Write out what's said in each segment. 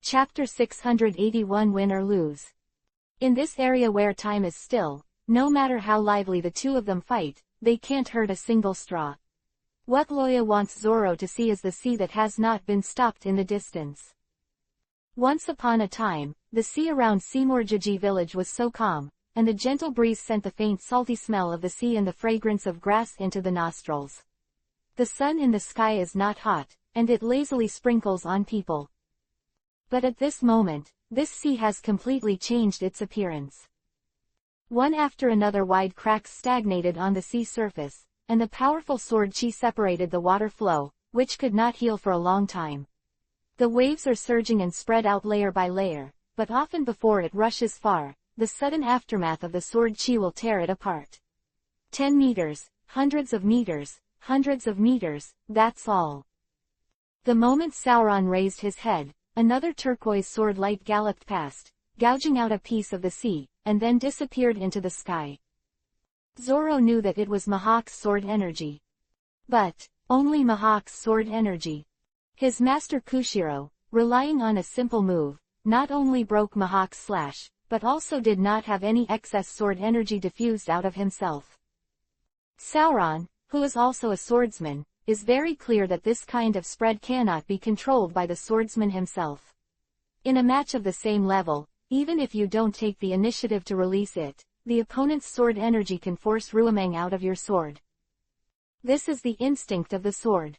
Chapter 681 Win or Lose. In this area where time is still, no matter how lively the two of them fight, they can't hurt a single straw. What Loya wants Zoro to see is the sea that has not been stopped in the distance. Once upon a time, the sea around Seymourjiji village was so calm, and the gentle breeze sent the faint salty smell of the sea and the fragrance of grass into the nostrils. The sun in the sky is not hot, and it lazily sprinkles on people. But at this moment, this sea has completely changed its appearance. One after another wide cracks stagnated on the sea surface, and the powerful sword chi separated the water flow, which could not heal for a long time. The waves are surging and spread out layer by layer, but often before it rushes far, the sudden aftermath of the sword chi will tear it apart. 10 meters, hundreds of meters, that's all. The moment Sauron raised his head, another turquoise sword light galloped past, gouging out a piece of the sea, and then disappeared into the sky. Zoro knew that it was Mihawk's sword energy. But, only Mihawk's sword energy. His master Kushiro, relying on a simple move, not only broke Mihawk's slash, but also did not have any excess sword energy diffused out of himself. Sauron, who is also a swordsman, is very clear that this kind of spread cannot be controlled by the swordsman himself. In a match of the same level, even if you don't take the initiative to release it, the opponent's sword energy can force Ruomang out of your sword. This is the instinct of the sword.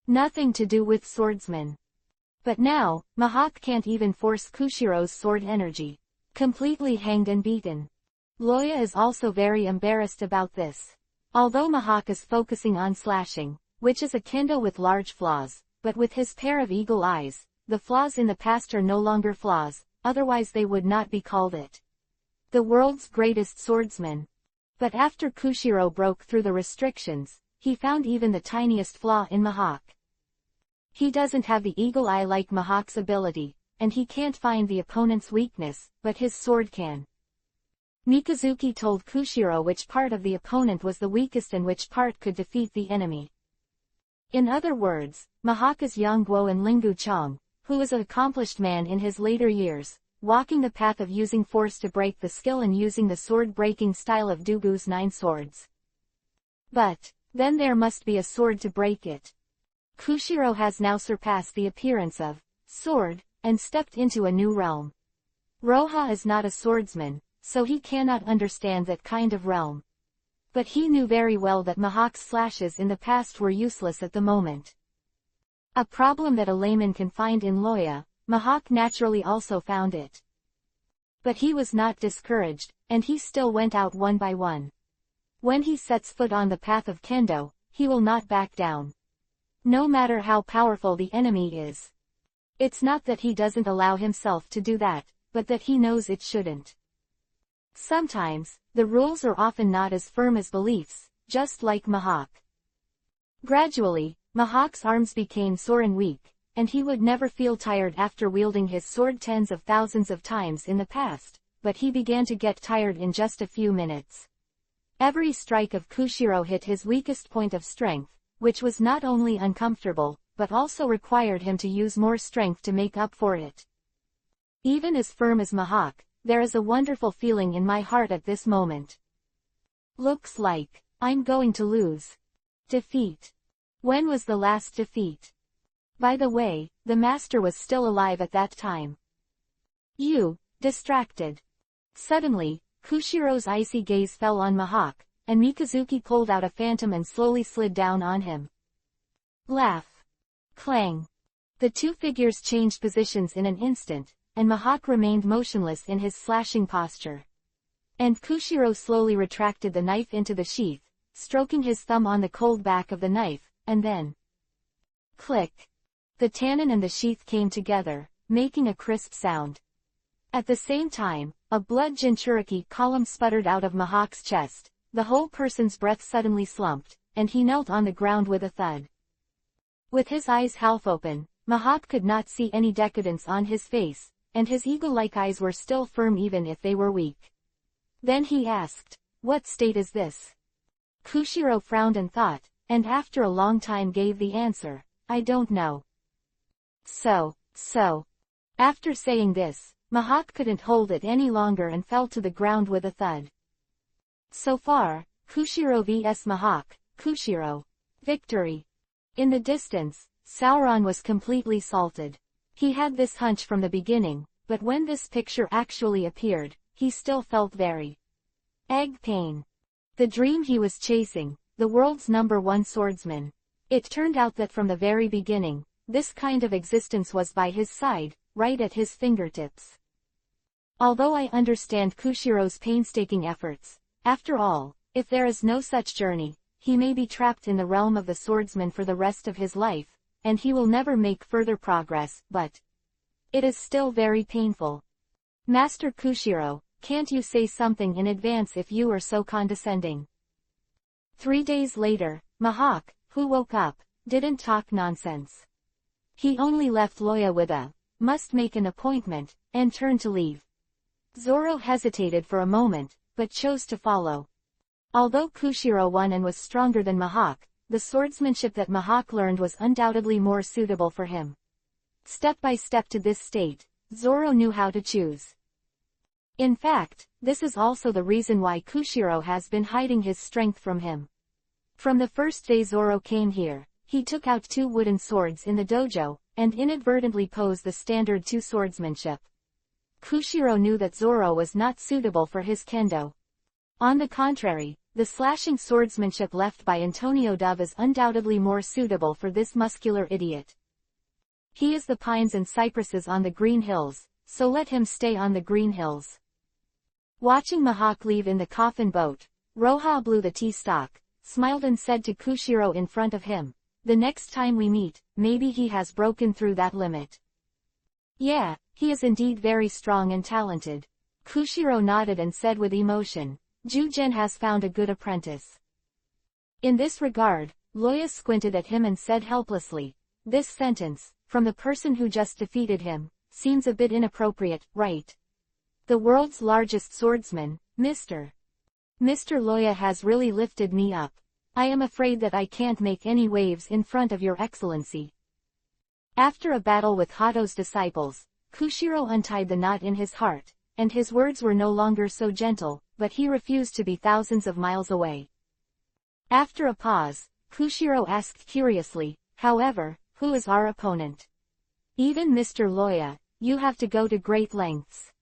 Nothing to do with swordsmen. But now, Mihawk can't even force Kushiro's sword energy. Completely hanged and beaten. Loya is also very embarrassed about this. Although Mihawk is focusing on slashing, which is a kendo with large flaws, but with his pair of eagle eyes, the flaws in the past are no longer flaws, otherwise they would not be called it. The world's greatest swordsman. But after Kushiro broke through the restrictions, he found even the tiniest flaw in Mihawk. He doesn't have the eagle eye like Mihawk's ability, and he can't find the opponent's weakness, but his sword can. Mikazuki told Kushiro which part of the opponent was the weakest and which part could defeat the enemy. In other words, Mihawk is Yang Guo and Lingu Chong, who is an accomplished man in his later years, walking the path of using force to break the skill and using the sword-breaking style of Dugu's 9 swords. But, then there must be a sword to break it. Kushiro has now surpassed the appearance of sword, and stepped into a new realm. Roha is not a swordsman, so he cannot understand that kind of realm. But he knew very well that Mihawk's slashes in the past were useless at the moment. A problem that a layman can find in Loya, Mihawk naturally also found it. But he was not discouraged, and he still went out one by one. When he sets foot on the path of kendo, he will not back down. No matter how powerful the enemy is. It's not that he doesn't allow himself to do that, but that he knows it shouldn't. Sometimes, the rules are often not as firm as beliefs, just like Mihawk. Gradually, Mihawk's arms became sore and weak, and he would never feel tired after wielding his sword tens of thousands of times in the past, but he began to get tired in just a few minutes. Every strike of Kushiro hit his weakest point of strength, which was not only uncomfortable, but also required him to use more strength to make up for it. Even as firm as Mihawk, there is a wonderful feeling in my heart at this moment. Looks like I'm going to lose. Defeat. When was the last defeat? By the way, the master was still alive at that time. You, distracted. Suddenly, Kushiro's icy gaze fell on Mihawk, and Mikazuki pulled out a phantom and slowly slid down on him. Laugh. Clang. The two figures changed positions in an instant, and Mihawk remained motionless in his slashing posture. And Kushiro slowly retracted the knife into the sheath, stroking his thumb on the cold back of the knife, and then... click. The tannin and the sheath came together, making a crisp sound. At the same time, a blood Jinchuriki column sputtered out of Mihawk's chest, the whole person's breath suddenly slumped, and he knelt on the ground with a thud. With his eyes half open, Mihawk could not see any decadence on his face, and his eagle-like eyes were still firm even if they were weak. Then he asked, "What state is this?" Kushiro frowned and thought, and after a long time gave the answer, "I don't know." So, After saying this, Mahak couldn't hold it any longer and fell to the ground with a thud. So far, Kushiro vs Mahak, Kushiro. Victory. In the distance, Sauron was completely salted. He had this hunch from the beginning, but when this picture actually appeared, he still felt very egg pain. The dream he was chasing, the world's #1 swordsman. It turned out that from the very beginning, this kind of existence was by his side, right at his fingertips. Although I understand Kushiro's painstaking efforts, after all, if there is no such journey, he may be trapped in the realm of the swordsman for the rest of his life, and he will never make further progress, but it is still very painful. Master Kushiro, can't you say something in advance if you are so condescending? 3 days later, Mahak, who woke up, didn't talk nonsense. He only left Loya with a must make an appointment, and turned to leave. Zoro hesitated for a moment, but chose to follow. Although Kushiro won and was stronger than Mahak, the swordsmanship that Mahak learned was undoubtedly more suitable for him. Step by step to this state, Zoro knew how to choose. In fact, this is also the reason why Kushiro has been hiding his strength from him. From the first day Zoro came here, he took out 2 wooden swords in the dojo, and inadvertently posed the standard 2 swordsmanship. Kushiro knew that Zoro was not suitable for his kendo. On the contrary, the slashing swordsmanship left by Antonio Dove is undoubtedly more suitable for this muscular idiot. He is the pines and cypresses on the green hills, so let him stay on the green hills. Watching Mahak leave in the coffin boat, Roha blew the tea stalk, smiled and said to Kushiro in front of him, "The next time we meet, maybe he has broken through that limit." "Yeah, he is indeed very strong and talented." Kushiro nodded and said with emotion, "Jujen has found a good apprentice." In this regard, Loya squinted at him and said helplessly, "This sentence, from the person who just defeated him, seems a bit inappropriate, right? The world's largest swordsman, Mr. Loya has really lifted me up. I am afraid that I can't make any waves in front of your excellency." After a battle with Hato's disciples, Kushiro untied the knot in his heart, and his words were no longer so gentle, but he refused to be thousands of miles away. After a pause, Kushiro asked curiously, "However, who is our opponent?" "Even Mr. Loya, you have to go to great lengths."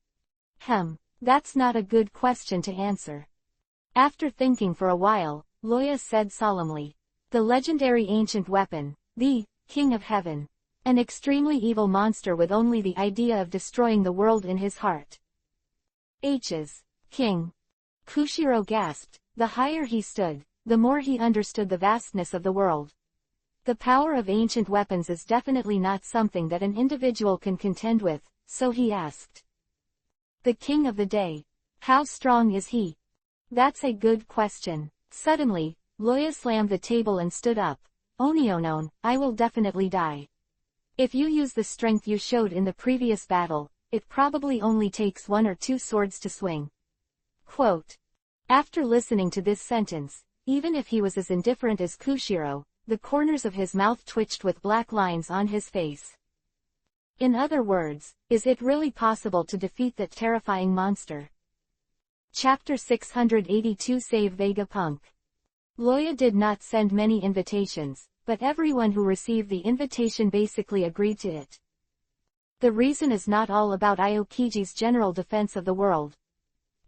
That's not a good question to answer." After thinking for a while, Loya said solemnly, "The legendary ancient weapon, the King of Heaven. An extremely evil monster with only the idea of destroying the world in his heart." H's King. Kushiro gasped. The higher he stood, the more he understood the vastness of the world. The power of ancient weapons is definitely not something that an individual can contend with, so he asked. "The king of the day. How strong is he?" "That's a good question." Suddenly, Loya slammed the table and stood up. "Onionon, I will definitely die. If you use the strength you showed in the previous battle, it probably only takes 1 or 2 swords to swing." Quote. After listening to this sentence, even if he was as indifferent as Kushiro, the corners of his mouth twitched with black lines on his face. In other words, is it really possible to defeat that terrifying monster? Chapter 682 Save Vegapunk. Loya did not send many invitations, but everyone who received the invitation basically agreed to it. The reason is not all about Aokiji's general defense of the world.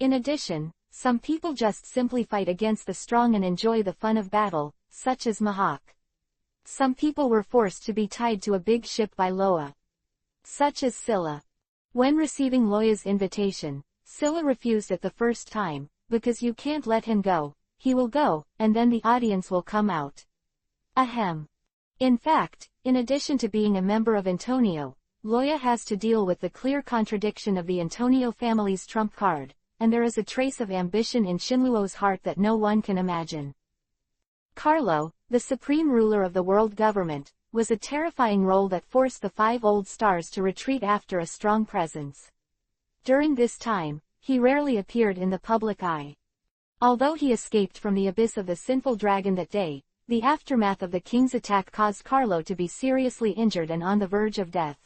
In addition, some people just simply fight against the strong and enjoy the fun of battle, such as Mahak. Some people were forced to be tied to a big ship by Loa, such as Scylla. When receiving Loya's invitation, Scylla refused at the first time, because you can't let him go, he will go, and then the audience will come out. Ahem. In fact, in addition to being a member of Antonio, Loya has to deal with the clear contradiction of the Antonio family's trump card, and there is a trace of ambition in Shinluo's heart that no one can imagine. Carlo, the supreme ruler of the world government, was a terrifying role that forced the 5 old stars to retreat after a strong presence. During this time, he rarely appeared in the public eye. Although he escaped from the abyss of the sinful dragon that day, the aftermath of the king's attack caused Carlo to be seriously injured and on the verge of death.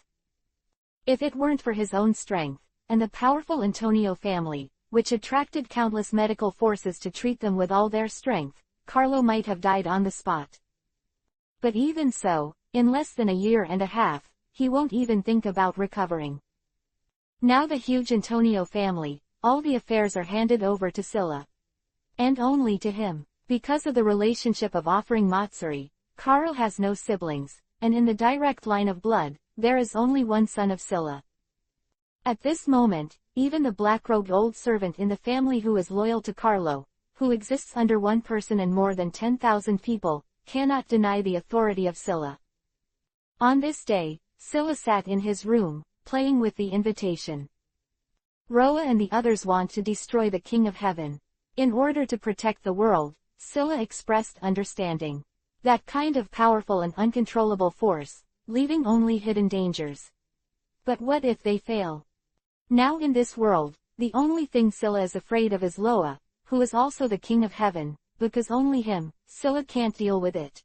If it weren't for his own strength, and the powerful Antonio family, which attracted countless medical forces to treat them with all their strength, Carlo might have died on the spot. But even so, in less than a year and a half, he won't even think about recovering. Now the huge Antonio family, all the affairs are handed over to Scylla. And only to him. Because of the relationship of offering Matsuri, Carl has no siblings, and in the direct line of blood, there is only one son of Scylla. At this moment, even the black-robed old servant in the family who is loyal to Carlo, who exists under one person and more than 10,000 people, cannot deny the authority of Scylla. On this day, Scylla sat in his room, playing with the invitation. Roa and the others want to destroy the King of Heaven. In order to protect the world, Scylla expressed understanding. That kind of powerful and uncontrollable force, leaving only hidden dangers. But what if they fail? Now in this world, the only thing Scylla is afraid of is Loa, who is also the King of Heaven, because only him, Scylla can't deal with it.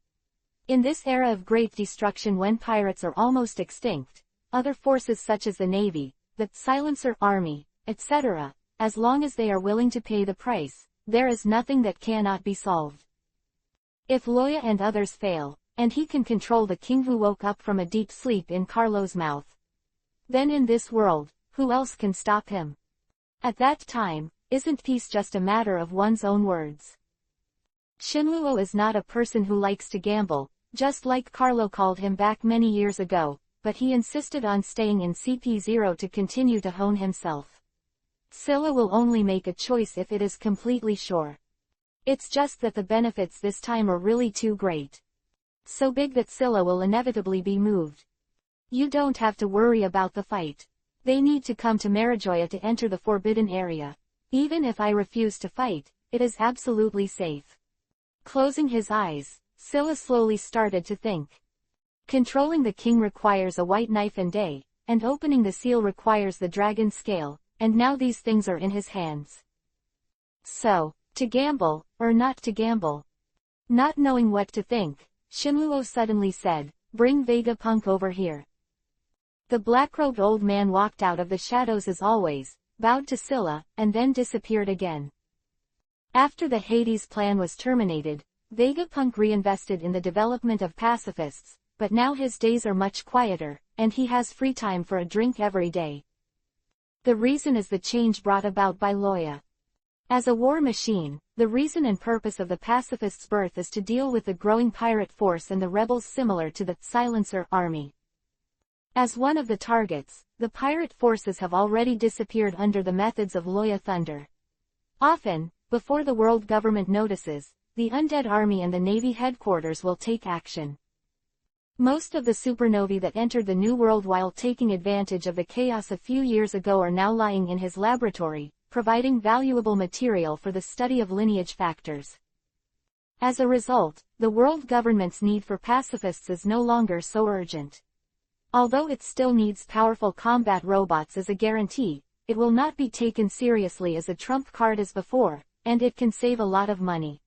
In this era of great destruction when pirates are almost extinct, other forces such as the Navy, the Silencer Army, etc., as long as they are willing to pay the price, there is nothing that cannot be solved. If Loya and others fail, and he can control the king who woke up from a deep sleep in Carlo's mouth, then in this world, who else can stop him? At that time, isn't peace just a matter of one's own words? Shinluo is not a person who likes to gamble, just like Carlo called him back many years ago, but he insisted on staying in CP0 to continue to hone himself. Scylla will only make a choice if it is completely sure. It's just that the benefits this time are really too great. So big that Scylla will inevitably be moved. You don't have to worry about the fight. They need to come to Marijoya to enter the forbidden area. Even if I refuse to fight, it is absolutely safe. Closing his eyes, Scylla slowly started to think. Controlling the king requires a white knife and day, and opening the seal requires the dragon scale, and now these things are in his hands. So, to gamble, or not to gamble? Not knowing what to think, Shinluo suddenly said, "Bring Vegapunk over here." The black-robed old man walked out of the shadows as always, bowed to Scylla, and then disappeared again. After the Hades plan was terminated, Vegapunk reinvested in the development of pacifists, but now his days are much quieter, and he has free time for a drink every day. The reason is the change brought about by Loya. As a war machine, the reason and purpose of the pacifists' birth is to deal with the growing pirate force and the rebels similar to the Silencer Army. As one of the targets, the pirate forces have already disappeared under the methods of Loya Thunder. Often, before the world government notices, the undead army and the Navy headquarters will take action. Most of the supernovae that entered the New World while taking advantage of the chaos a few years ago are now lying in his laboratory, providing valuable material for the study of lineage factors. As a result, the world government's need for pacifists is no longer so urgent. Although it still needs powerful combat robots as a guarantee, it will not be taken seriously as a trump card as before, and it can save a lot of money.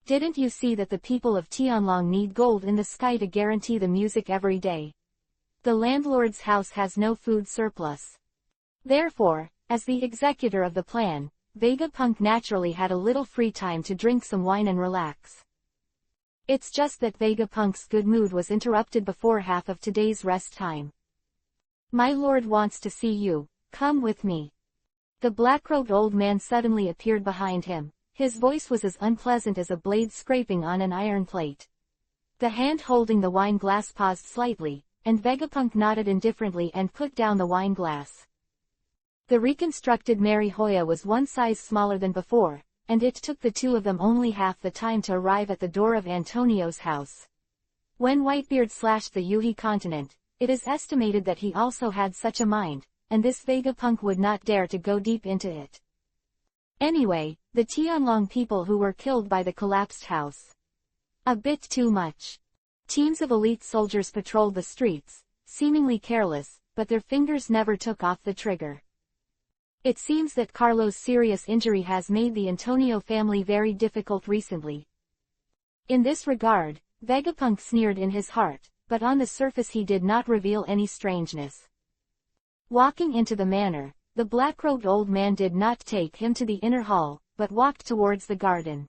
Didn't you see that the people of Tianlong need gold in the sky to guarantee the music every day? The landlord's house has no food surplus. Therefore, as the executor of the plan, Vegapunk naturally had a little free time to drink some wine and relax. It's just that Vegapunk's good mood was interrupted before half of today's rest time. "My lord wants to see you, come with me." The black-robed old man suddenly appeared behind him. His voice was as unpleasant as a blade scraping on an iron plate. The hand holding the wine glass paused slightly, and Vegapunk nodded indifferently and put down the wine glass. The reconstructed Marijoya was one size smaller than before, and it took the two of them only half the time to arrive at the door of Antonio's house. When Whitebeard slashed the Yuhi continent, it is estimated that he also had such a mind, and this Vegapunk would not dare to go deep into it. Anyway, the Tianlong people who were killed by the collapsed house. A bit too much. Teams of elite soldiers patrolled the streets, seemingly careless, but their fingers never took off the trigger. It seems that Carlo's serious injury has made the Antonio family very difficult recently. In this regard, Vegapunk sneered in his heart, but on the surface he did not reveal any strangeness. Walking into the manor, the black-robed old man did not take him to the inner hall, but walked towards the garden.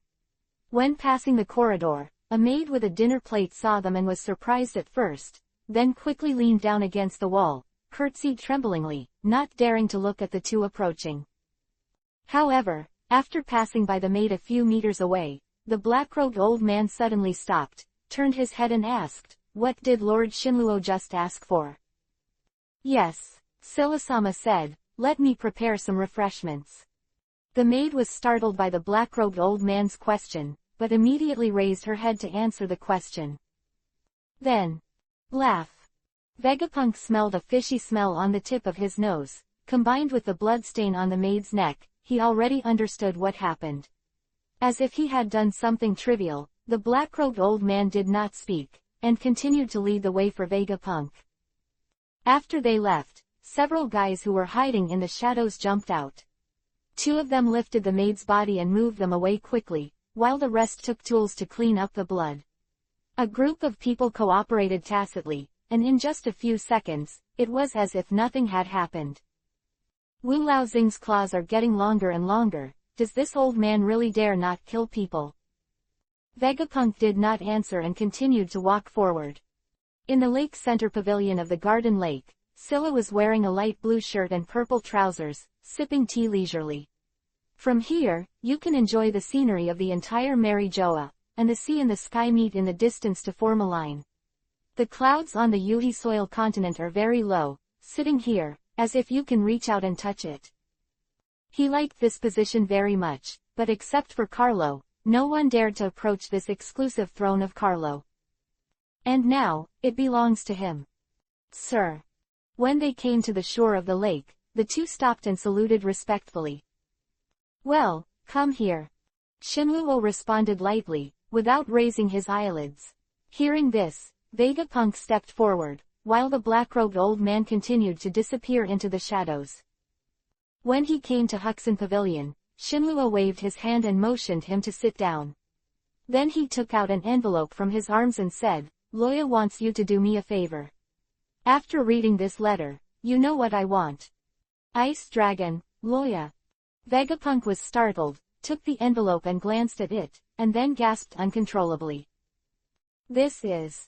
When passing the corridor, a maid with a dinner plate saw them and was surprised at first, then quickly leaned down against the wall, curtsied tremblingly, not daring to look at the two approaching. However, after passing by the maid a few meters away, the black-robed old man suddenly stopped, turned his head and asked, "What did Lord Shinluo just ask for?" "Yes," Silla-sama said, "let me prepare some refreshments." The maid was startled by the black-robed old man's question, but immediately raised her head to answer the question. Then, laugh. Vegapunk smelled a fishy smell on the tip of his nose, combined with the blood stain on the maid's neck. He already understood what happened. As if he had done something trivial, the black-robed old man did not speak, and continued to lead the way for Vegapunk. After they left, several guys who were hiding in the shadows jumped out. Two of them lifted the maid's body and moved them away quickly, while the rest took tools to clean up the blood. A group of people cooperated tacitly, and in just a few seconds, it was as if nothing had happened. Wu Laoxing's claws are getting longer and longer. Does this old man really dare not kill people? Vegapunk did not answer and continued to walk forward. In the lake center pavilion of the garden lake, Scylla was wearing a light blue shirt and purple trousers, sipping tea leisurely. From here, you can enjoy the scenery of the entire Mary Joa, and the sea and the sky meet in the distance to form a line. The clouds on the Yuhi soil continent are very low, sitting here, as if you can reach out and touch it. He liked this position very much, but except for Carlo, no one dared to approach this exclusive throne of Carlo. And now, it belongs to him. Sir. When they came to the shore of the lake, the two stopped and saluted respectfully. Well, come here. Shinluo responded lightly, without raising his eyelids. Hearing this, Vegapunk stepped forward, while the black-robed old man continued to disappear into the shadows. When he came to Huxin Pavilion, Shinluo waved his hand and motioned him to sit down. Then he took out an envelope from his arms and said, "Loya wants you to do me a favor. After reading this letter, you know what I want." "Ice Dragon, Loya." Vegapunk was startled, took the envelope and glanced at it, and then gasped uncontrollably. "This is..."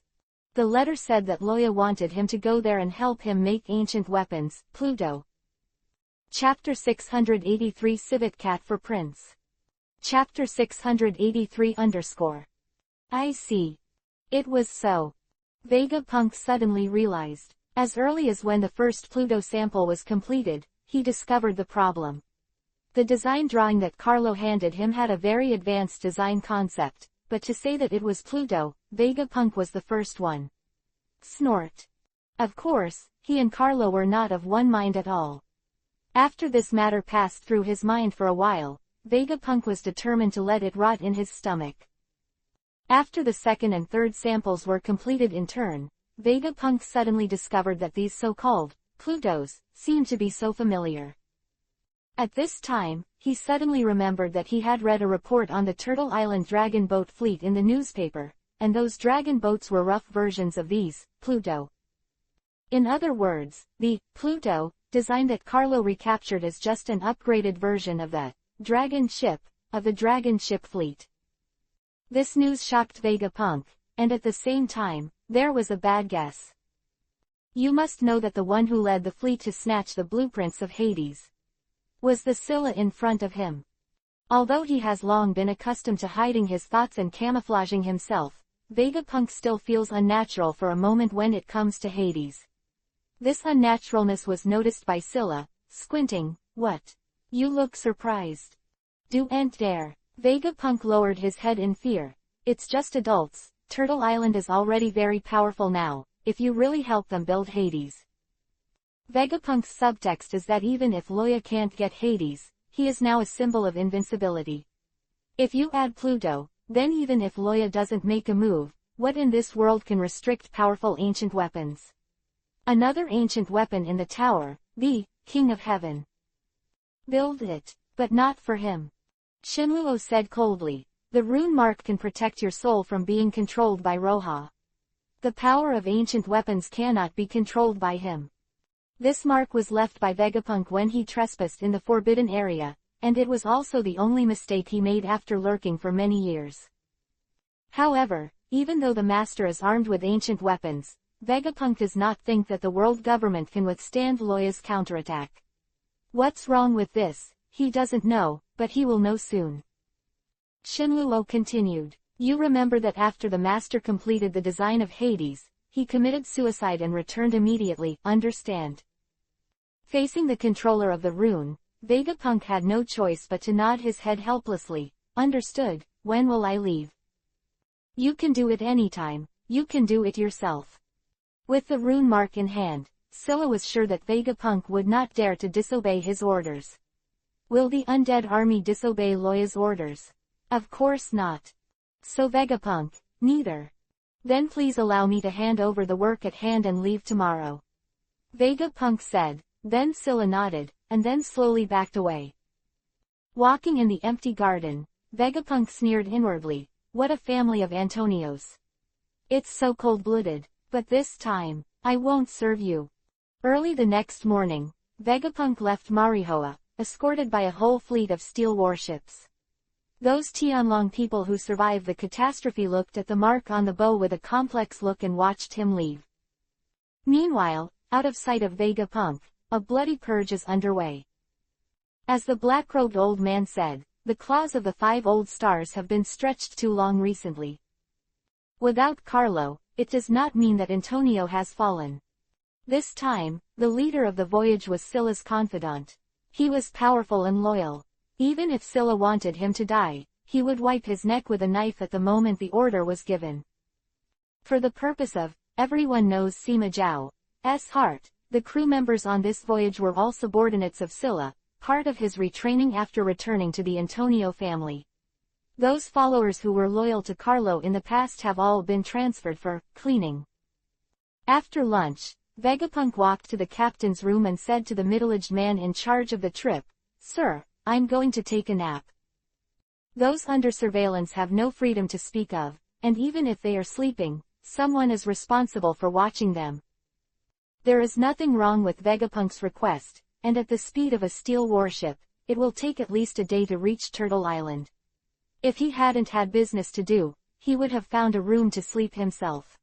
The letter said that Loya wanted him to go there and help him make ancient weapons. Pluto. Chapter 683 Civet Cat for Prince. Chapter 683 _ I see. It was so. Vegapunk suddenly realized. As early as when the first Pluto sample was completed, he discovered the problem. The design drawing that Carlo handed him had a very advanced design concept, but to say that it was Pluto, Vegapunk was the first one. Snort. Of course, he and Carlo were not of one mind at all. After this matter passed through his mind for a while, Vegapunk was determined to let it rot in his stomach. After the second and third samples were completed in turn, Vegapunk suddenly discovered that these so-called Plutos seemed to be so familiar. At this time, he suddenly remembered that he had read a report on the Turtle Island dragon boat fleet in the newspaper, and those dragon boats were rough versions of these Pluto. In other words, the Pluto design that Carlo recaptured is just an upgraded version of the dragon ship of the dragon ship fleet. This news shocked Vegapunk, and at the same time, there was a bad guess. You must know that the one who led the fleet to snatch the blueprints of Hades was the Scylla in front of him. Although he has long been accustomed to hiding his thoughts and camouflaging himself, Vegapunk still feels unnatural for a moment when it comes to Hades. This unnaturalness was noticed by Scylla, squinting. "What? You look surprised. Don't dare." Vegapunk lowered his head in fear. "It's just adults. Turtle Island is already very powerful now, if you really help them build Hades." Vegapunk's subtext is that even if Loya can't get Hades, he is now a symbol of invincibility. If you add Pluto, then even if Loya doesn't make a move, what in this world can restrict powerful ancient weapons? Another ancient weapon in the tower, the King of Heaven. Build it, but not for him. Shinluo said coldly. The rune mark can protect your soul from being controlled by Roha. The power of ancient weapons cannot be controlled by him. This mark was left by Vegapunk when he trespassed in the forbidden area, and it was also the only mistake he made after lurking for many years. However, even though the master is armed with ancient weapons, Vegapunk does not think that the world government can withstand Loya's counterattack. What's wrong with this, he doesn't know, but he will know soon. Shinluo continued. You remember that after the master completed the design of Hades, he committed suicide and returned immediately, understand? Facing the controller of the rune, Vegapunk had no choice but to nod his head helplessly. Understood. When will I leave? You can do it anytime, you can do it yourself. With the rune mark in hand, Scylla was sure that Vegapunk would not dare to disobey his orders. Will the undead army disobey Loya's orders? Of course not. So Vegapunk, neither. Then please allow me to hand over the work at hand and leave tomorrow. Vegapunk said, then Scylla nodded, and then slowly backed away. Walking in the empty garden, Vegapunk sneered inwardly, what a family of Antonios. It's so cold-blooded, but this time, I won't serve you. Early the next morning, Vegapunk left Marihoa, escorted by a whole fleet of steel warships. Those Tianlong people who survived the catastrophe looked at the mark on the bow with a complex look and watched him leave. Meanwhile, out of sight of Vegapunk, a bloody purge is underway. As the black-robed old man said, the claws of the 5 old stars have been stretched too long recently. Without Carlo, it does not mean that Antonio has fallen. This time, the leader of the voyage was Scylla's confidant. He was powerful and loyal. Even if Scylla wanted him to die, he would wipe his neck with a knife at the moment the order was given. For the purpose of, everyone knows Sima Zhao's heart, the crew members on this voyage were all subordinates of Scylla, part of his retraining after returning to the Antonio family. Those followers who were loyal to Carlo in the past have all been transferred for cleaning. After lunch, Vegapunk walked to the captain's room and said to the middle-aged man in charge of the trip, Sir, I'm going to take a nap. Those under surveillance have no freedom to speak of, and even if they are sleeping, someone is responsible for watching them. There is nothing wrong with Vegapunk's request, and at the speed of a steel warship, it will take at least a day to reach Turtle Island. If he hadn't had business to do, he would have found a room to sleep himself.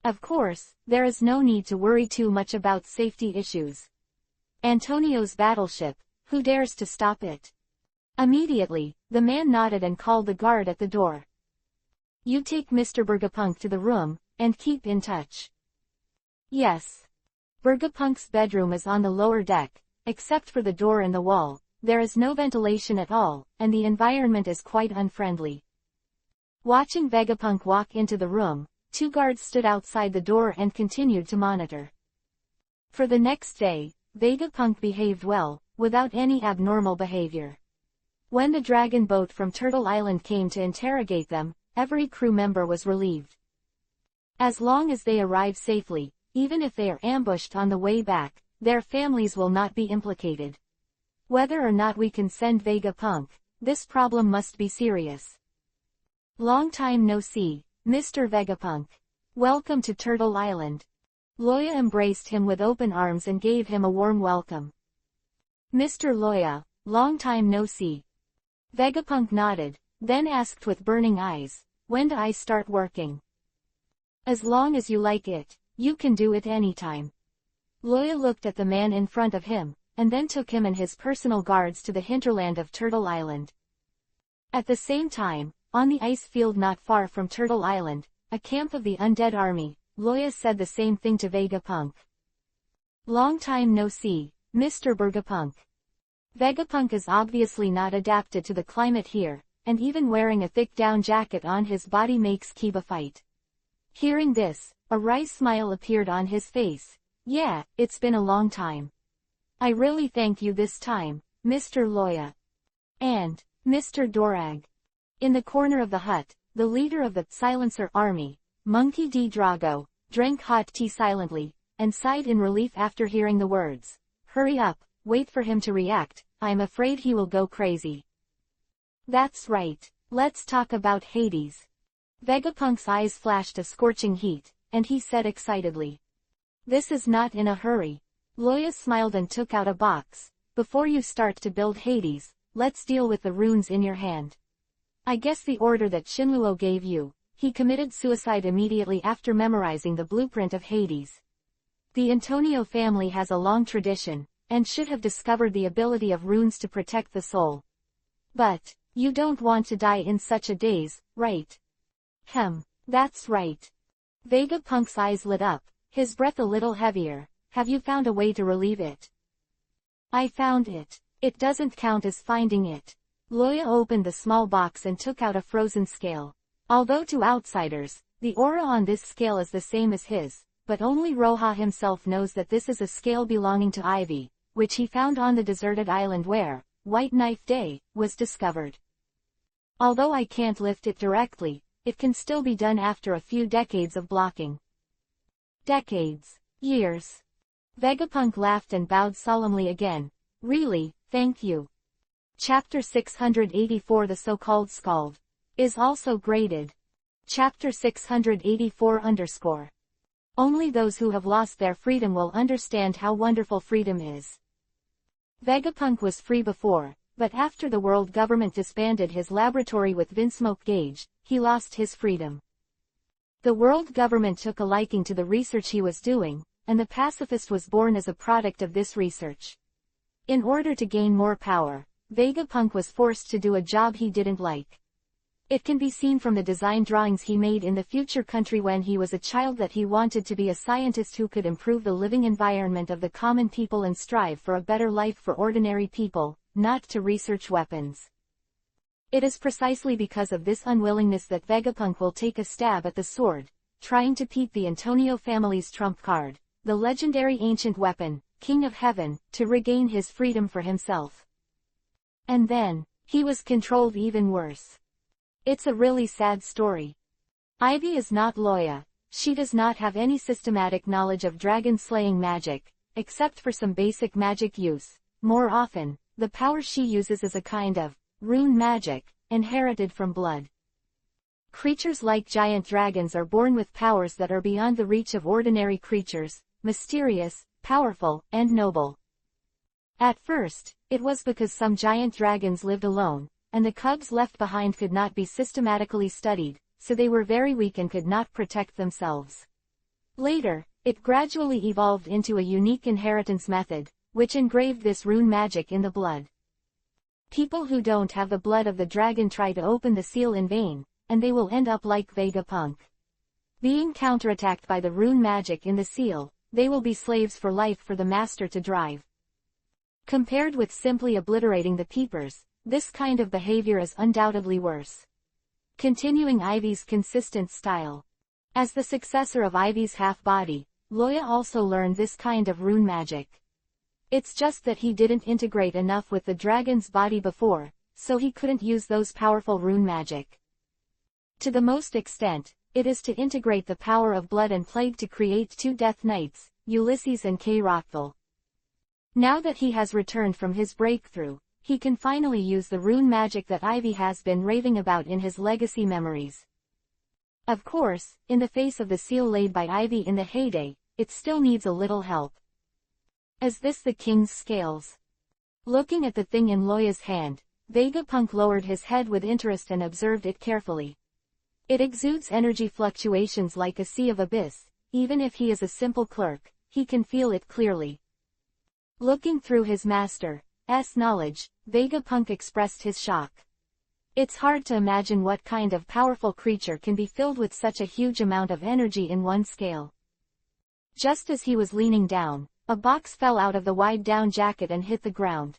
Of course, there is no need to worry too much about safety issues. Antonio's battleship, who dares to stop it? Immediately, the man nodded and called the guard at the door. You take Mr. Vegapunk to the room, and keep in touch. Yes. Vegapunk's bedroom is on the lower deck, except for the door in the wall. There is no ventilation at all, and the environment is quite unfriendly. Watching Vegapunk walk into the room, 2 guards stood outside the door and continued to monitor. For the next day, Vegapunk behaved well, without any abnormal behavior. When the dragon boat from Turtle Island came to interrogate them, every crew member was relieved. As long as they arrive safely, even if they are ambushed on the way back, their families will not be implicated. Whether or not we can send Vegapunk, this problem must be serious. Long time no see, Mr. Vegapunk. Welcome to Turtle Island. Loya embraced him with open arms and gave him a warm welcome. Mr. Loya, long time no see. Vegapunk nodded, then asked with burning eyes, when do I start working? As long as you like it, you can do it anytime. Loya looked at the man in front of him, and then took him and his personal guards to the hinterland of Turtle Island. At the same time, on the ice field not far from Turtle Island, a camp of the undead army, Loya said the same thing to Vegapunk. Long time no see, Mr. Vegapunk. Vegapunk is obviously not adapted to the climate here, and even wearing a thick down jacket on his body makes Kiba fight. Hearing this, a wry smile appeared on his face. Yeah, it's been a long time. I really thank you this time, Mr. Loya. And, Mr. Dorag. In the corner of the hut, the leader of the Silencer army, Monkey D. Drago, drank hot tea silently, and sighed in relief after hearing the words. Hurry up, wait for him to react, I'm afraid he will go crazy. That's right, let's talk about Hades. Vegapunk's eyes flashed a scorching heat, and he said excitedly. This is not in a hurry. Loya smiled and took out a box. Before you start to build Hades, let's deal with the runes in your hand. I guess the order that Shinluo gave you. He committed suicide immediately after memorizing the blueprint of Hades. The Antonio family has a long tradition, and should have discovered the ability of runes to protect the soul. But, you don't want to die in such a daze, right? That's right. Vegapunk's eyes lit up, his breath a little heavier. Have you found a way to relieve it? I found it. It doesn't count as finding it. Loya opened the small box and took out a frozen scale. Although to outsiders, the aura on this scale is the same as his, but only Roha himself knows that this is a scale belonging to Ivy, which he found on the deserted island where, White Knife Day, was discovered. Although I can't lift it directly, it can still be done after a few decades of blocking. Decades. Years. Vegapunk laughed and bowed solemnly again. Really, thank you. Chapter 684 The So-Called Scald is also graded. Chapter 684 _ Only those who have lost their freedom will understand how wonderful freedom is. Vegapunk was free before, but after the world government disbanded his laboratory with Vinsmoke Gauge, he lost his freedom. The world government took a liking to the research he was doing, and the pacifist was born as a product of this research. In order to gain more power, Vegapunk was forced to do a job he didn't like. It can be seen from the design drawings he made in the future country when he was a child that he wanted to be a scientist who could improve the living environment of the common people and strive for a better life for ordinary people, not to research weapons. It is precisely because of this unwillingness that Vegapunk will take a stab at the sword, trying to beat the Antonio family's trump card, the legendary ancient weapon, King of Heaven, to regain his freedom for himself. And then, he was controlled even worse. It's a really sad story. Ivy is not Loya. She does not have any systematic knowledge of dragon-slaying magic, except for some basic magic use. More often, the power she uses is a kind of rune magic, inherited from blood. Creatures like giant dragons are born with powers that are beyond the reach of ordinary creatures, mysterious, powerful, and noble. At first, it was because some giant dragons lived alone, and the cubs left behind could not be systematically studied, so they were very weak and could not protect themselves. Later, it gradually evolved into a unique inheritance method, which engraved this rune magic in the blood. People who don't have the blood of the dragon try to open the seal in vain, and they will end up like Vegapunk. Being counterattacked by the rune magic in the seal, they will be slaves for life for the master to drive. Compared with simply obliterating the peepers, this kind of behavior is undoubtedly worse. Continuing Ivy's consistent style. As the successor of Ivy's half-body, Loya also learned this kind of rune magic. It's just that he didn't integrate enough with the dragon's body before, so he couldn't use those powerful rune magic. To the most extent, it is to integrate the power of blood and plague to create two Death Knights, Ulysses and K. Rockville. Now that he has returned from his breakthrough, he can finally use the rune magic that Ivy has been raving about in his legacy memories. Of course, in the face of the seal laid by Ivy in the heyday, it still needs a little help. Is this the king's scales? Looking at the thing in Loya's hand, Vegapunk lowered his head with interest and observed it carefully. It exudes energy fluctuations like a sea of abyss. Even if he is a simple clerk, he can feel it clearly. Looking through his master's knowledge, Vegapunk expressed his shock. It's hard to imagine what kind of powerful creature can be filled with such a huge amount of energy in one scale. Just as he was leaning down, a box fell out of the wide down jacket and hit the ground.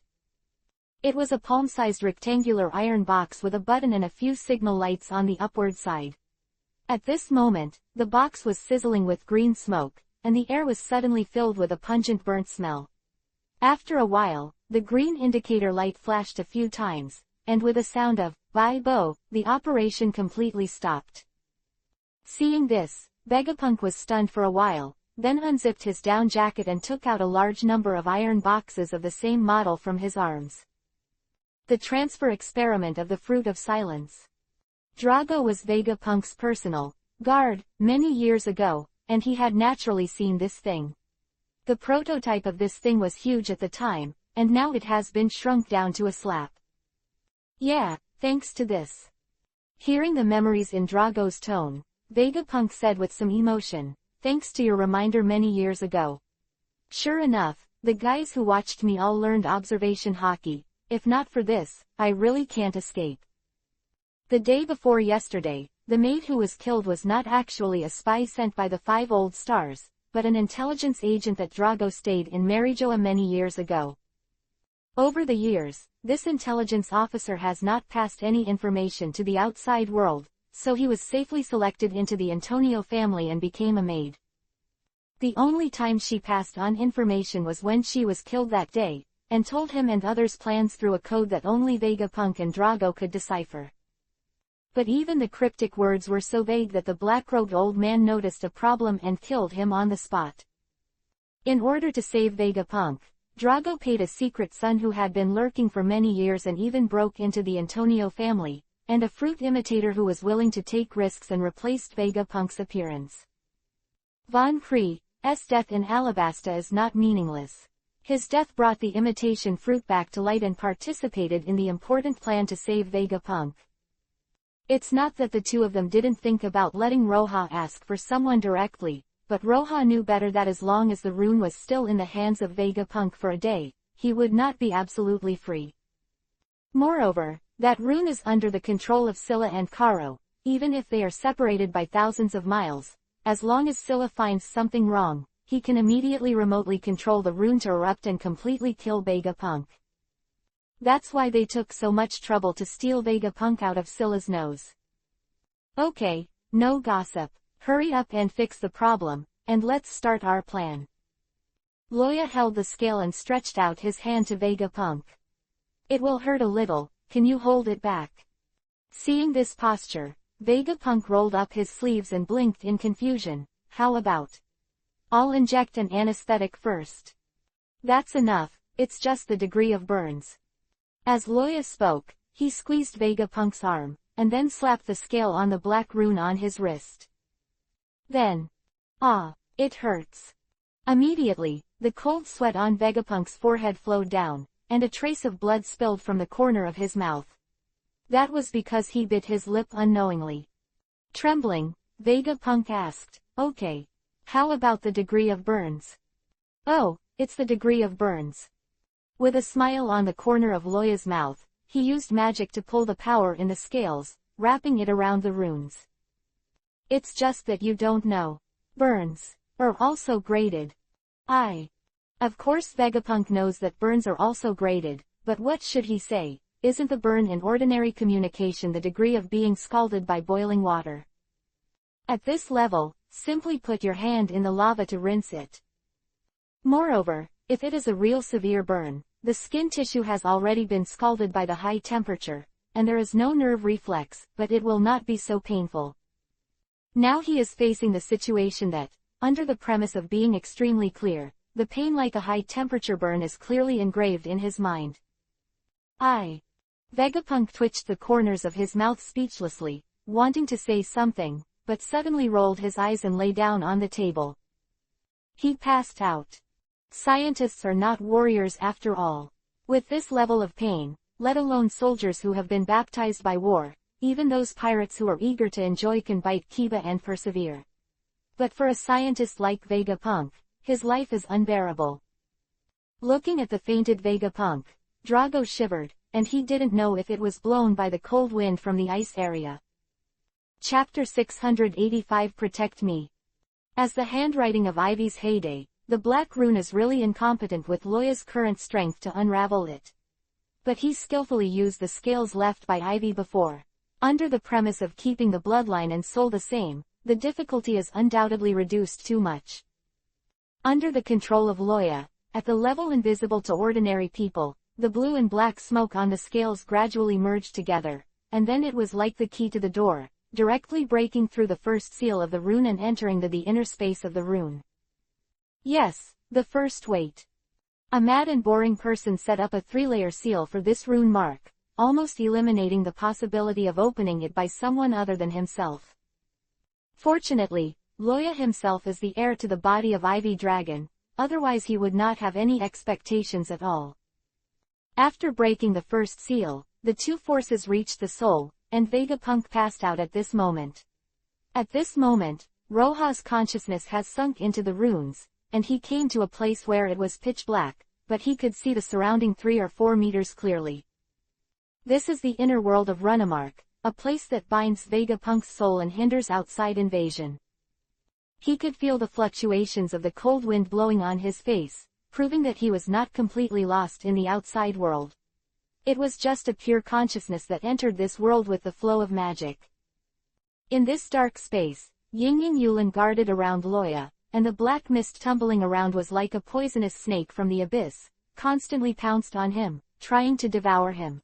It was a palm-sized rectangular iron box with a button and a few signal lights on the upward side. At this moment, the box was sizzling with green smoke, and the air was suddenly filled with a pungent burnt smell. After a while, the green indicator light flashed a few times, and with a sound of "Bye-bo," the operation completely stopped. Seeing this, Vegapunk was stunned for a while, then unzipped his down jacket and took out a large number of iron boxes of the same model from his arms. The transfer experiment of the Fruit of Silence. Drago was Vegapunk's personal guard many years ago, and he had naturally seen this thing. The prototype of this thing was huge at the time, and now it has been shrunk down to a slap. Yeah, thanks to this. Hearing the memories in Drago's tone, Vegapunk said with some emotion, thanks to your reminder many years ago. Sure enough, the guys who watched me all learned observation hockey. If not for this, I really can't escape. The day before yesterday, the maid who was killed was not actually a spy sent by the 5 old stars, but an intelligence agent that Drago stayed in Marijoa many years ago. Over the years, this intelligence officer has not passed any information to the outside world, so he was safely selected into the Antonio family and became a maid. The only time she passed on information was when she was killed that day, and told him and others plans through a code that only Vegapunk and Drago could decipher. But even the cryptic words were so vague that the black-robed old man noticed a problem and killed him on the spot. In order to save Vegapunk, Drago paid a secret son who had been lurking for many years and even broke into the Antonio family, and a fruit imitator who was willing to take risks and replaced Vegapunk's appearance. Von Kree's death in Alabasta is not meaningless. His death brought the imitation fruit back to light and participated in the important plan to save Vegapunk. It's not that the two of them didn't think about letting Roja ask for someone directly, but Roja knew better that as long as the rune was still in the hands of Vegapunk for a day, he would not be absolutely free. Moreover, that rune is under the control of Scylla and Karo, even if they are separated by thousands of miles. As long as Scylla finds something wrong, he can immediately remotely control the rune to erupt and completely kill Vegapunk. That's why they took so much trouble to steal Vegapunk out of Scylla's nose. Okay, no gossip, hurry up and fix the problem, and let's start our plan. Loya held the scale and stretched out his hand to Vegapunk. It will hurt a little, can you hold it back? Seeing this posture, Vegapunk rolled up his sleeves and blinked in confusion. How about? I'll inject an anesthetic first. That's enough, it's just the degree of burns. As Loya spoke, he squeezed Vegapunk's arm, and then slapped the scale on the black rune on his wrist. Then, it hurts. Immediately, the cold sweat on Vegapunk's forehead flowed down, and a trace of blood spilled from the corner of his mouth. That was because he bit his lip unknowingly. Trembling, Vegapunk asked, okay. How about the degree of burns? Oh, it's the degree of burns. With a smile on the corner of Loya's mouth, he used magic to pull the power in the scales, wrapping it around the runes. It's just that you don't know. Burns are also graded. Of course Vegapunk knows that burns are also graded, but what should he say? Isn't the burn in ordinary communication the degree of being scalded by boiling water? At this level, simply put your hand in the lava to rinse it. Moreover, if it is a real severe burn, the skin tissue has already been scalded by the high temperature, and there is no nerve reflex, but it will not be so painful. Now he is facing the situation that, under the premise of being extremely clear, the pain like a high temperature burn is clearly engraved in his mind. Vegapunk twitched the corners of his mouth speechlessly, wanting to say something, but suddenly rolled his eyes and lay down on the table. He passed out. Scientists are not warriors after all. With this level of pain, let alone soldiers who have been baptized by war, even those pirates who are eager to enjoy can bite Kiba and persevere. But for a scientist like Vegapunk, his life is unbearable. Looking at the fainted Vegapunk, Drago shivered, and he didn't know if it was blown by the cold wind from the ice area. Chapter 685 Protect Me. As the handwriting of Ivy's heyday, the black rune is really incompetent with Loya's current strength to unravel it. But he skillfully used the scales left by Ivy before. Under the premise of keeping the bloodline and soul the same, the difficulty is undoubtedly reduced too much. Under the control of Loya, at the level invisible to ordinary people, the blue and black smoke on the scales gradually merged together, and then it was like the key to the door, directly breaking through the first seal of the rune and entering the inner space of the rune. Yes, the first weight. A mad and boring person set up a 3-layer seal for this rune mark, almost eliminating the possibility of opening it by someone other than himself. Fortunately, Loya himself is the heir to the body of Ivy Dragon, otherwise he would not have any expectations at all. After breaking the first seal, the two forces reached the soul, and Vegapunk passed out at this moment. At this moment, Roha's consciousness has sunk into the runes, and he came to a place where it was pitch black, but he could see the surrounding 3 or 4 meters clearly. This is the inner world of Runamark, a place that binds Vegapunk's soul and hinders outside invasion. He could feel the fluctuations of the cold wind blowing on his face, proving that he was not completely lost in the outside world. It was just a pure consciousness that entered this world with the flow of magic. In this dark space, Yingying Yulin guarded around Loya, and the black mist tumbling around was like a poisonous snake from the abyss, constantly pounced on him, trying to devour him.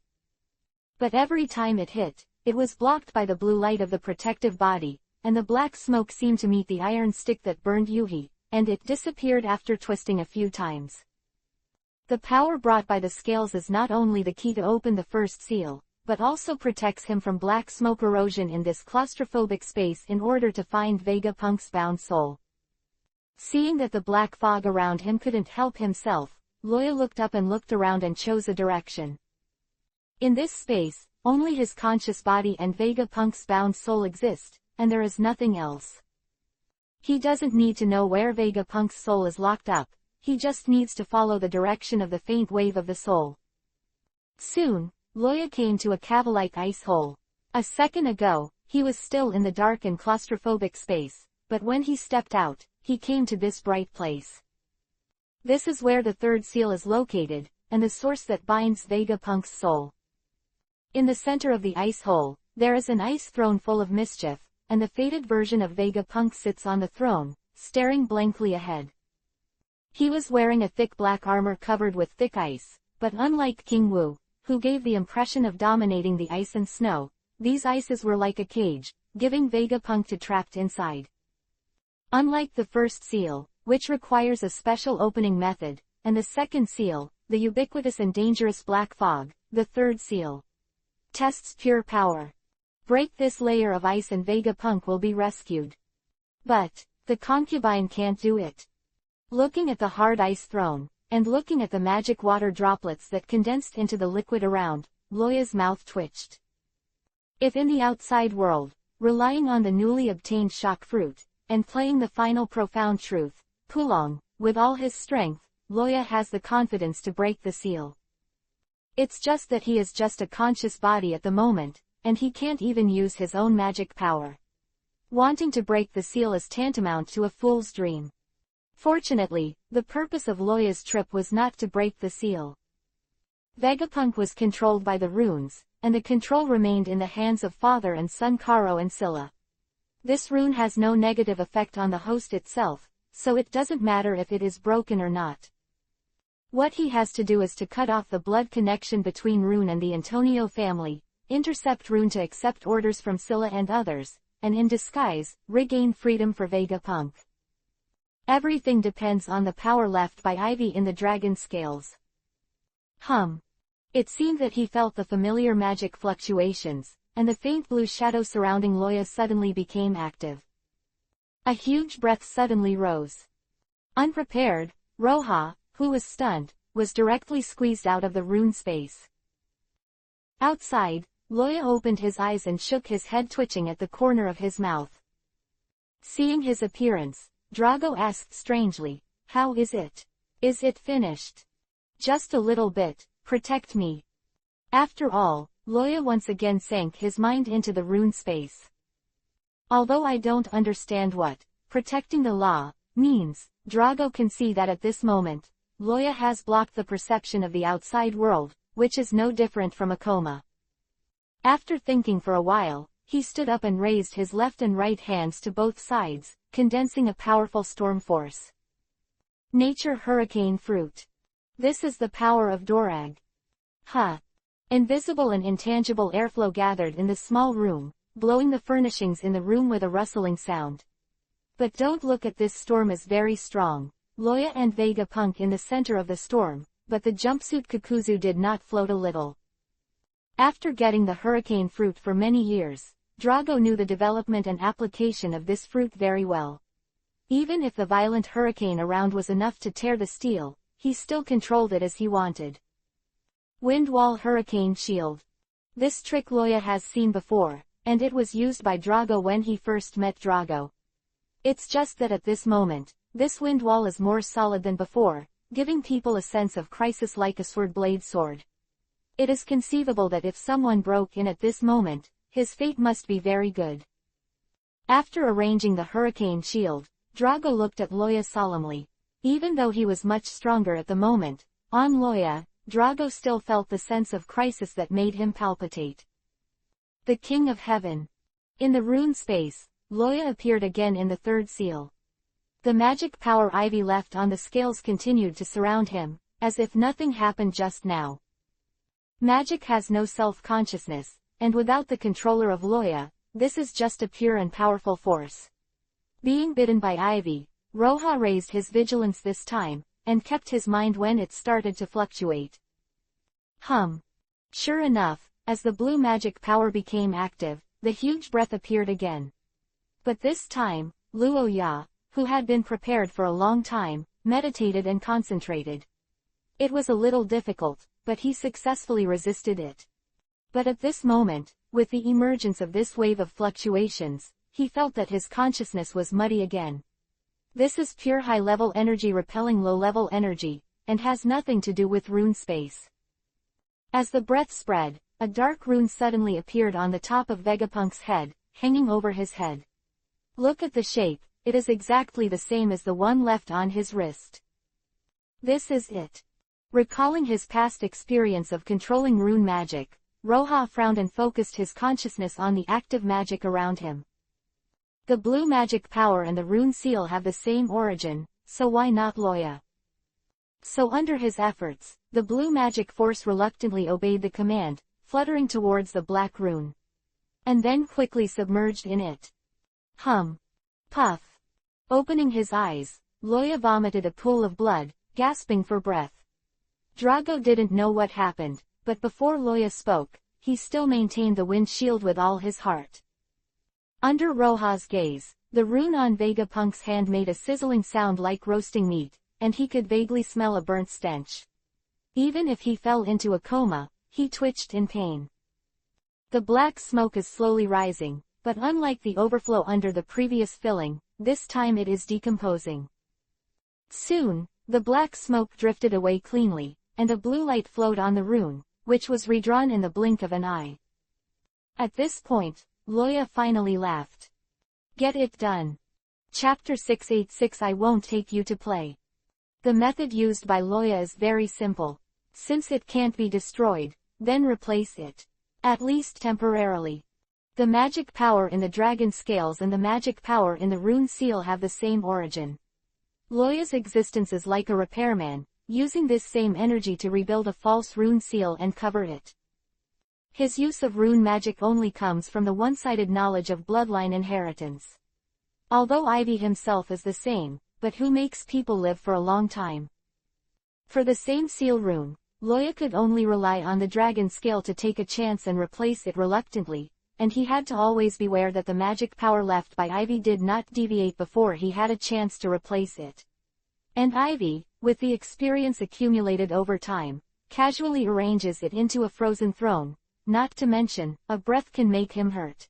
But every time it hit, it was blocked by the blue light of the protective body, and the black smoke seemed to meet the iron stick that burned Yuhi, and it disappeared after twisting a few times. The power brought by the scales is not only the key to open the first seal, but also protects him from black smoke erosion in this claustrophobic space in order to find Vegapunk's bound soul. Seeing that the black fog around him couldn't help himself, Loya looked up and looked around and chose a direction. In this space, only his conscious body and Vegapunk's bound soul exist, and there is nothing else. He doesn't need to know where Vegapunk's soul is locked up, he just needs to follow the direction of the faint wave of the soul. Soon, Loya came to a cave-like ice hole. A second ago, he was still in the dark and claustrophobic space, but when he stepped out, he came to this bright place. This is where the third seal is located, and the source that binds Vegapunk's soul. In the center of the ice hole, there is an ice throne full of mischief, and the faded version of Vegapunk sits on the throne, staring blankly ahead. He was wearing a thick black armor covered with thick ice, but unlike King Wu, who gave the impression of dominating the ice and snow, these ices were like a cage, giving Vegapunk to trapped inside. Unlike the first seal, which requires a special opening method, and the second seal, the ubiquitous and dangerous black fog, the third seal tests pure power. Break this layer of ice and Vegapunk will be rescued. But the concubine can't do it. Looking at the hard ice throne, and looking at the magic water droplets that condensed into the liquid around, Loya's mouth twitched. If in the outside world, relying on the newly obtained shock fruit, and playing the final profound truth, Pulong, with all his strength, Loya has the confidence to break the seal. It's just that he is just a conscious body at the moment, and he can't even use his own magic power. Wanting to break the seal is tantamount to a fool's dream. Fortunately, the purpose of Loya's trip was not to break the seal. Vegapunk was controlled by the runes, and the control remained in the hands of father and son Karo and Scylla. This rune has no negative effect on the host itself, so it doesn't matter if it is broken or not. What he has to do is to cut off the blood connection between Rune and the Antonio family, intercept Rune to accept orders from Scylla and others, and in disguise, regain freedom for Vegapunk. Everything depends on the power left by Ivy in the dragon scales. It seemed that he felt the familiar magic fluctuations, and the faint blue shadow surrounding Loya suddenly became active. A huge breath suddenly rose. Unprepared, Roha, who was stunned, was directly squeezed out of the rune space. Outside, Loya opened his eyes and shook his head, twitching at the corner of his mouth. Seeing his appearance, Drago asked strangely, "How is it? Is it finished?" "Just a little bit, protect me." After all, Loya once again sank his mind into the rune space. Although I don't understand what protecting the law means, Drago can see that at this moment, Loya has blocked the perception of the outside world, which is no different from a coma. After thinking for a while, he stood up and raised his left and right hands to both sides, condensing a powerful storm force. Nature Hurricane Fruit. This is the power of Dorag. Invisible and intangible airflow gathered in the small room, blowing the furnishings in the room with a rustling sound. But don't look at this storm as very strong. Loya and Vegapunk in the center of the storm, but the jumpsuit Kakuzu did not float a little. After getting the hurricane fruit for many years, Drago knew the development and application of this fruit very well. Even if the violent hurricane around was enough to tear the steel, he still controlled it as he wanted. Wind Wall Hurricane Shield. This trick Loya has seen before, and it was used by Drago when he first met Drago. It's just that at this moment, this wind wall is more solid than before, giving people a sense of crisis like a sword blade sword. It is conceivable that if someone broke in at this moment, his fate must be very good. After arranging the hurricane shield, Drago looked at Loya solemnly. Even though he was much stronger at the moment, on Loya, Drago still felt the sense of crisis that made him palpitate. The King of Heaven. In the rune space, Loya appeared again in the third seal. The magic power ivy left on the scales continued to surround him, as if nothing happened just now. Magic has no self-consciousness, and without the controller of Loya, this is just a pure and powerful force. Being bitten by ivy, Roja raised his vigilance this time, and kept his mind when it started to fluctuate. Sure enough, as the blue magic power became active, the huge breath appeared again. But this time, Luoya, who had been prepared for a long time, meditated and concentrated. It was a little difficult, but he successfully resisted it. But at this moment, with the emergence of this wave of fluctuations, he felt that his consciousness was muddy again. This is pure high-level energy repelling low-level energy, and has nothing to do with rune space. As the breath spread, a dark rune suddenly appeared on the top of Vegapunk's head, hanging over his head. Look at the shape, it is exactly the same as the one left on his wrist. This is it. Recalling his past experience of controlling rune magic, Roja frowned and focused his consciousness on the active magic around him. The blue magic power and the rune seal have the same origin, so why not Loya? So under his efforts, the blue magic force reluctantly obeyed the command, fluttering towards the black rune. And then quickly submerged in it. Puff. Opening his eyes, Loya vomited a pool of blood, gasping for breath. Drago didn't know what happened, but before Loya spoke, he still maintained the wind shield with all his heart. Under Roja's gaze, the rune on Vegapunk's hand made a sizzling sound like roasting meat, and he could vaguely smell a burnt stench. Even if he fell into a coma, he twitched in pain. The black smoke is slowly rising, but unlike the overflow under the previous filling, this time it is decomposing. Soon, the black smoke drifted away cleanly, and a blue light flowed on the rune, which was redrawn in the blink of an eye. At this point, Loya finally laughed. Get it done. Chapter 686 I won't take you to play. The method used by Loya is very simple. Since it can't be destroyed, then replace it. At least temporarily. The magic power in the dragon scales and the magic power in the rune seal have the same origin. Loya's existence is like a repairman, using this same energy to rebuild a false rune seal and cover it. His use of rune magic only comes from the one-sided knowledge of bloodline inheritance. Although Ivy himself is the same, but who makes people live for a long time? For the same seal rune, Loya could only rely on the dragon scale to take a chance and replace it reluctantly, and he had to always beware that the magic power left by Ivy did not deviate before he had a chance to replace it. And Ivy, with the experience accumulated over time, casually arranges it into a frozen throne, not to mention, a breath can make him hurt.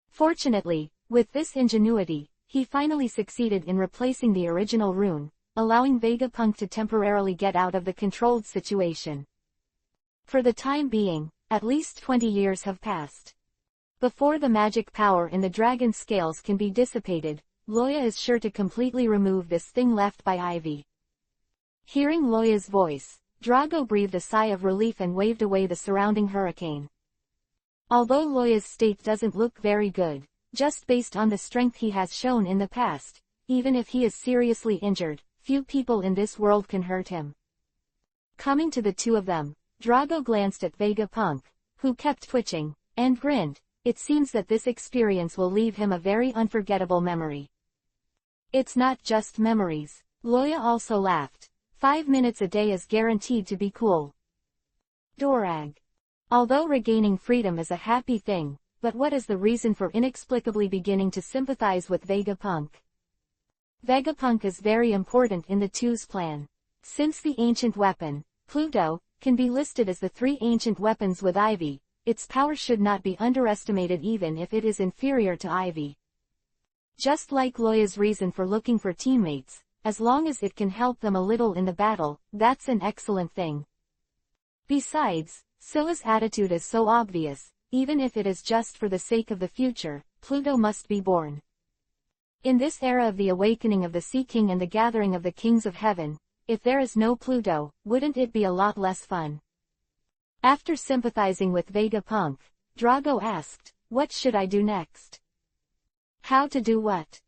Fortunately, with this ingenuity, he finally succeeded in replacing the original rune, allowing Vegapunk to temporarily get out of the controlled situation. For the time being, at least 20 years have passed. Before the magic power in the dragon scales can be dissipated, Loya is sure to completely remove this thing left by Ivy. Hearing Loya's voice, Drago breathed a sigh of relief and waved away the surrounding hurricane. Although Loya's state doesn't look very good, just based on the strength he has shown in the past, even if he is seriously injured, few people in this world can hurt him. Coming to the two of them, Drago glanced at Vegapunk, who kept twitching, and grinned. It seems that this experience will leave him a very unforgettable memory. It's not just memories. Loya also laughed. 5 minutes a day is guaranteed to be cool. Dorag. Although regaining freedom is a happy thing, but what is the reason for inexplicably beginning to sympathize with Vegapunk? Vegapunk is very important in the two's plan. Since the ancient weapon, Pluto, can be listed as the three ancient weapons with Ivy, its power should not be underestimated even if it is inferior to Ivy. Just like Loya's reason for looking for teammates, as long as it can help them a little in the battle, that's an excellent thing. Besides, Scylla's attitude is so obvious, even if it is just for the sake of the future, Pluto must be born. In this era of the awakening of the Sea King and the gathering of the kings of heaven, if there is no Pluto, wouldn't it be a lot less fun? After sympathizing with Vegapunk, Drago asked, "What should I do next?" "How to do what?"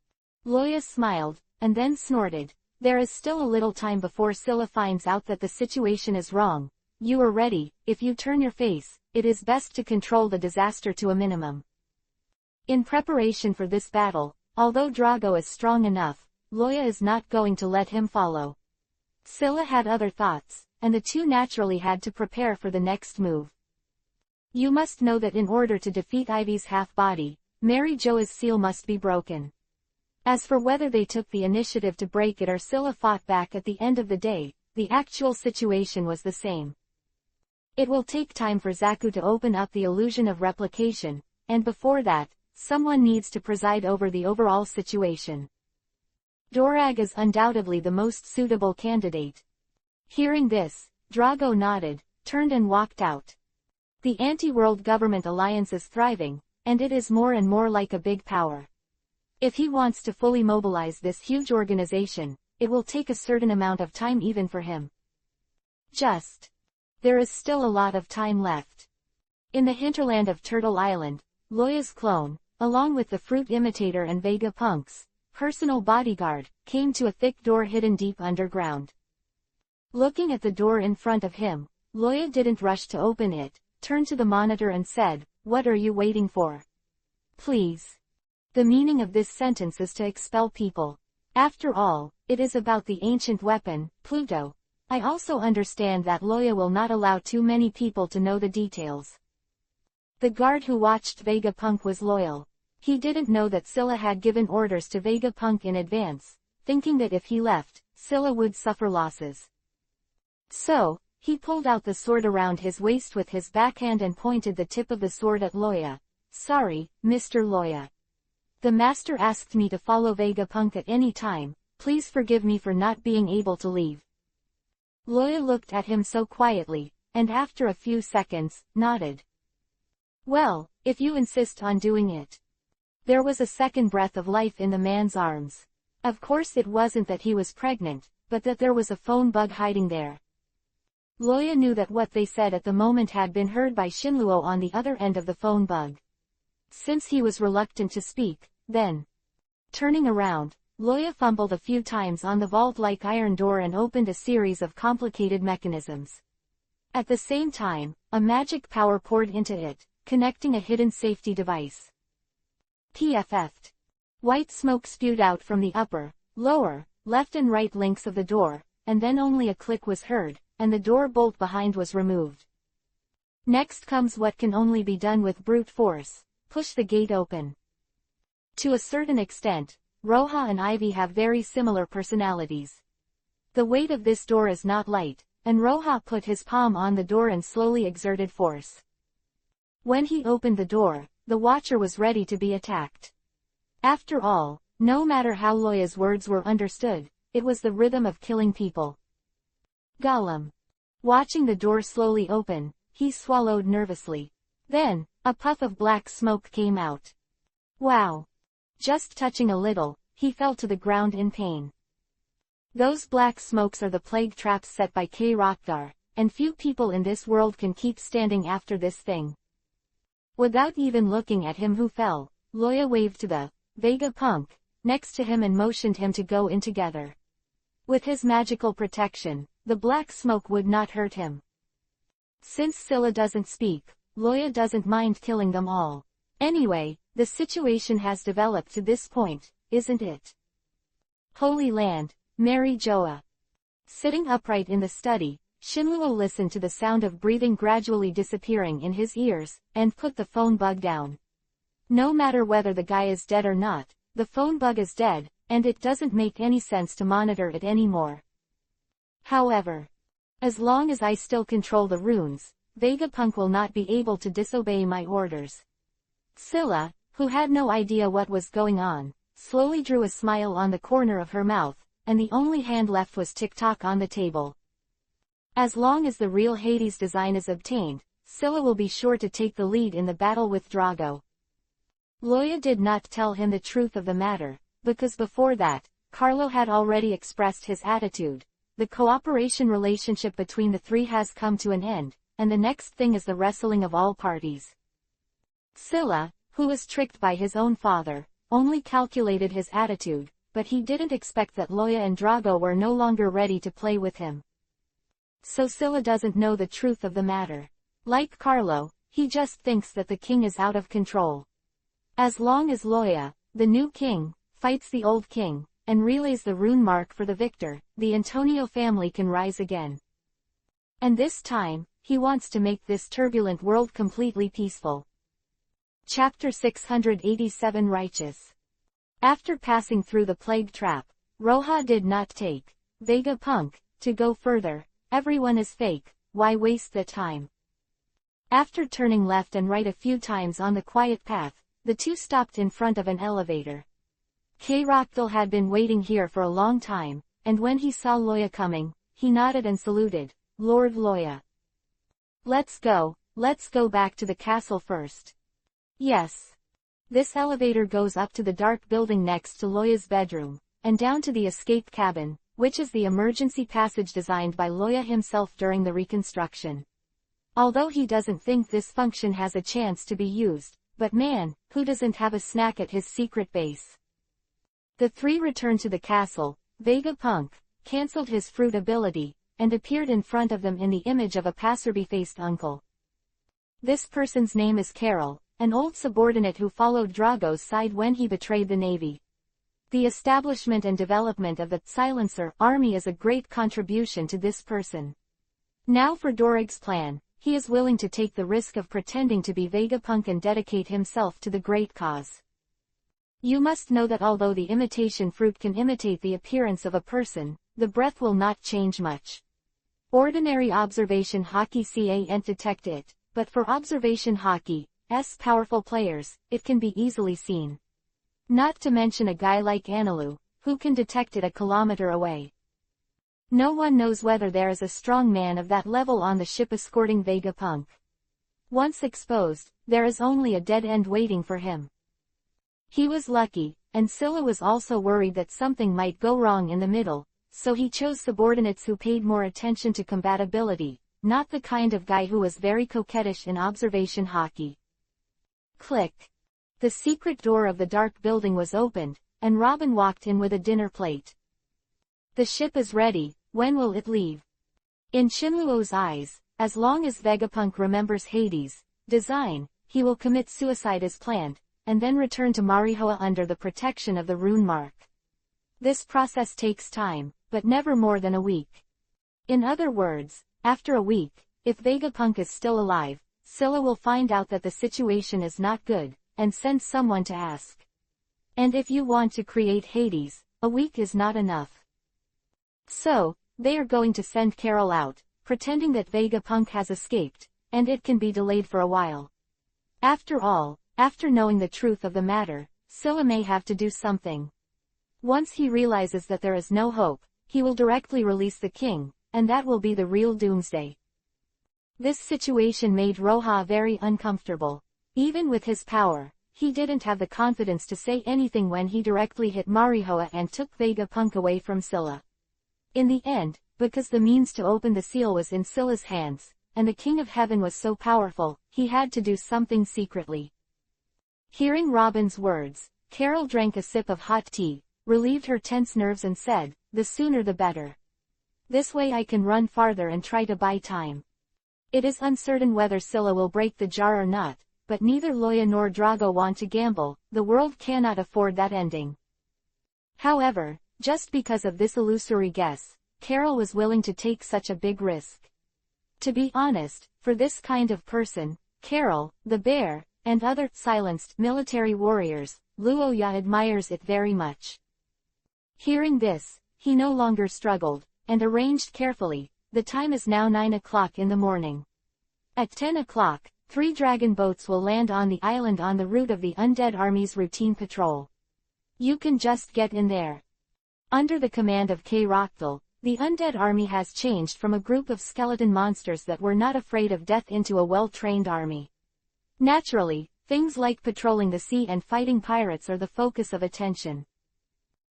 Loya smiled, and then snorted. "There is still a little time before Scylla finds out that the situation is wrong. You are ready. If you turn your face, it is best to control the disaster to a minimum." In preparation for this battle, although Drago is strong enough, Loya is not going to let him follow. Scylla had other thoughts, and the two naturally had to prepare for the next move. You must know that in order to defeat Ivy's half-body, Mary Joa's seal must be broken. As for whether they took the initiative to break it or Scylla fought back at the end of the day, the actual situation was the same. It will take time for Zaku to open up the illusion of replication, and before that, someone needs to preside over the overall situation. Dorag is undoubtedly the most suitable candidate. Hearing this, Drago nodded, turned and walked out. The anti-world government alliance is thriving, and it is more and more like a big power. If he wants to fully mobilize this huge organization, it will take a certain amount of time even for him. There is still a lot of time left. In the hinterland of Turtle Island, Loya's clone, along with the fruit imitator and Vegapunk's personal bodyguard, came to a thick door hidden deep underground. Looking at the door in front of him, Loya didn't rush to open it, turned to the monitor and said, "What are you waiting for? Please." The meaning of this sentence is to expel people. After all, it is about the ancient weapon, Pluto. I also understand that Loya will not allow too many people to know the details. The guard who watched Vegapunk was loyal. He didn't know that Scylla had given orders to Vegapunk in advance, thinking that if he left, Scylla would suffer losses. So, he pulled out the sword around his waist with his backhand and pointed the tip of the sword at Loya. "Sorry, Mr. Loya. The master asked me to follow Vegapunk at any time, please forgive me for not being able to leave." Loya looked at him so quietly, and after a few seconds, nodded. "Well, if you insist on doing it." There was a second breath of life in the man's arms. Of course it wasn't that he was pregnant, but that there was a phone bug hiding there. Loya knew that what they said at the moment had been heard by Shinluo on the other end of the phone bug. Since he was reluctant to speak, then, turning around, Loya fumbled a few times on the vault-like iron door and opened a series of complicated mechanisms. At the same time, a magic power poured into it, connecting a hidden safety device. PFF'd. White smoke spewed out from the upper, lower, left and right links of the door, and then only a click was heard, and the door bolt behind was removed. Next comes what can only be done with brute force: push the gate open. To a certain extent, Roha and Ivy have very similar personalities. The weight of this door is not light, and Roha put his palm on the door and slowly exerted force. When he opened the door, the Watcher was ready to be attacked. After all, no matter how Loya's words were understood, it was the rhythm of killing people. Gollum. Watching the door slowly open, he swallowed nervously. Then, a puff of black smoke came out. Wow! Just touching a little, he fell to the ground in pain. Those black smokes are the plague traps set by K. Rokdar, and few people in this world can keep standing after this thing. Without even looking at him who fell, Loya waved to the Vegapunk next to him and motioned him to go in together. With his magical protection, the black smoke would not hurt him. Since Scylla doesn't speak, Loya doesn't mind killing them all. Anyway, the situation has developed to this point, isn't it? Holy Land, Mary Joa. Sitting upright in the study, Shinluo listened to the sound of breathing gradually disappearing in his ears, and put the phone bug down. No matter whether the guy is dead or not, the phone bug is dead, and it doesn't make any sense to monitor it anymore. However, as long as I still control the runes, Vegapunk will not be able to disobey my orders. Scylla, who had no idea what was going on, slowly drew a smile on the corner of her mouth, and the only hand left was tick-tock on the table. As long as the real Hades design is obtained, Scylla will be sure to take the lead in the battle with Drago. Loya did not tell him the truth of the matter, because before that, Carlo had already expressed his attitude. The cooperation relationship between the three has come to an end, and the next thing is the wrestling of all parties. Scylla, who was tricked by his own father, only calculated his attitude, but he didn't expect that Loya and Drago were no longer ready to play with him. So Scylla doesn't know the truth of the matter. Like Carlo, he just thinks that the king is out of control. As long as Loya, the new king, fights the old king, and relays the rune mark for the victor, the Antonio family can rise again. And this time, he wants to make this turbulent world completely peaceful. Chapter 687 Righteous. After passing through the plague trap, Roja did not take Vegapunk to go further. Everyone is fake, why waste the time? After turning left and right a few times on the quiet path, the two stopped in front of an elevator. K-Rochdal had been waiting here for a long time, and when he saw Loya coming, he nodded and saluted. Lord Loya. Let's go back to the castle first. Yes. This elevator goes up to the dark building next to Loya's bedroom, and down to the escape cabin, which is the emergency passage designed by Loya himself during the reconstruction. Although he doesn't think this function has a chance to be used, but man, who doesn't have a snack at his secret base? The three returned to the castle. Vegapunk cancelled his fruit ability, and appeared in front of them in the image of a passerby-faced uncle. This person's name is Carol, an old subordinate who followed Drago's side when he betrayed the navy. The establishment and development of the Silencer army is a great contribution to this person. Now for Dorig's plan, he is willing to take the risk of pretending to be Vegapunk and dedicate himself to the great cause. You must know that although the imitation fruit can imitate the appearance of a person, the breath will not change much. Ordinary observation hockey can't detect it, but for observation hockey's powerful players, it can be easily seen. Not to mention a guy like Anilu, who can detect it a kilometer away. No one knows whether there is a strong man of that level on the ship escorting Vegapunk. Once exposed, there is only a dead end waiting for him. He was lucky, and Scylla was also worried that something might go wrong in the middle, so he chose subordinates who paid more attention to compatibility, not the kind of guy who was very coquettish in observation hockey. Click. The secret door of the dark building was opened, and Robin walked in with a dinner plate. The ship is ready, when will it leave? In Shinluo's eyes, as long as Vegapunk remembers Hades' design, he will commit suicide as planned, and then return to Marihoa under the protection of the rune mark. This process takes time, but never more than a week. In other words, after a week, if Vegapunk is still alive, Scylla will find out that the situation is not good, and send someone to ask. And if you want to create Hades, a week is not enough. So, they are going to send Carol out, pretending that Vegapunk has escaped, and it can be delayed for a while. After all, after knowing the truth of the matter, Scylla may have to do something. Once he realizes that there is no hope, he will directly release the king, and that will be the real doomsday. This situation made Roja very uncomfortable. Even with his power, he didn't have the confidence to say anything when he directly hit Marihoa and took Vegapunk away from Scylla. In the end, because the means to open the seal was in Scylla's hands, and the King of Heaven was so powerful, he had to do something secretly. Hearing Robin's words, Carol drank a sip of hot tea, relieved her tense nerves and said, "The sooner the better. This way I can run farther and try to buy time." It is uncertain whether Scylla will break the jar or not, but neither Loya nor Drago want to gamble. The world cannot afford that ending. However, just because of this illusory guess, Carol was willing to take such a big risk. To be honest, for this kind of person, Carol, the bear, and other silenced military warriors, Luoya admires it very much. Hearing this, he no longer struggled, and arranged carefully. The time is now 9 o'clock in the morning. At 10 o'clock, 3 dragon boats will land on the island on the route of the undead army's routine patrol. You can just get in there. Under the command of K. Rockdale, the undead army has changed from a group of skeleton monsters that were not afraid of death into a well-trained army. Naturally, things like patrolling the sea and fighting pirates are the focus of attention.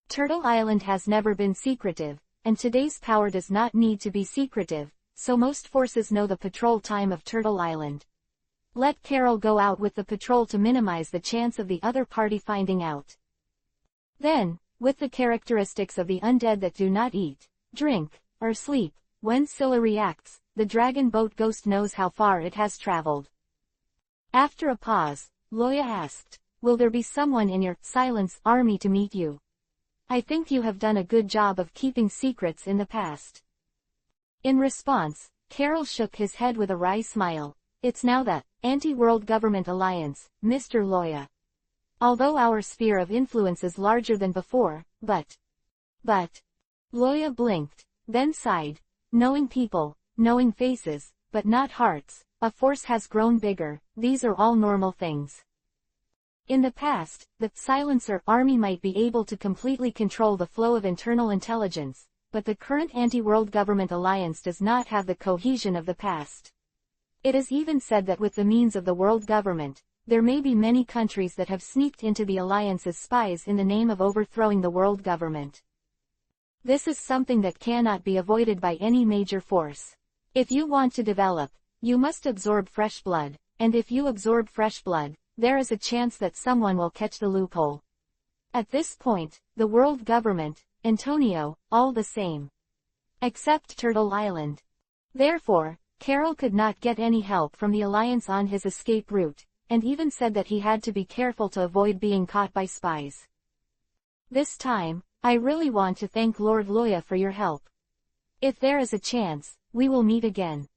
Turtle Island has never been secretive, and today's power does not need to be secretive, so most forces know the patrol time of Turtle Island. Let Carol go out with the patrol to minimize the chance of the other party finding out. Then, with the characteristics of the undead that do not eat, drink, or sleep, when Scylla reacts, the dragon boat ghost knows how far it has traveled. After a pause, Loya asked, "Will there be someone in your silence army to meet you? I think you have done a good job of keeping secrets in the past." In response, Carol shook his head with a wry smile. "It's now the Anti-World Government Alliance, Mr. Loya. Although our sphere of influence is larger than before, but... Loya blinked, then sighed. Knowing people, knowing faces, but not hearts, a force has grown bigger. These are all normal things. In the past, the Silencer army might be able to completely control the flow of internal intelligence, but the current anti-world government alliance does not have the cohesion of the past. It is even said that with the means of the world government, there may be many countries that have sneaked into the alliance as spies in the name of overthrowing the world government. This is something that cannot be avoided by any major force. If you want to develop, you must absorb fresh blood, and if you absorb fresh blood, there is a chance that someone will catch the loophole. At this point, the world government, Antonio, all the same. Except Turtle Island. Therefore, Carol could not get any help from the alliance on his escape route, and even said that he had to be careful to avoid being caught by spies. This time, I really want to thank Lord Loya for your help. If there is a chance, we will meet again.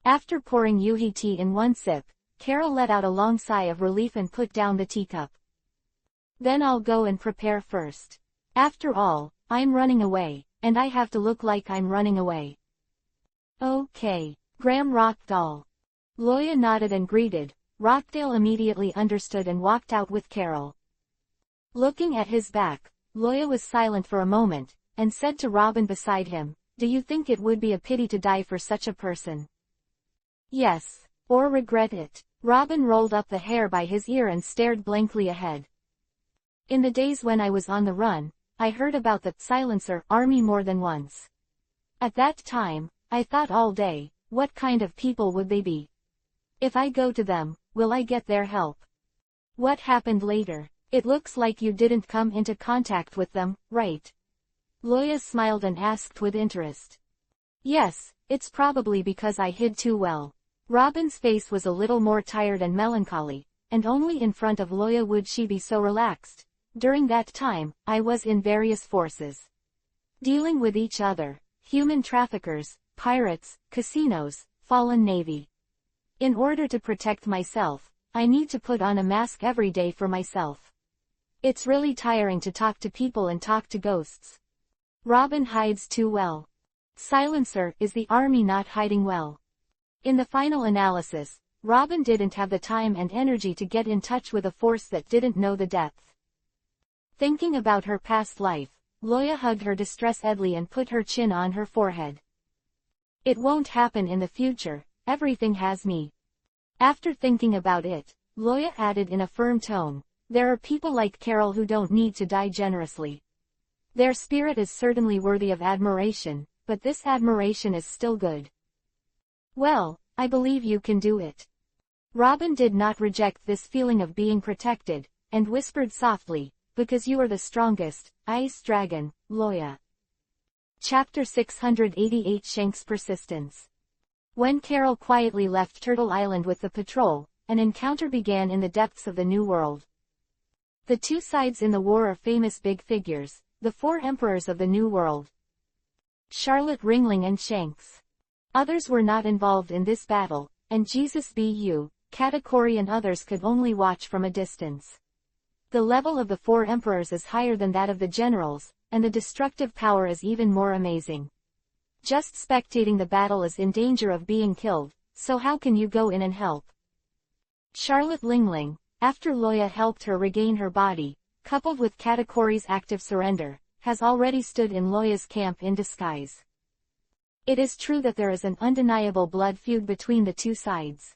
After pouring Yuhi tea in one sip, Carol let out a long sigh of relief and put down the teacup. Then I'll go and prepare first. After all, I'm running away, and I have to look like I'm running away. Okay, Graham Rockdale. Loya nodded and greeted. Rockdale immediately understood and walked out with Carol. Looking at his back, Loya was silent for a moment, and said to Robin beside him, "Do you think it would be a pity to die for such a person?" "Yes. Or regret it." Robin rolled up the hair by his ear and stared blankly ahead. "In the days when I was on the run, I heard about the Silencer army more than once. At that time, I thought all day, what kind of people would they be? If I go to them, will I get their help? What happened later? It looks like you didn't come into contact with them, right?" Loya smiled and asked with interest. "Yes, it's probably because I hid too well." Robin's face was a little more tired and melancholy, and only in front of Loya would she be so relaxed. "During that time, I was in various forces. Dealing with each other, human traffickers, pirates, casinos, fallen navy. In order to protect myself, I need to put on a mask every day for myself. It's really tiring to talk to people and talk to ghosts. Robin hides too well. Silencer is the army not hiding well." In the final analysis, Robin didn't have the time and energy to get in touch with a force that didn't know the depth. Thinking about her past life, Loya hugged her distressedly and put her chin on her forehead. "It won't happen in the future, everything has me." After thinking about it, Loya added in a firm tone, "There are people like Carol who don't need to die generously. Their spirit is certainly worthy of admiration, but this admiration is still good. Well, I believe you can do it." Robin did not reject this feeling of being protected, and whispered softly, "Because you are the strongest, ice dragon, Loya." Chapter 688 Shank's Persistence. When Carol quietly left Turtle Island with the patrol, an encounter began in the depths of the New World. The two sides in the war are famous big figures, the 4 emperors of the New World. Charlotte Ringling and Shanks. Others were not involved in this battle, and Jesus B.U., Katakuri and others could only watch from a distance. The level of the 4 emperors is higher than that of the generals, and the destructive power is even more amazing. Just spectating the battle is in danger of being killed, so how can you go in and help? Charlotte Lingling, after Loya helped her regain her body, coupled with Katakori's active surrender, has already stood in Loya's camp in disguise. It is true that there is an undeniable blood feud between the two sides.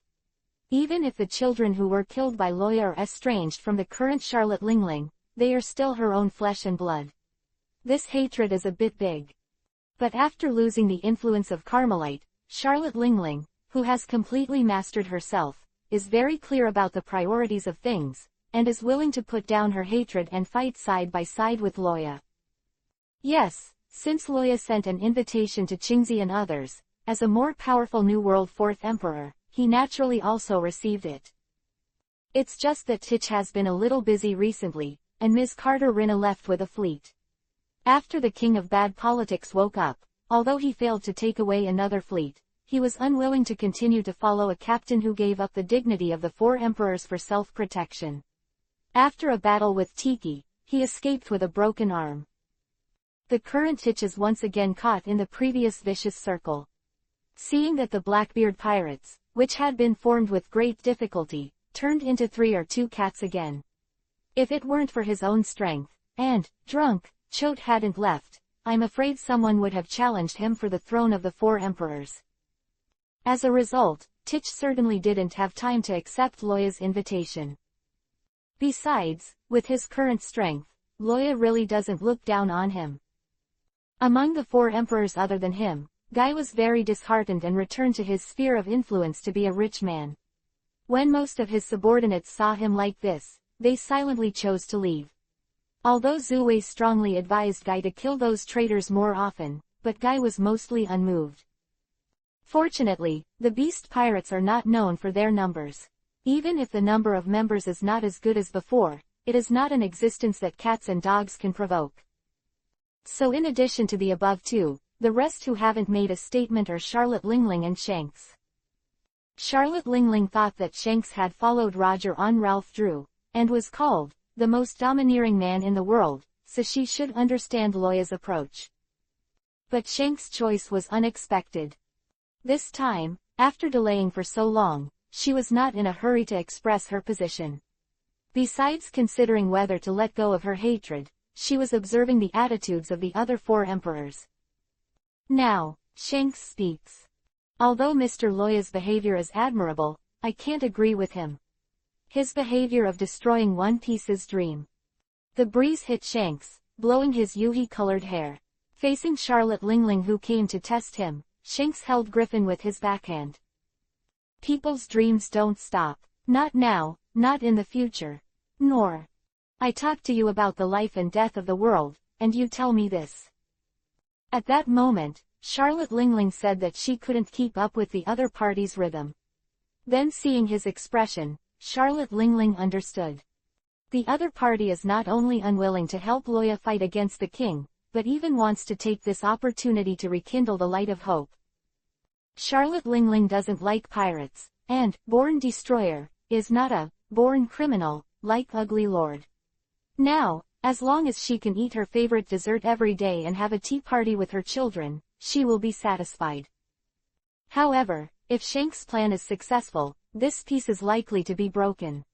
Even if the children who were killed by Loya are estranged from the current Charlotte Lingling, they are still her own flesh and blood. This hatred is a bit big. But after losing the influence of Carmelite, Charlotte Lingling, who has completely mastered herself, is very clear about the priorities of things, and is willing to put down her hatred and fight side by side with Loya. Yes, since Loya sent an invitation to Qingzi and others, as a more powerful New World Fourth Emperor, he naturally also received it. It's just that Tich has been a little busy recently, and Ms. Carter Rinna left with a fleet. After the King of Bad Politics woke up, although he failed to take away another fleet, he was unwilling to continue to follow a captain who gave up the dignity of the four emperors for self-protection. After a battle with Tiki, he escaped with a broken arm. The current Tich is once again caught in the previous vicious circle. Seeing that the Blackbeard pirates, which had been formed with great difficulty, turned into 3 or 2 cats again. If it weren't for his own strength, and, drunk, Choate hadn't left, I'm afraid someone would have challenged him for the throne of the 4 emperors. As a result, Tich certainly didn't have time to accept Loya's invitation. Besides, with his current strength, Loya really doesn't look down on him. Among the 4 emperors other than him, Guy was very disheartened and returned to his sphere of influence to be a rich man. When most of his subordinates saw him like this, they silently chose to leave. Although Zhu Wei strongly advised Guy to kill those traitors more often, but Guy was mostly unmoved. Fortunately, the Beast Pirates are not known for their numbers. Even if the number of members is not as good as before, it is not an existence that cats and dogs can provoke. So in addition to the above 2, the rest who haven't made a statement are Charlotte Lingling and Shanks. Charlotte Lingling thought that Shanks had followed Roger on Ralph Drew, and was called the most domineering man in the world, so she should understand Loya's approach. But Shanks' choice was unexpected. This time, after delaying for so long, she was not in a hurry to express her position. Besides considering whether to let go of her hatred, she was observing the attitudes of the other 4 emperors. Now, Shanks speaks. Although Mr. Loya's behavior is admirable, I can't agree with him. His behavior of destroying One Piece's dream. The breeze hit Shanks, blowing his yuhi-colored hair. Facing Charlotte Lingling who came to test him, Shanks held Griffin with his backhand. People's dreams don't stop. Not now, not in the future. Nor. I talk to you about the life and death of the world, and you tell me this. At that moment, Charlotte Lingling said that she couldn't keep up with the other party's rhythm. Then seeing his expression, Charlotte Lingling understood. The other party is not only unwilling to help Loya fight against the king, but even wants to take this opportunity to rekindle the light of hope. Charlotte Lingling doesn't like pirates, and, born destroyer, is not a born criminal, like Ugly Lord. Now, as long as she can eat her favorite dessert every day and have a tea party with her children, she will be satisfied. However, if Shanks' plan is successful, this peace is likely to be broken.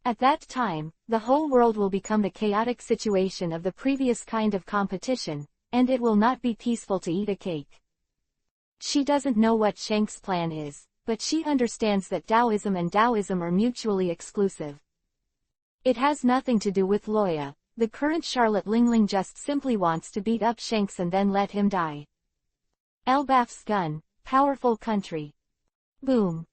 At that time, the whole world will become the chaotic situation of the previous kind of competition, and it will not be peaceful to eat a cake. She doesn't know what Shanks' plan is, but she understands that Taoism and Taoism are mutually exclusive. It has nothing to do with Loya. The current Charlotte Lingling just simply wants to beat up Shanks and then let him die. Elbaf's gun, powerful country. Boom.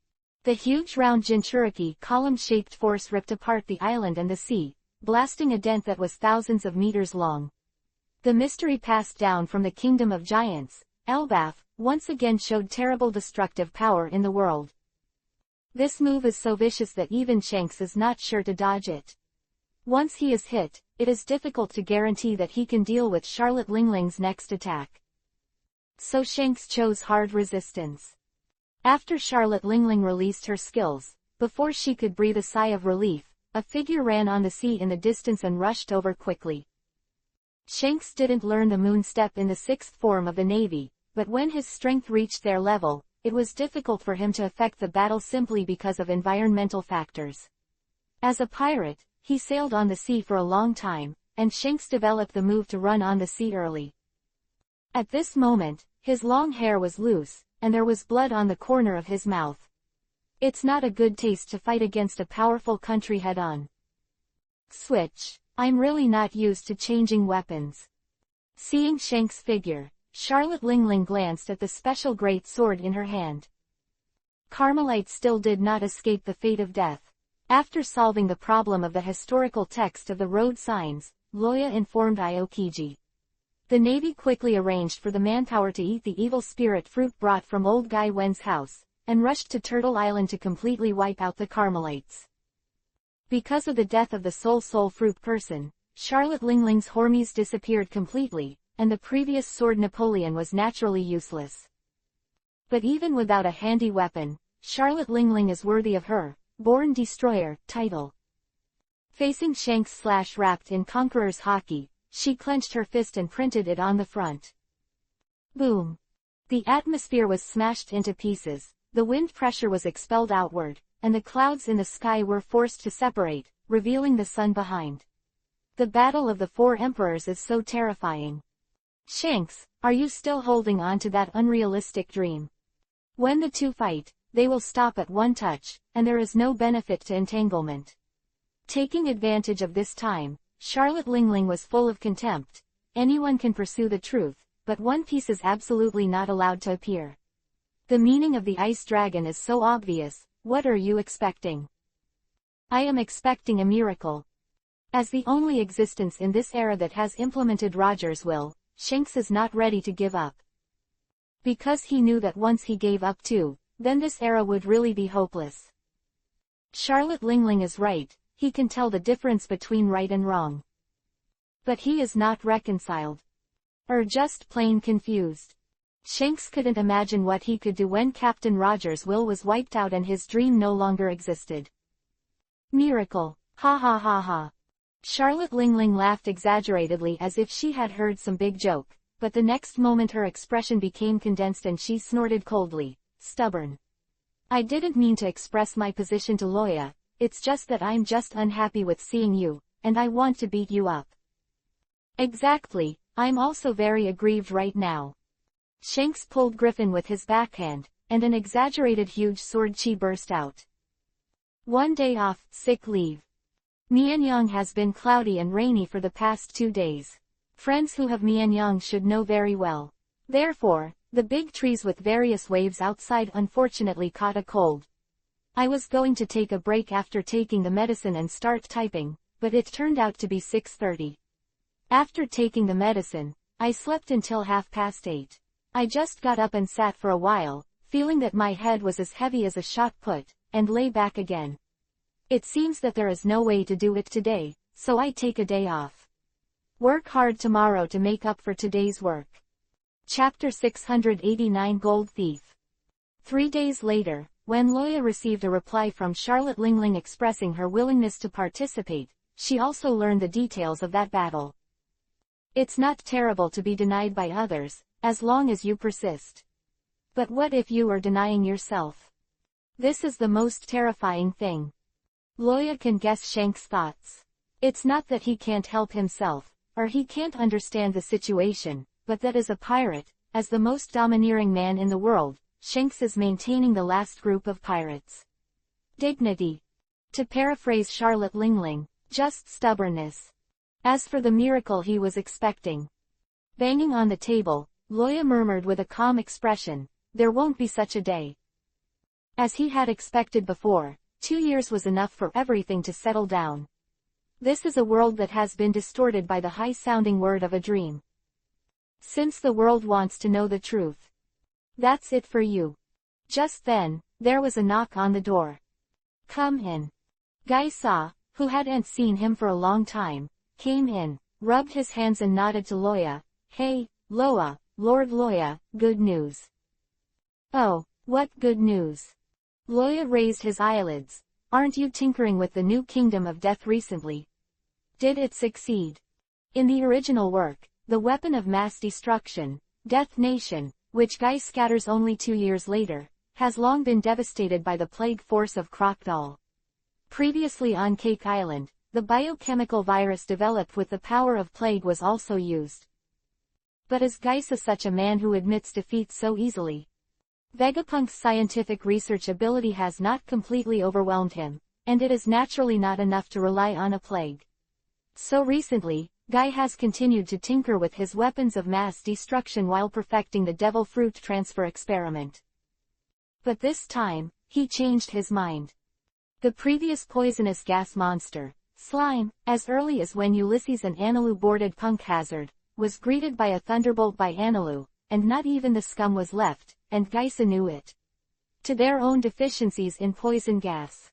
The huge round Jinchuriki column-shaped force ripped apart the island and the sea, blasting a dent that was thousands of meters long. The mystery passed down from the kingdom of giants. Elbaf, once again showed terrible destructive power in the world. This move is so vicious that even Shanks is not sure to dodge it. Once he is hit, it is difficult to guarantee that he can deal with Charlotte Lingling's next attack. So Shanks chose hard resistance. After Charlotte Lingling released her skills, before she could breathe a sigh of relief, a figure ran on the sea in the distance and rushed over quickly. Shanks didn't learn the moon step in the sixth form of the Navy, but when his strength reached their level, it was difficult for him to affect the battle simply because of environmental factors. As a pirate, he sailed on the sea for a long time, and Shanks developed the move to run on the sea early. At this moment, his long hair was loose, and there was blood on the corner of his mouth. It's not a good taste to fight against a powerful country head-on. Switch. I'm really not used to changing weapons. Seeing Shanks' figure, Charlotte Lingling glanced at the special great sword in her hand. Carmelite still did not escape the fate of death. After solving the problem of the historical text of the road signs, Loya informed Aokiji. The Navy quickly arranged for the manpower to eat the evil spirit fruit brought from old Guy Wen's house, and rushed to Turtle Island to completely wipe out the Carmelites. Because of the death of the soul fruit person, Charlotte Lingling's Hormes disappeared completely, and the previous sword Napoleon was naturally useless. But even without a handy weapon, Charlotte Lingling is worthy of her Born Destroyer title. Facing Shanks wrapped in Conqueror's hockey, she clenched her fist and printed it on the front. Boom! The atmosphere was smashed into pieces, the wind pressure was expelled outward, and the clouds in the sky were forced to separate, revealing the sun behind. The Battle of the Four Emperors is so terrifying. Shanks, are you still holding on to that unrealistic dream? When the two fight, they will stop at one touch, and there is no benefit to entanglement. Taking advantage of this time, Charlotte Lingling was full of contempt. Anyone can pursue the truth, but one piece is absolutely not allowed to appear. The meaning of the ice dragon is so obvious. What are you expecting? I am expecting a miracle. As the only existence in this era that has implemented Roger's will, Shanks is not ready to give up. Because he knew that once he gave up too, then this era would really be hopeless. Charlotte Lingling is right, he can tell the difference between right and wrong. But he is not reconciled. Or just plain confused. Shanks couldn't imagine what he could do when Captain Roger's will was wiped out and his dream no longer existed. Miracle, ha ha ha ha. Charlotte Lingling laughed exaggeratedly as if she had heard some big joke, but the next moment her expression became condensed and she snorted coldly, stubborn. I didn't mean to express my position to Loya, it's just that I'm just unhappy with seeing you, and I want to beat you up. Exactly, I'm also very aggrieved right now. Shanks pulled Griffin with his backhand, and an exaggerated huge sword chi burst out. 1 day off, sick leave. Mianyang has been cloudy and rainy for the past 2 days. Friends who have Mianyang should know very well. Therefore, the big trees with various waves outside unfortunately caught a cold. I was going to take a break after taking the medicine and start typing, but it turned out to be 6:30. After taking the medicine, I slept until 8:30. I just got up and sat for a while, feeling that my head was as heavy as a shot put, and lay back again. It seems that there is no way to do it today, so I take a day off. Work hard tomorrow to make up for today's work. Chapter 689 Gold Thief. 3 days later, when Loya received a reply from Charlotte Lingling expressing her willingness to participate, she also learned the details of that battle. It's not terrible to be denied by others, as long as you persist. But what if you are denying yourself? This is the most terrifying thing. Loya can guess Shanks' thoughts. It's not that he can't help himself, or he can't understand the situation, but that as a pirate, as the most domineering man in the world, Shanks is maintaining the last group of pirates. Dignity. To paraphrase Charlotte Lingling, just stubbornness. As for the miracle he was expecting. Banging on the table, Loya murmured with a calm expression, there won't be such a day. As he had expected before, 2 years was enough for everything to settle down. This is a world that has been distorted by the high-sounding word of a dream. Since the world wants to know the truth. That's it for you. Just then, there was a knock on the door. Come in. Guy Sa, who hadn't seen him for a long time, came in, rubbed his hands and nodded to Loya. Hey, Loa, Lord Loya, good news. Oh, what good news? Loya raised his eyelids. Aren't you tinkering with the new Kingdom of Death recently? Did it succeed? In the original work, the weapon of mass destruction, Death Nation, which Guy scatters only 2 years later, has long been devastated by the plague force of Crocodile. Previously on Cake Island, the biochemical virus developed with the power of plague was also used. But is Geisa such a man who admits defeat so easily? Vegapunk's scientific research ability has not completely overwhelmed him, and it is naturally not enough to rely on a plague. So recently, Guy has continued to tinker with his weapons of mass destruction while perfecting the devil fruit transfer experiment. But this time, he changed his mind. The previous poisonous gas monster, Slime, as early as when Ulysses and Anilu boarded Punk Hazard, was greeted by a thunderbolt by Anilu, and not even the scum was left, and Geisa knew it. To their own deficiencies in poison gas.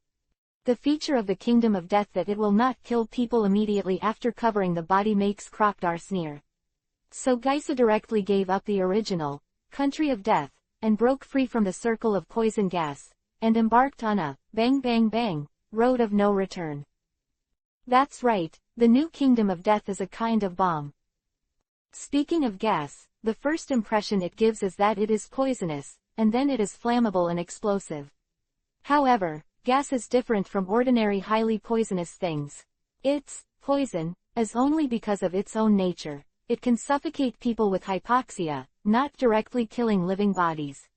The feature of the Kingdom of Death that it will not kill people immediately after covering the body makes Crocodile sneer. So Geisa directly gave up the original, Country of Death, and broke free from the circle of poison gas, and embarked on a, bang bang bang, road of no return. That's right, the new Kingdom of Death is a kind of bomb. Speaking of gas, the first impression it gives is that it is poisonous, and then it is flammable and explosive. However, gas is different from ordinary highly poisonous things. Its poison is only because of its own nature. It can suffocate people with hypoxia, not directly killing living bodies.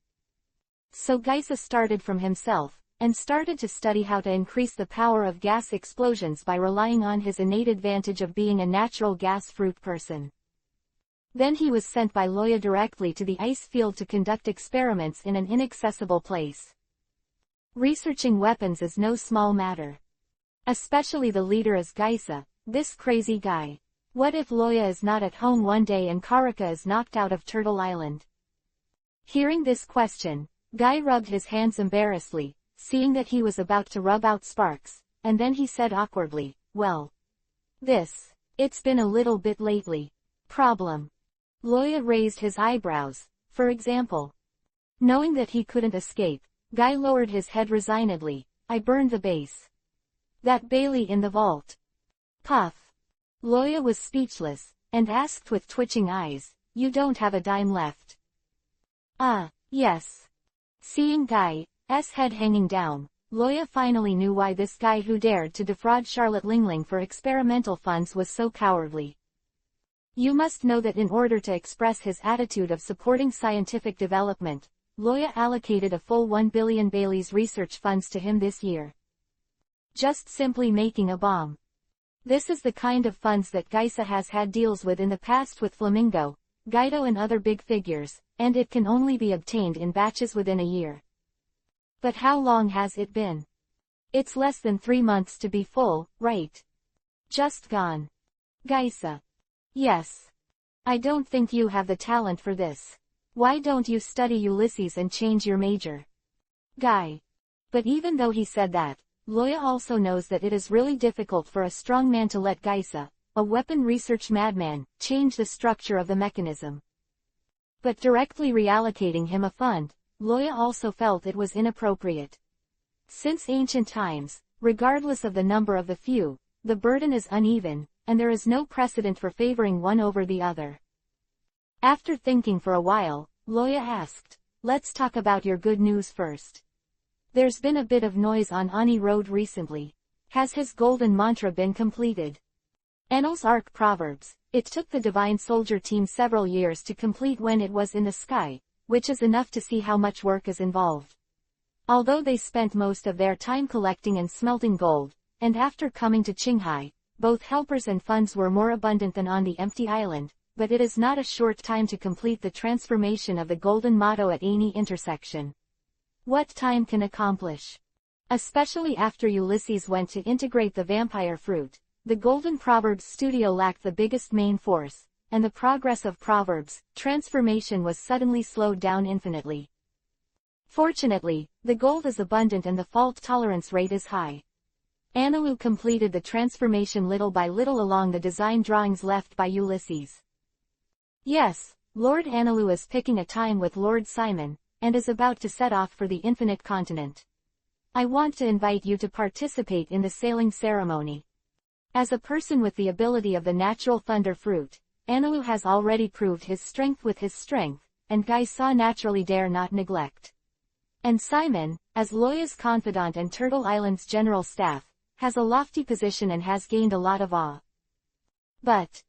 So Geisa started from himself, and started to study how to increase the power of gas explosions by relying on his innate advantage of being a natural gas fruit person. Then he was sent by Loya directly to the ice field to conduct experiments in an inaccessible place. Researching weapons is no small matter. Especially the leader is Geisa, this crazy guy. What if Loya is not at home one day and Karaka is knocked out of Turtle Island? Hearing this question, Guy rubbed his hands embarrassedly, seeing that he was about to rub out sparks, and then he said awkwardly, well. It's been a little bit lately. Problem. Loya raised his eyebrows, for example. Knowing that he couldn't escape, Guy lowered his head resignedly. I burned the base. That Bailey in the vault. Puff. Loya was speechless, and asked with twitching eyes, you don't have a dime left? Yes. Seeing Guy's head hanging down, Loya finally knew why this guy who dared to defraud Charlotte Lingling for experimental funds was so cowardly. You must know that in order to express his attitude of supporting scientific development, Loya allocated a full 1 billion Bailey's research funds to him this year. Just simply making a bomb. This is the kind of funds that Geisa has had deals with in the past with Flamingo, Guido and other big figures, and it can only be obtained in batches within a year. But how long has it been? It's less than 3 months to be full, right? Just gone. Geisa. Yes. I don't think you have the talent for this. Why don't you study Ulysses and change your major? Guy. But even though he said that, Loya also knows that it is really difficult for a strong man to let Geisa, a weapon research madman, change the structure of the mechanism. But directly reallocating him a fund, Loya also felt it was inappropriate. Since ancient times, regardless of the number of the few, the burden is uneven, and there is no precedent for favoring one over the other. After thinking for a while, Loya asked, let's talk about your good news first. There's been a bit of noise on Ani Road recently. Has his golden mantra been completed? Enel's Arc Proverbs. It took the Divine Soldier team several years to complete when it was in the sky, which is enough to see how much work is involved. Although they spent most of their time collecting and smelting gold, and after coming to Qinghai, both helpers and funds were more abundant than on the empty island, but it is not a short time to complete the transformation of the golden motto at any intersection. What time can accomplish? Especially after Ulysses went to integrate the vampire fruit, the Golden Proverbs studio lacked the biggest main force, and the progress of Proverbs transformation was suddenly slowed down infinitely. Fortunately, the gold is abundant and the fault tolerance rate is high. Anilu completed the transformation little by little along the design drawings left by Ulysses. Yes, Lord Anilu is picking a time with Lord Simon, and is about to set off for the infinite continent. I want to invite you to participate in the sailing ceremony. As a person with the ability of the natural thunder fruit, Analu has already proved his strength with his strength, and Guy saw naturally dare not neglect. And Simon, as Loya's confidant and Turtle Island's general staff, has a lofty position and has gained a lot of awe. But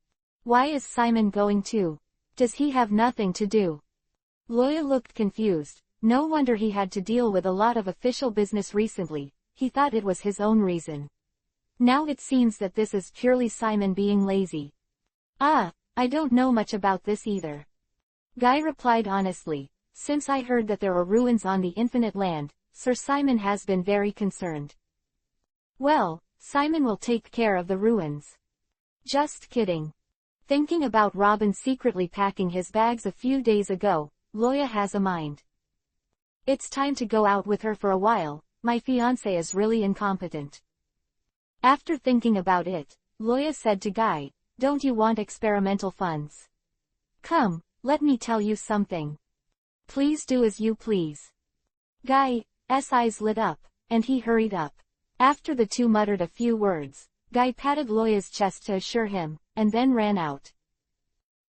why is Simon going too? Does he have nothing to do? Loya looked confused. No wonder he had to deal with a lot of official business recently. He thought it was his own reason. Now it seems that this is purely Simon being lazy. I don't know much about this either. Guy replied honestly. Since I heard that there are ruins on the Infinite Land, Sir Simon has been very concerned. Well, Simon will take care of the ruins. Just kidding. Thinking about Robin secretly packing his bags a few days ago, Loya has a mind. It's time to go out with her for a while. My fiancé is really incompetent. After thinking about it, Loya said to Guy, don't you want experimental funds? Come, let me tell you something. Please do as you please. Guy's eyes lit up, and he hurried up. After the two muttered a few words, Guy patted Loya's chest to assure him, and then ran out.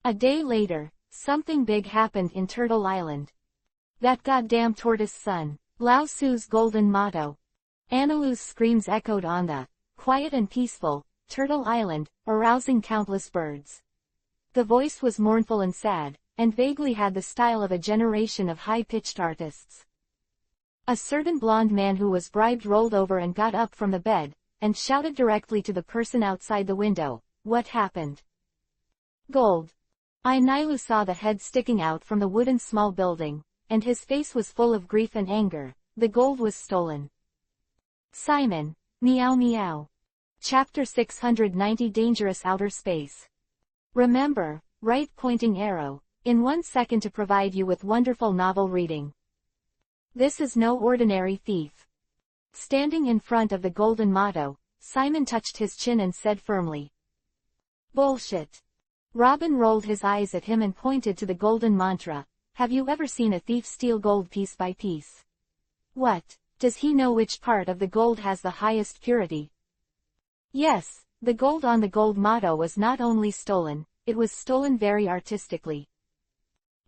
A day later, something big happened in Turtle Island. That goddamn tortoise son, Lao Tzu's golden motto. Analu's screams echoed on the quiet and peaceful Turtle Island, arousing countless birds. The voice was mournful and sad, and vaguely had the style of a generation of high-pitched artists. A certain blonde man who was bribed rolled over and got up from the bed, and shouted directly to the person outside the window, what happened? Gold. Nilu saw the head sticking out from the wooden small building, and his face was full of grief and anger. The gold was stolen. Simon. Meow meow. Chapter 690 Dangerous Outer Space. Remember, right pointing arrow, in 1 second to provide you with wonderful novel reading. This is no ordinary thief. Standing in front of the golden motto, Simon touched his chin and said firmly. Bullshit. Robin rolled his eyes at him and pointed to the golden mantra. Have you ever seen a thief steal gold piece by piece? What, does he know which part of the gold has the highest purity? Yes, the gold on the gold motto was not only stolen, it was stolen very artistically.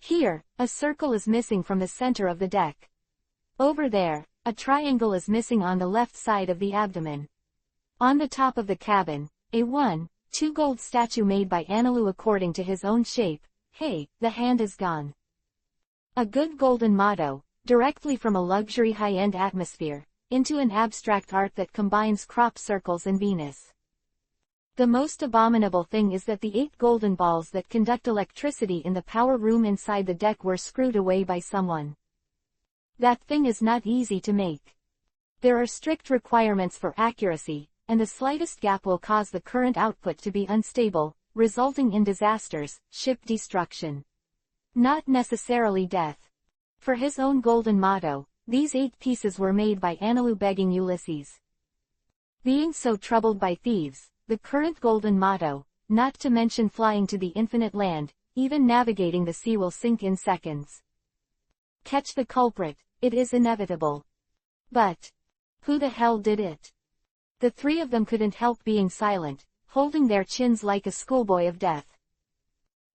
Here, a circle is missing from the center of the deck. Over there, a triangle is missing on the left side of the abdomen. On the top of the cabin, a 1-2 gold statue made by Analu according to his own shape. Hey, the hand is gone. A good golden motto, directly from a luxury high-end atmosphere, into an abstract art that combines crop circles and Venus. The most abominable thing is that the 8 golden balls that conduct electricity in the power room inside the deck were screwed away by someone. That thing is not easy to make. There are strict requirements for accuracy, and the slightest gap will cause the current output to be unstable, resulting in disasters, ship destruction. Not necessarily death. For his own golden motto, these 8 pieces were made by Analu begging Ulysses. Being so troubled by thieves, the current golden motto, not to mention flying to the infinite land, even navigating the sea will sink in seconds. Catch the culprit, it is inevitable. But who the hell did it? The 3 of them couldn't help being silent, holding their chins like a schoolboy of death.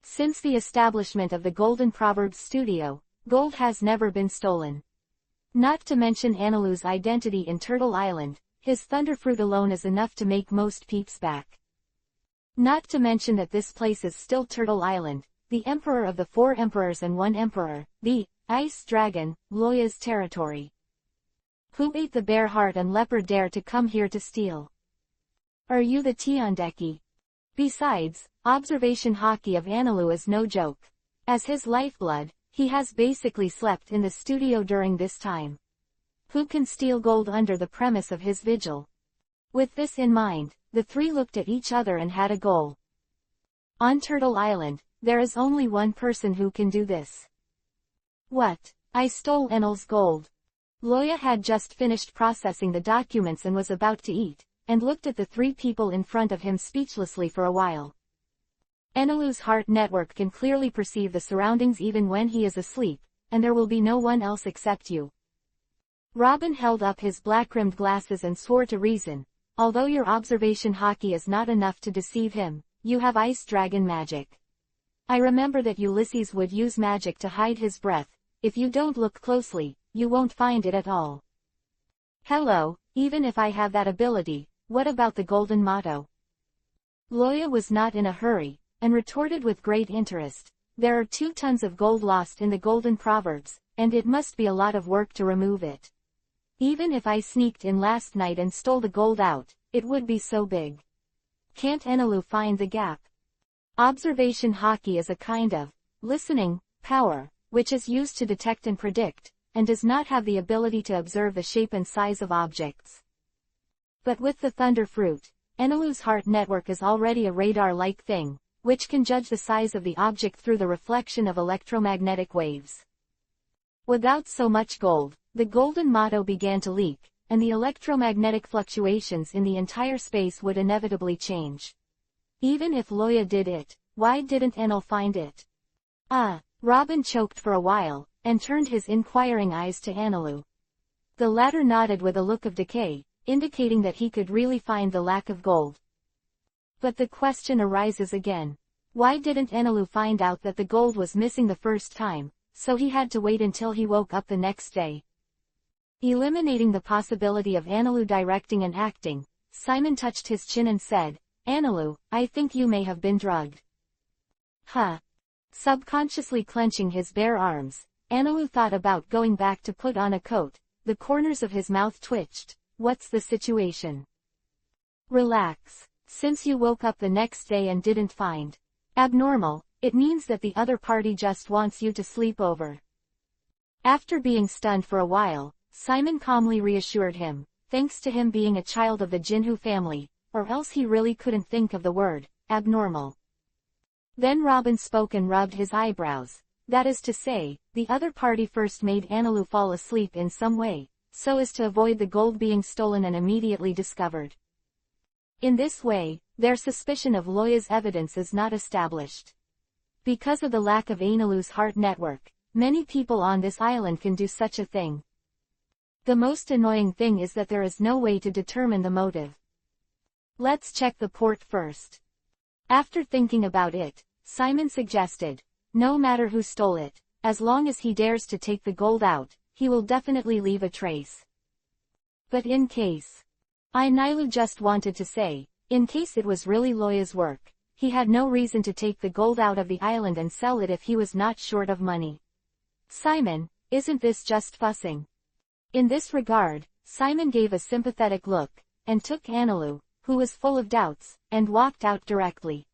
Since the establishment of the Golden Proverbs studio, gold has never been stolen. Not to mention Analu's identity in Turtle Island, his thunderfruit alone is enough to make most peeps back. Not to mention that this place is still Turtle Island, the emperor of the 4 emperors and 1 emperor, the Ice Dragon, Loya's territory. Who ate the bear heart and leopard dare to come here to steal? Are you the Tiondeki? Besides, observation hockey of Analu is no joke. As his lifeblood, he has basically slept in the studio during this time. Who can steal gold under the premise of his vigil? With this in mind, the 3 looked at each other and had a goal. On Turtle Island, there is only one person who can do this. What? I stole Enel's gold. Loya had just finished processing the documents and was about to eat, and looked at the 3 people in front of him speechlessly for a while. Enelu's heart network can clearly perceive the surroundings even when he is asleep, and there will be no one else except you. Robin held up his black-rimmed glasses and swore to reason. although your observation hockey is not enough to deceive him, you have ice dragon magic. I remember that Ulysses would use magic to hide his breath. If you don't look closely, you won't find it at all. Hello, even if I have that ability, what about the golden motto? Loya was not in a hurry, and retorted with great interest. There are 2 tons of gold lost in the golden proverbs, and it must be a lot of work to remove it. Even if I sneaked in last night and stole the gold out, it would be so big. Can't Enelu find the gap? Observation hockey is a kind of listening power, which is used to detect and predict, and does not have the ability to observe the shape and size of objects. But with the thunder fruit, Enelu's heart network is already a radar-like thing, which can judge the size of the object through the reflection of electromagnetic waves. Without so much gold, the golden motto began to leak, and the electromagnetic fluctuations in the entire space would inevitably change. Even if Loya did it, why didn't Enel find it? Robin choked for a while, and turned his inquiring eyes to Enelu. The latter nodded with a look of decay, indicating that he could really find the lack of gold. But the question arises again. Why didn't Enelu find out that the gold was missing the first time, so he had to wait until he woke up the next day? Eliminating the possibility of Enelu directing and acting, Simon touched his chin and said, "Enelu, I think you may have been drugged." Subconsciously clenching his bare arms, Enelu thought about going back to put on a coat. The corners of his mouth twitched. What's the situation? Relax. Since you woke up the next day and didn't find abnormal, it means that the other party just wants you to sleep over. After being stunned for a while, Simon calmly reassured him, thanks to him being a child of the Jinhu family, or else he really couldn't think of the word abnormal. Then Robin spoke and rubbed his eyebrows. That is to say, the other party first made Enelu fall asleep in some way, so as to avoid the gold being stolen and immediately discovered. In this way, their suspicion of Loya's evidence is not established. Because of the lack of Enelu's heart network, many people on this island can do such a thing. The most annoying thing is that there is no way to determine the motive. Let's check the port first. After thinking about it, Simon suggested, no matter who stole it, as long as he dares to take the gold out, he will definitely leave a trace. But in case, Nilu just wanted to say, in case it was really Loya's work, he had no reason to take the gold out of the island and sell it if he was not short of money. Simon, isn't this just fussing? In this regard, Simon gave a sympathetic look, and took Enelu, who was full of doubts, and walked out directly.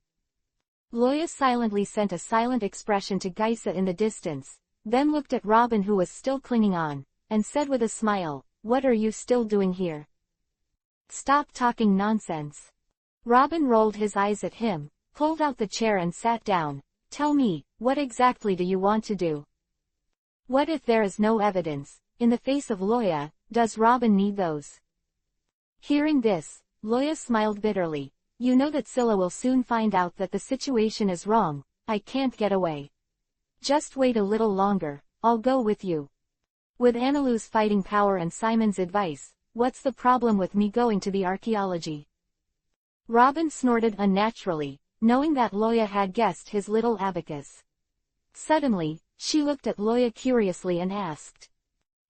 Loya silently sent a silent expression to Geisa in the distance, then looked at Robin who was still clinging on, and said with a smile, "What are you still doing here? Stop talking nonsense." Robin rolled his eyes at him, pulled out the chair and sat down. "Tell me, what exactly do you want to do? What if there is no evidence? In the face of Loya, does Robin need those?" Hearing this, Loya smiled bitterly. "You know that Scylla will soon find out that the situation is wrong. I can't get away. Just wait a little longer, I'll go with you. With Enelu's fighting power and Simon's advice, what's the problem with me going to the archaeology?" Robin snorted unnaturally, knowing that Loya had guessed his little abacus. Suddenly, she looked at Loya curiously and asked,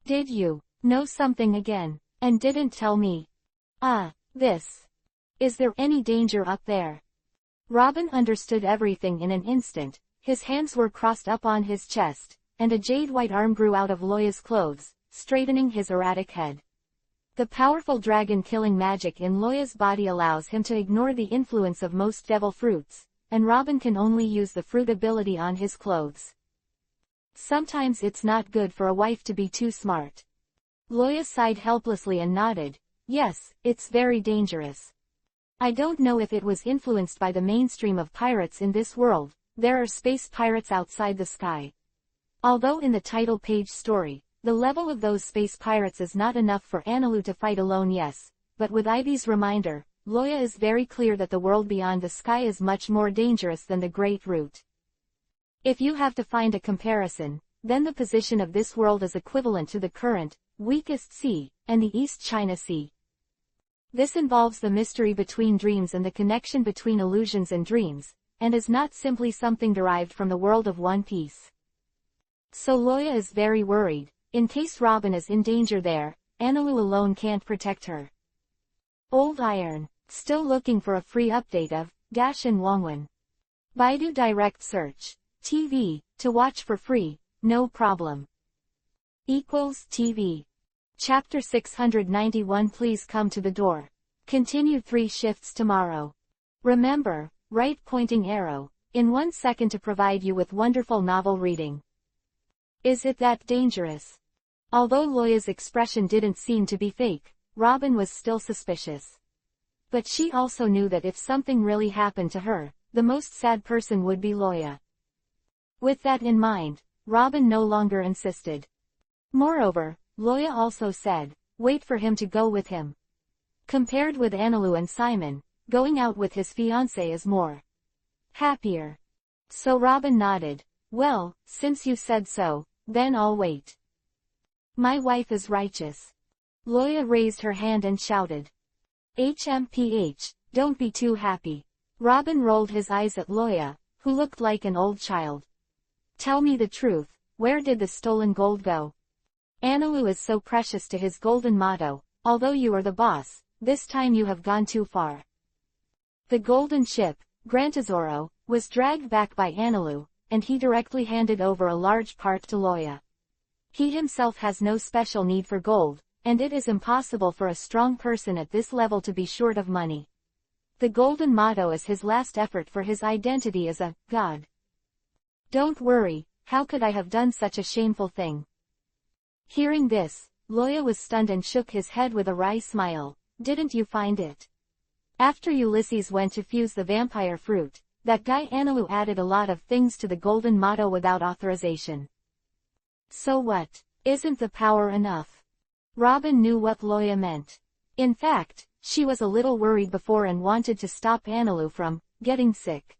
"Did you know something again, and didn't tell me?" This. Is there any danger up there?" Robin understood everything in an instant. His hands were crossed up on his chest, and a jade-white arm grew out of Loya's clothes, straightening his erratic head. The powerful dragon-killing magic in Loya's body allows him to ignore the influence of most devil fruits, and Robin can only use the fruit ability on his clothes. Sometimes it's not good for a wife to be too smart. Loya sighed helplessly and nodded. "Yes, it's very dangerous. I don't know if it was influenced by the mainstream of pirates in this world. There are space pirates outside the sky. Although in the title page story, the level of those space pirates is not enough for Enelu to fight alone, yes, but with Ivy's reminder, Loya is very clear that the world beyond the sky is much more dangerous than the Great Root. If you have to find a comparison, then the position of this world is equivalent to the current, weakest sea, and the East China Sea. This involves the mystery between dreams and the connection between illusions and dreams, and is not simply something derived from the world of One Piece. So Loya is very worried. In case Robin is in danger there, Anilu alone can't protect her. Old Iron. Still looking for a free update of Gashin Wangwan. Baidu Direct Search. TV, to watch for free, no problem. TV. Chapter 691. Please come to the door. Continue 3 shifts tomorrow. Remember, right pointing arrow, in 1 second to provide you with wonderful novel reading. Is it that dangerous? Although Loya's expression didn't seem to be fake, Robin was still suspicious. But she also knew that if something really happened to her, the most sad person would be Loya. With that in mind, Robin no longer insisted. Moreover, Loya also said, wait for him to go with him. Compared with Anilu and Simon, going out with his fiancé is more happier. So Robin nodded. Well, since you said so, then I'll wait. My wife is righteous. Loya raised her hand and shouted. HMPH, don't be too happy. Robin rolled his eyes at Loya, who looked like an old child. Tell me the truth, where did the stolen gold go? Anilu is so precious to his golden motto, although you are the boss, this time you have gone too far. The golden ship, Grantazoro, was dragged back by Anilu, and he directly handed over a large part to Loya. He himself has no special need for gold, and it is impossible for a strong person at this level to be short of money. The golden motto is his last effort for his identity as a god. Don't worry, how could I have done such a shameful thing? Hearing this, Loya was stunned and shook his head with a wry smile. Didn't you find it? After Ulysses went to fuse the vampire fruit, that guy Anilu added a lot of things to the golden motto without authorization. So what? Isn't the power enough? Robin knew what Loya meant. In fact, she was a little worried before and wanted to stop Anilu from getting sick.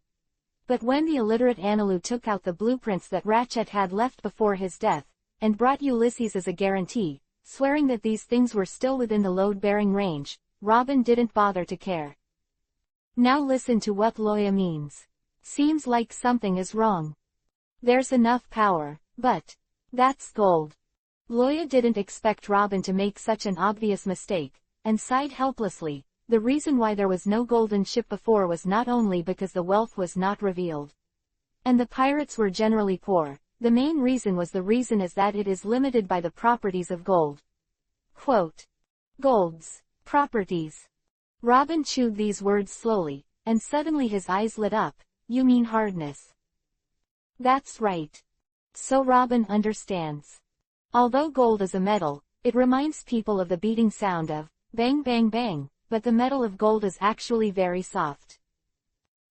But when the illiterate Anilu took out the blueprints that Ratchet had left before his death, and brought Ulysses as a guarantee, swearing that these things were still within the load-bearing range, Robin didn't bother to care. Now listen to what Loya means. Seems like something is wrong. There's enough power, but that's gold. Loya didn't expect Robin to make such an obvious mistake, and sighed helplessly. The reason why there was no golden ship before was not only because the wealth was not revealed, and the pirates were generally poor. The main reason was that it is limited by the properties of gold. Quote. Gold's properties. Robin chewed these words slowly, and suddenly his eyes lit up. You mean hardness? That's right. So Robin understands. Although gold is a metal, it reminds people of the beating sound of bang bang bang, but the metal of gold is actually very soft.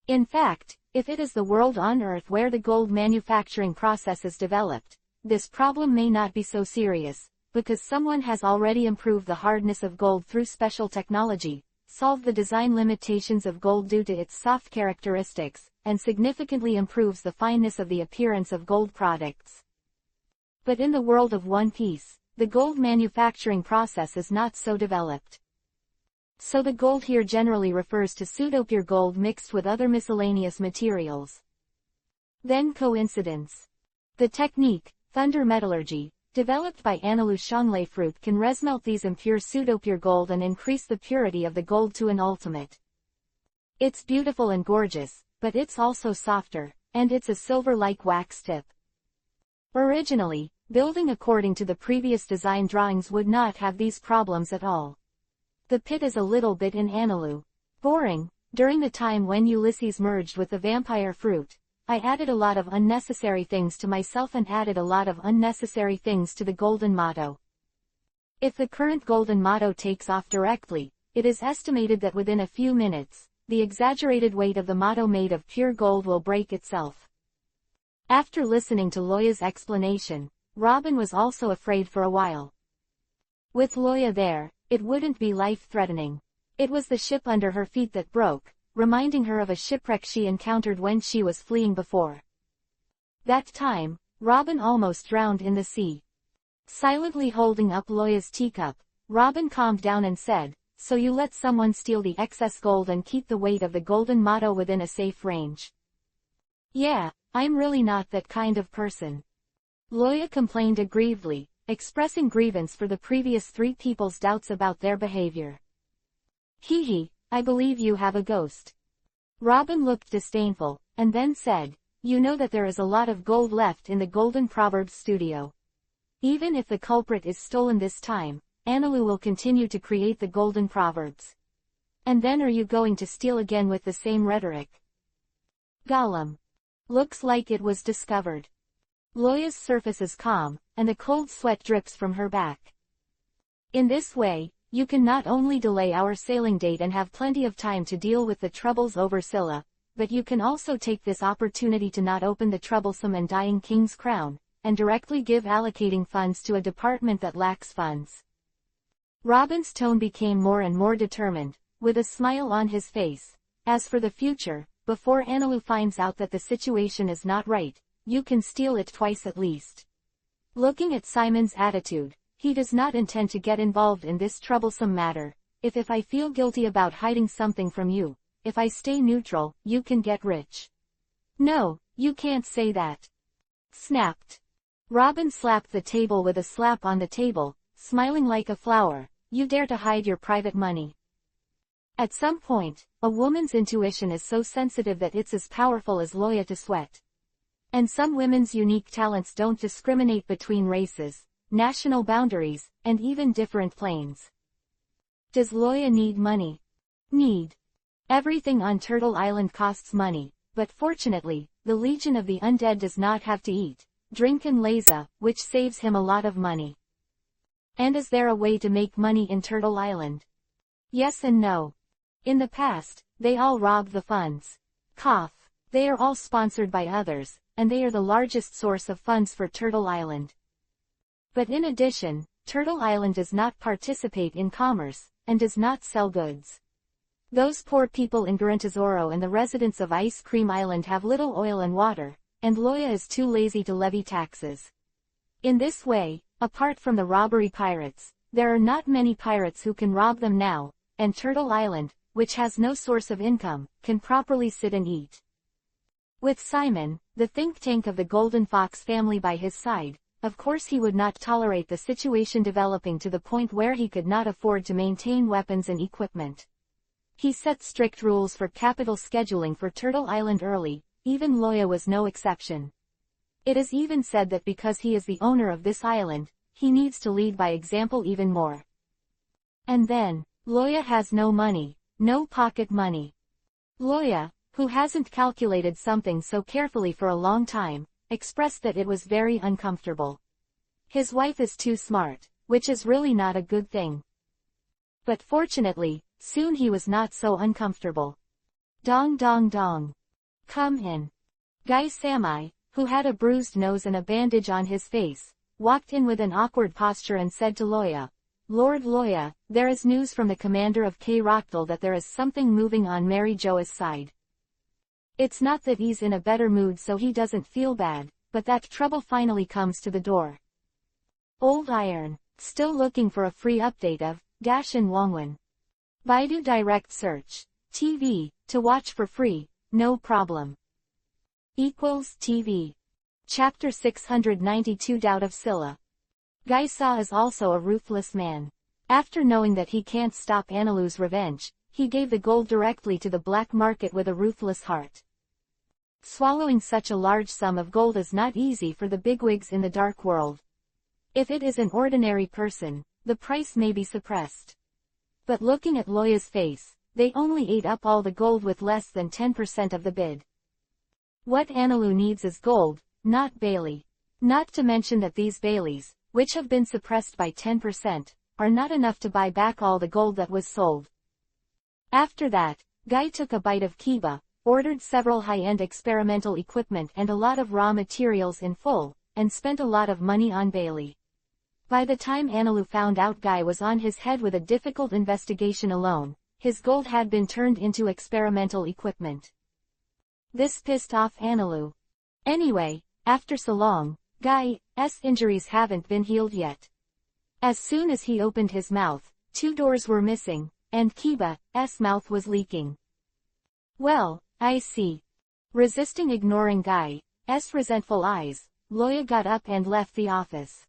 In fact, if it is the world on Earth where the gold manufacturing process is developed, this problem may not be so serious, because someone has already improved the hardness of gold through special technology, solved the design limitations of gold due to its soft characteristics, and significantly improves the fineness of the appearance of gold products. But in the world of One Piece, the gold manufacturing process is not so developed. So the gold here generally refers to pseudopure gold mixed with other miscellaneous materials. Then coincidence. The technique, thunder metallurgy, developed by Anilu Shanglei fruit can resmelt these impure pseudopure gold and increase the purity of the gold to an ultimate. It's beautiful and gorgeous, but it's also softer, and it's a silver-like wax tip. Originally, building according to the previous design drawings would not have these problems at all. The pit is a little bit in Anilu. Boring. During the time when Ulysses merged with the vampire fruit, I added a lot of unnecessary things to myself and added a lot of unnecessary things to the golden motto. If the current golden motto takes off directly, it is estimated that within a few minutes, the exaggerated weight of the motto made of pure gold will break itself. After listening to Loya's explanation, Robin was also afraid for a while. With Loya there, it wouldn't be life-threatening. It was the ship under her feet that broke, reminding her of a shipwreck she encountered when she was fleeing before. That time, Robin almost drowned in the sea. Silently holding up Loya's teacup, Robin calmed down and said, so you let someone steal the excess gold and keep the weight of the golden motto within a safe range. Yeah, I'm really not that kind of person. Loya complained aggrievedly, expressing grievance for the previous 3 people's doubts about their behavior. Hee, I believe you have a ghost. Robin looked disdainful, and then said, you know that there is a lot of gold left in the Golden Proverbs studio. Even if the culprit is stolen this time, Annaloo will continue to create the golden proverbs. And then are you going to steal again with the same rhetoric? Gollum. Looks like it was discovered. Loya's surface is calm, and the cold sweat drips from her back. In this way, you can not only delay our sailing date and have plenty of time to deal with the troubles over Scylla, but you can also take this opportunity to not open the troublesome and dying king's crown, and directly give allocating funds to a department that lacks funds. Robin's tone became more and more determined, with a smile on his face. As for the future, before Annaloo finds out that the situation is not right, you can steal it twice at least. Looking at Simon's attitude, he does not intend to get involved in this troublesome matter. If I feel guilty about hiding something from you, if I stay neutral, you can get rich. No, you can't say that. Snapped. Robin slapped the table with a slap on the table, smiling like a flower. You dare to hide your private money. At some point, a woman's intuition is so sensitive that it's as powerful as Loya to sweat. And some women's unique talents don't discriminate between races, national boundaries, and even different planes. Does Loya need money? Need. Everything on Turtle Island costs money, but fortunately, the Legion of the Undead does not have to eat, drink and laza, which saves him a lot of money. And is there a way to make money in Turtle Island? Yes and no. In the past, they all robbed the funds. Cough. They are all sponsored by others, and they are the largest source of funds for Turtle Island. But in addition, Turtle Island does not participate in commerce, and does not sell goods. Those poor people in Garantazoro and the residents of Ice Cream Island have little oil and water, and Loya is too lazy to levy taxes. In this way, apart from the robbery pirates, there are not many pirates who can rob them now, and Turtle Island, which has no source of income, can properly sit and eat. With Simon, the think tank of the Golden Fox family by his side, of course he would not tolerate the situation developing to the point where he could not afford to maintain weapons and equipment. He set strict rules for capital scheduling for Turtle Island early, even Loya was no exception. It is even said that because he is the owner of this island, he needs to lead by example even more. And then, Loya has no money, no pocket money. Loya, who hasn't calculated something so carefully for a long time, expressed that it was very uncomfortable. His wife is too smart, which is really not a good thing. But fortunately, soon he was not so uncomfortable. Dong dong dong. Come in. Guy Samai, who had a bruised nose and a bandage on his face, walked in with an awkward posture and said to Loya, Lord Loya, there is news from the commander of K. Rockdale that there is something moving on Mary Joa's side. It's not that he's in a better mood so he doesn't feel bad, but that trouble finally comes to the door. Old Iron, still looking for a free update of Gashin Wongwon. Baidu Direct Search. TV, to watch for free, no problem. TV. Chapter 692 Doubt of Scylla. Guy Saw is also a ruthless man. After knowing that he can't stop Annaloo's revenge, he gave the gold directly to the black market with a ruthless heart. Swallowing such a large sum of gold is not easy for the bigwigs in the dark world. If it is an ordinary person, the price may be suppressed. But looking at Loya's face, they only ate up all the gold with less than 10% of the bid. What Annaloo needs is gold, not Bailey. Not to mention that these Baileys, which have been suppressed by 10%, are not enough to buy back all the gold that was sold. After that, Guy took a bite of kiba, ordered several high-end experimental equipment and a lot of raw materials in full, and spent a lot of money on Bailey. By the time Annaloo found out Guy was on his head with a difficult investigation alone, his gold had been turned into experimental equipment. This pissed off Annaloo. Anyway, after so long, Guy's injuries haven't been healed yet. As soon as he opened his mouth, 2 doors were missing, and Kiba's mouth was leaking. Well, I see. Resisting ignoring Guy's resentful eyes, Loya got up and left the office.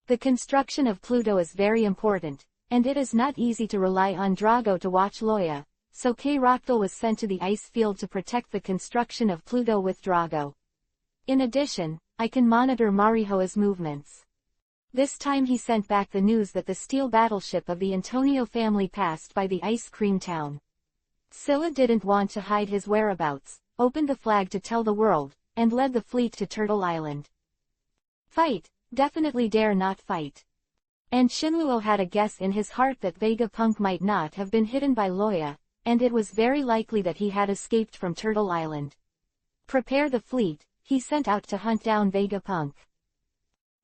The construction of Pluto is very important, and it is not easy to rely on Drago to watch Loya, so Rochdal was sent to the ice field to protect the construction of Pluto with Drago. In addition, I can monitor Marihoa's movements. This time he sent back the news that the steel battleship of the Antonio family passed by the ice cream town. Scylla didn't want to hide his whereabouts, opened the flag to tell the world, and led the fleet to Turtle Island. Fight, definitely dare not fight. And Shinluo had a guess in his heart that Vegapunk might not have been hidden by Loya, and it was very likely that he had escaped from Turtle Island. Prepare the fleet, he sent out to hunt down Vegapunk.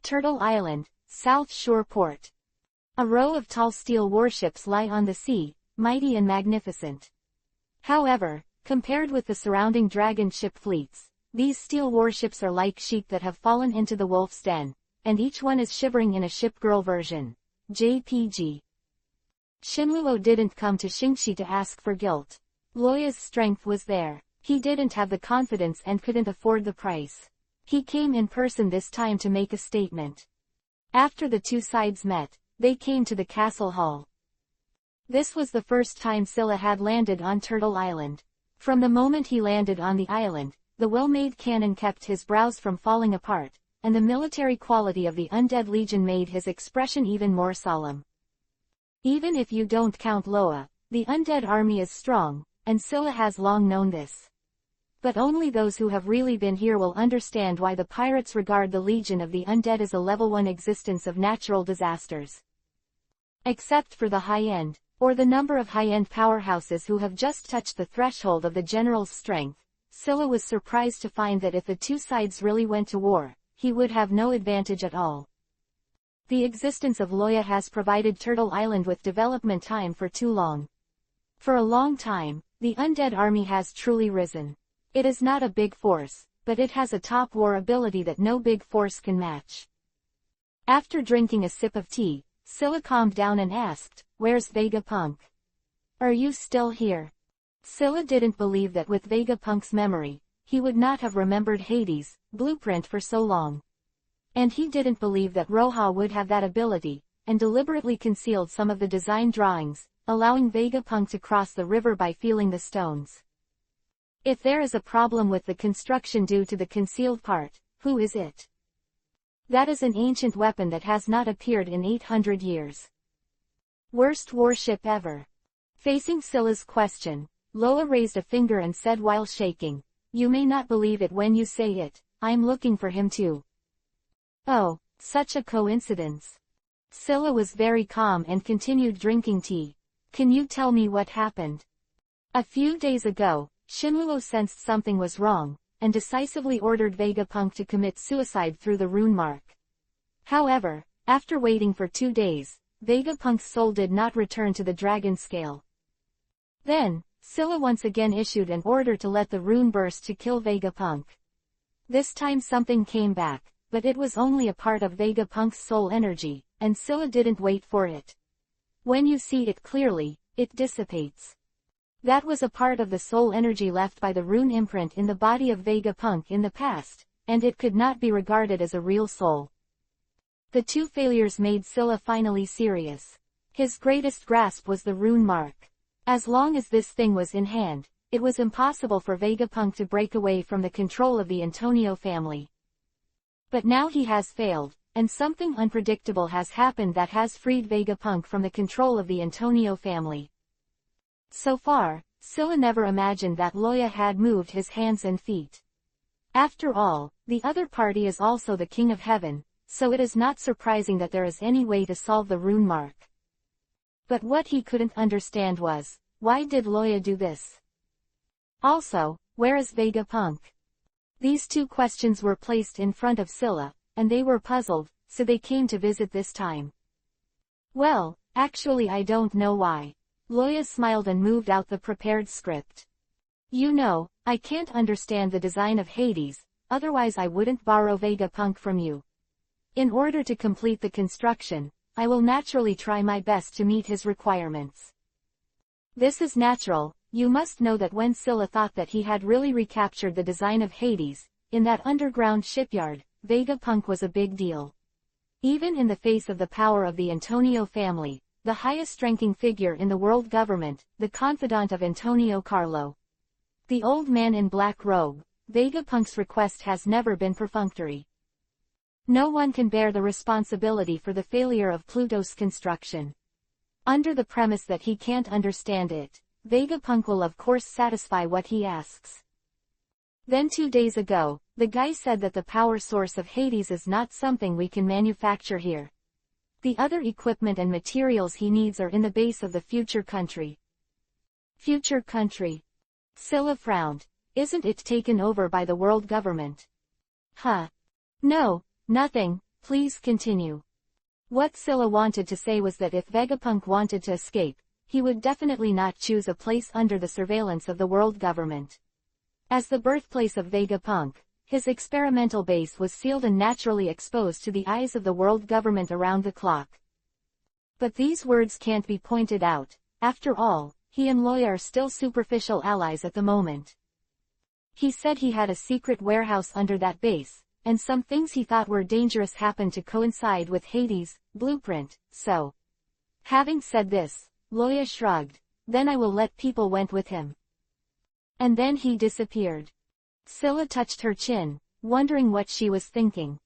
Turtle Island, South Shore Port. A row of tall steel warships lie on the sea, mighty and magnificent. However, compared with the surrounding dragon ship fleets, these steel warships are like sheep that have fallen into the wolf's den, and each one is shivering in a ship-girl version. JPG. Shinluo didn't come to Xingxi to ask for guilt. Loya's strength was there. He didn't have the confidence and couldn't afford the price. He came in person this time to make a statement. After the two sides met, they came to the castle hall. This was the first time Scylla had landed on Turtle Island. From the moment he landed on the island, the well-made cannon kept his brows from falling apart, and the military quality of the Undead Legion made his expression even more solemn. Even if you don't count Loa, the undead army is strong, and Scylla has long known this. But only those who have really been here will understand why the pirates regard the Legion of the Undead as a level 1 existence of natural disasters. Except for the high-end, or the number of high-end powerhouses who have just touched the threshold of the general's strength, Scylla was surprised to find that if the two sides really went to war, he would have no advantage at all. The existence of Loya has provided Turtle Island with development time for too long. For a long time, the undead army has truly risen. It is not a big force, but it has a top war ability that no big force can match. After drinking a sip of tea, Scylla calmed down and asked, "Where's Vegapunk? Are you still here?" Scylla didn't believe that with Vegapunk's memory, he would not have remembered Hades' blueprint for so long. And he didn't believe that Roha would have that ability, and deliberately concealed some of the design drawings, allowing Vegapunk to cross the river by feeling the stones. If there is a problem with the construction due to the concealed part, who is it? That is an ancient weapon that has not appeared in 800 years. Worst warship ever. Facing Scylla's question, Loa raised a finger and said while shaking, "You may not believe it when you say it, I'm looking for him too." Oh, such a coincidence. Scylla was very calm and continued drinking tea. "Can you tell me what happened?" A few days ago, Shinluo sensed something was wrong, and decisively ordered Vegapunk to commit suicide through the rune mark. However, after waiting for 2 days, Vegapunk's soul did not return to the dragon scale. Then, Scylla once again issued an order to let the rune burst to kill Vegapunk. This time something came back, but it was only a part of Vegapunk's soul energy, and Scylla didn't wait for it. When you see it clearly, it dissipates. That was a part of the soul energy left by the rune imprint in the body of Vegapunk in the past, and it could not be regarded as a real soul. The two failures made Scylla finally serious. His greatest grasp was the rune mark. As long as this thing was in hand, it was impossible for Vegapunk to break away from the control of the Antonio family. But now he has failed, and something unpredictable has happened that has freed Vegapunk from the control of the Antonio family. So far, Scylla never imagined that Loya had moved his hands and feet. After all, the other party is also the King of Heaven, so it is not surprising that there is any way to solve the rune mark. But what he couldn't understand was, why did Loya do this? Also, where is Vegapunk? These two questions were placed in front of Scylla, and they were puzzled, so they came to visit this time. Well, actually I don't know why. Loya smiled and moved out the prepared script. You know, I can't understand the design of Hades, otherwise I wouldn't borrow Vegapunk from you. In order to complete the construction, I will naturally try my best to meet his requirements. This is natural. You must know that when Scylla thought that he had really recaptured the design of Hades, in that underground shipyard, Vegapunk was a big deal. Even in the face of the power of the Antonio family, the highest-ranking figure in the world government, the confidant of Antonio Carlo. The old man in black robe, Vegapunk's request has never been perfunctory. No one can bear the responsibility for the failure of Pluto's construction. Under the premise that he can't understand it, Vegapunk will of course satisfy what he asks. Then 2 days ago, the guy said that the power source of Hades is not something we can manufacture here. The other equipment and materials he needs are in the base of the future country. Future country. Scylla frowned. Isn't it taken over by the world government? Huh. No, nothing, please continue. What Scylla wanted to say was that if Vegapunk wanted to escape, he would definitely not choose a place under the surveillance of the world government. As the birthplace of Vegapunk, his experimental base was sealed and naturally exposed to the eyes of the world government around the clock. But these words can't be pointed out. After all, he and Loya are still superficial allies at the moment. He said he had a secret warehouse under that base, and some things he thought were dangerous happened to coincide with Hades' blueprint, so. Having said this, Loya shrugged. Then I will let people went with him. And then he disappeared. Scylla touched her chin, wondering what she was thinking.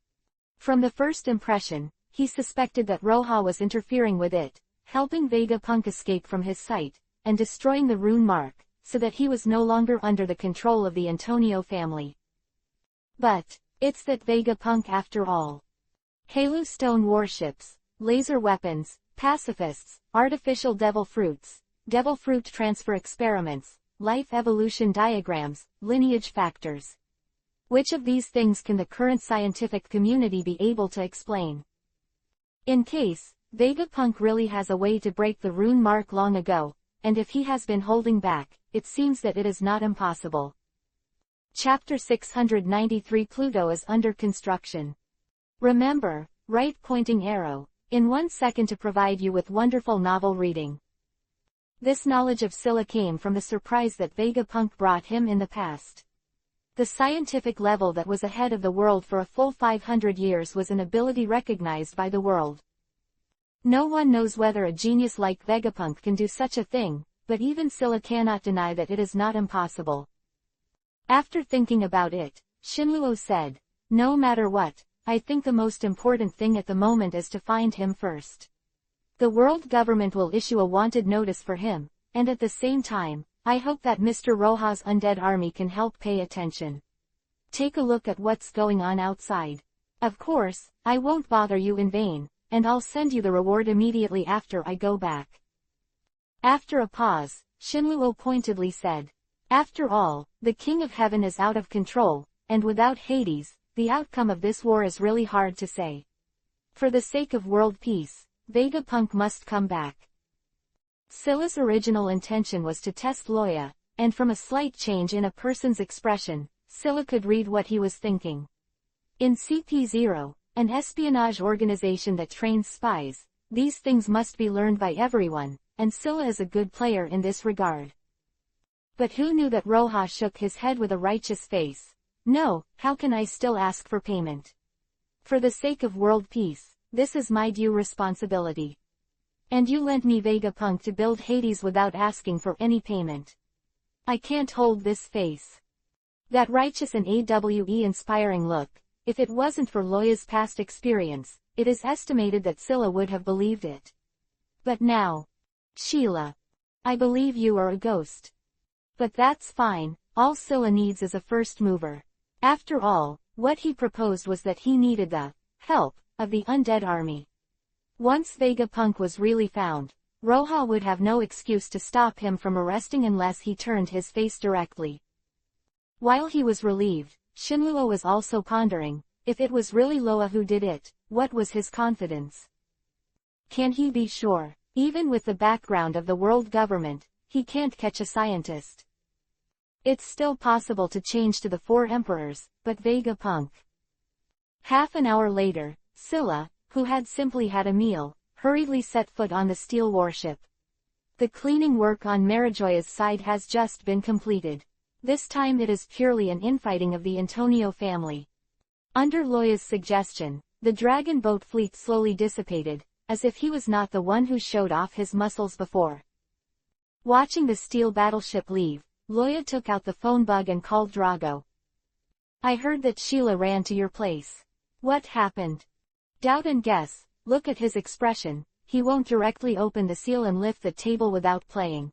From the first impression, he suspected that Roja was interfering with it, helping Vegapunk escape from his sight, and destroying the rune mark, so that he was no longer under the control of the Antonio family. But, it's that Vegapunk after all. Halo stone warships, laser weapons, pacifists, artificial devil fruit transfer experiments, life evolution diagrams, lineage factors. Which of these things can the current scientific community be able to explain? In case, Vegapunk really has a way to break the rune mark long ago, and if he has been holding back, it seems that it is not impossible. Chapter 693 Pluto is under construction. Remember, right pointing arrow, in 1 second to provide you with wonderful novel reading. This knowledge of Scylla came from the surprise that Vegapunk brought him in the past. The scientific level that was ahead of the world for a full 500 years was an ability recognized by the world. No one knows whether a genius like Vegapunk can do such a thing, but even Scylla cannot deny that it is not impossible. After thinking about it, Shinluo said, "No matter what, I think the most important thing at the moment is to find him first. The world government will issue a wanted notice for him, and at the same time, I hope that Mr. Roja's undead army can help pay attention. Take a look at what's going on outside. Of course, I won't bother you in vain, and I'll send you the reward immediately after I go back." After a pause, Shinluo pointedly said, "After all, the King of Heaven is out of control, and without Hades, the outcome of this war is really hard to say. For the sake of world peace, Vegapunk must come back." Scylla's original intention was to test Loya, and from a slight change in a person's expression, Scylla could read what he was thinking. In CP0, an espionage organization that trains spies, these things must be learned by everyone, and Scylla is a good player in this regard. But who knew that Roja shook his head with a righteous face? "No, how can I still ask for payment? For the sake of world peace, this is my due responsibility. And you lent me Vegapunk to build Hades without asking for any payment. I can't hold this face." That righteous and AWE-inspiring look, if it wasn't for Loya's past experience, it is estimated that Scylla would have believed it. But now, "Sheila, I believe you are a ghost." But that's fine, all Scylla needs is a first mover. After all, what he proposed was that he needed the help of the undead army. Once Vegapunk was really found, Roja would have no excuse to stop him from arresting unless he turned his face directly. While he was relieved, Shinluo was also pondering, if it was really Loa who did it, what was his confidence? Can he be sure? Even with the background of the world government, he can't catch a scientist. It's still possible to change to the 4 emperors, but Vegapunk. Half an hour later, Scylla, who had simply had a meal, hurriedly set foot on the steel warship. The cleaning work on Marijoya's side has just been completed. This time it is purely an infighting of the Antonio family. Under Loya's suggestion, the dragon boat fleet slowly dissipated, as if he was not the one who showed off his muscles before. Watching the steel battleship leave, Loya took out the phone bug and called Drago. I heard that Sheila ran to your place. What happened? Doubt and guess. Look at his expression, he won't directly open the seal and lift the table without playing.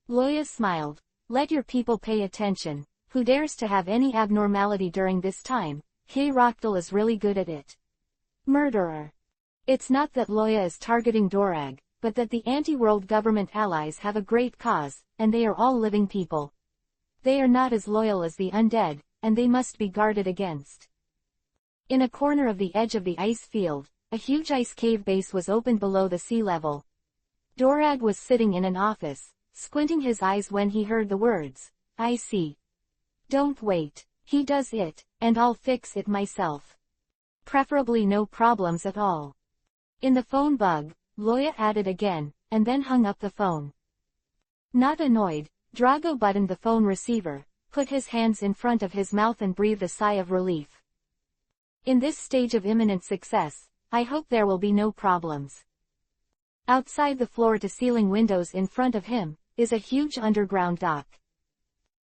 Loya smiled. Let your people pay attention. Who dares to have any abnormality during this time? K-Rochdal is really good at it. Murderer. It's not that Loya is targeting Dorag, but that the anti-world government allies have a great cause, and they are all living people. They are not as loyal as the undead, and they must be guarded against. In a corner of the edge of the ice field, a huge ice cave base was opened below the sea level. Dorag was sitting in an office, squinting his eyes when he heard the words, I see. Don't wait, he does it, and I'll fix it myself. Preferably no problems at all. In the phone bug, Loya added again, and then hung up the phone. Not annoyed, Drago buttoned the phone receiver, put his hands in front of his mouth and breathed a sigh of relief. In this stage of imminent success, I hope there will be no problems. Outside the floor-to-ceiling windows in front of him, is a huge underground dock.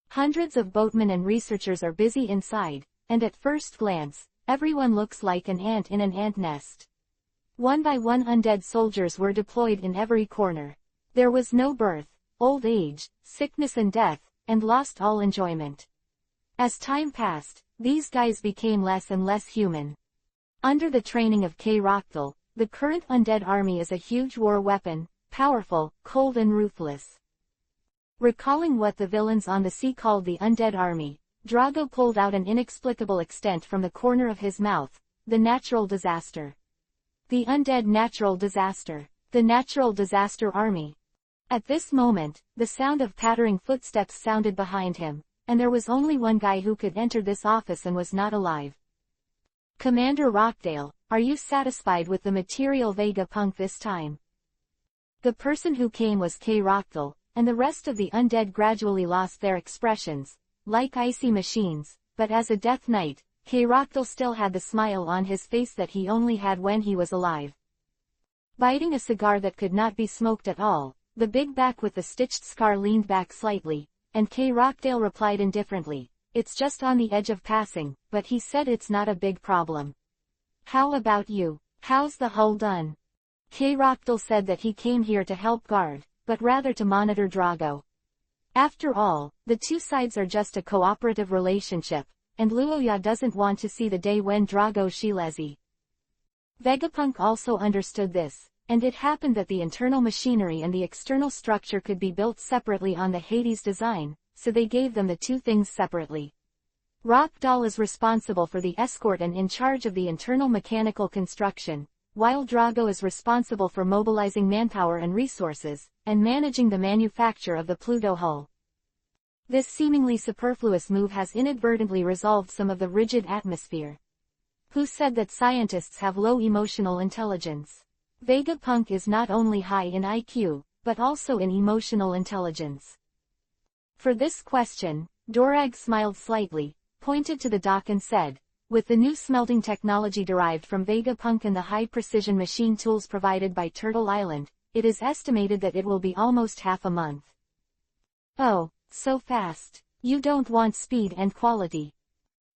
Hundreds of boatmen and researchers are busy inside, and at first glance, everyone looks like an ant in an ant nest. One by one undead soldiers were deployed in every corner. There was no birth, old age, sickness and death, and lost all enjoyment. As time passed, these guys became less and less human. Under the training of K-Rochdal, the current undead army is a huge war weapon, powerful, cold and ruthless. Recalling what the villains on the sea called the undead army, Drago pulled out an inexplicable extent from the corner of his mouth, the natural disaster. The undead natural disaster. The natural disaster army. At this moment, the sound of pattering footsteps sounded behind him, and there was only one guy who could enter this office and was not alive. Commander Rockdale, are you satisfied with the material Vegapunk this time? The person who came was K-Rochdal, and the rest of the undead gradually lost their expressions, like icy machines, but as a Death Knight, K-Rochdal still had the smile on his face that he only had when he was alive. Biting a cigar that could not be smoked at all, the big back with the stitched scar leaned back slightly, and K-Rochdal replied indifferently, it's just on the edge of passing, but he said it's not a big problem. How about you? How's the hull done? K-Rochdal said that he came here to help guard, but rather to monitor Drago. After all, the two sides are just a cooperative relationship, and Luoya doesn't want to see the day when Drago Shilezi. Vegapunk also understood this, and it happened that the internal machinery and the external structure could be built separately on the Hades design, so they gave them the two things separately. Rockdal is responsible for the escort and in charge of the internal mechanical construction, while Drago is responsible for mobilizing manpower and resources, and managing the manufacture of the Pluto hull. This seemingly superfluous move has inadvertently resolved some of the rigid atmosphere. Who said that scientists have low emotional intelligence? Vegapunk is not only high in IQ, but also in emotional intelligence. For this question, Dorag smiled slightly, pointed to the dock and said, with the new smelting technology derived from Vegapunk and the high-precision machine tools provided by Turtle Island, it is estimated that it will be almost half a month. Oh, so fast. You don't want speed and quality.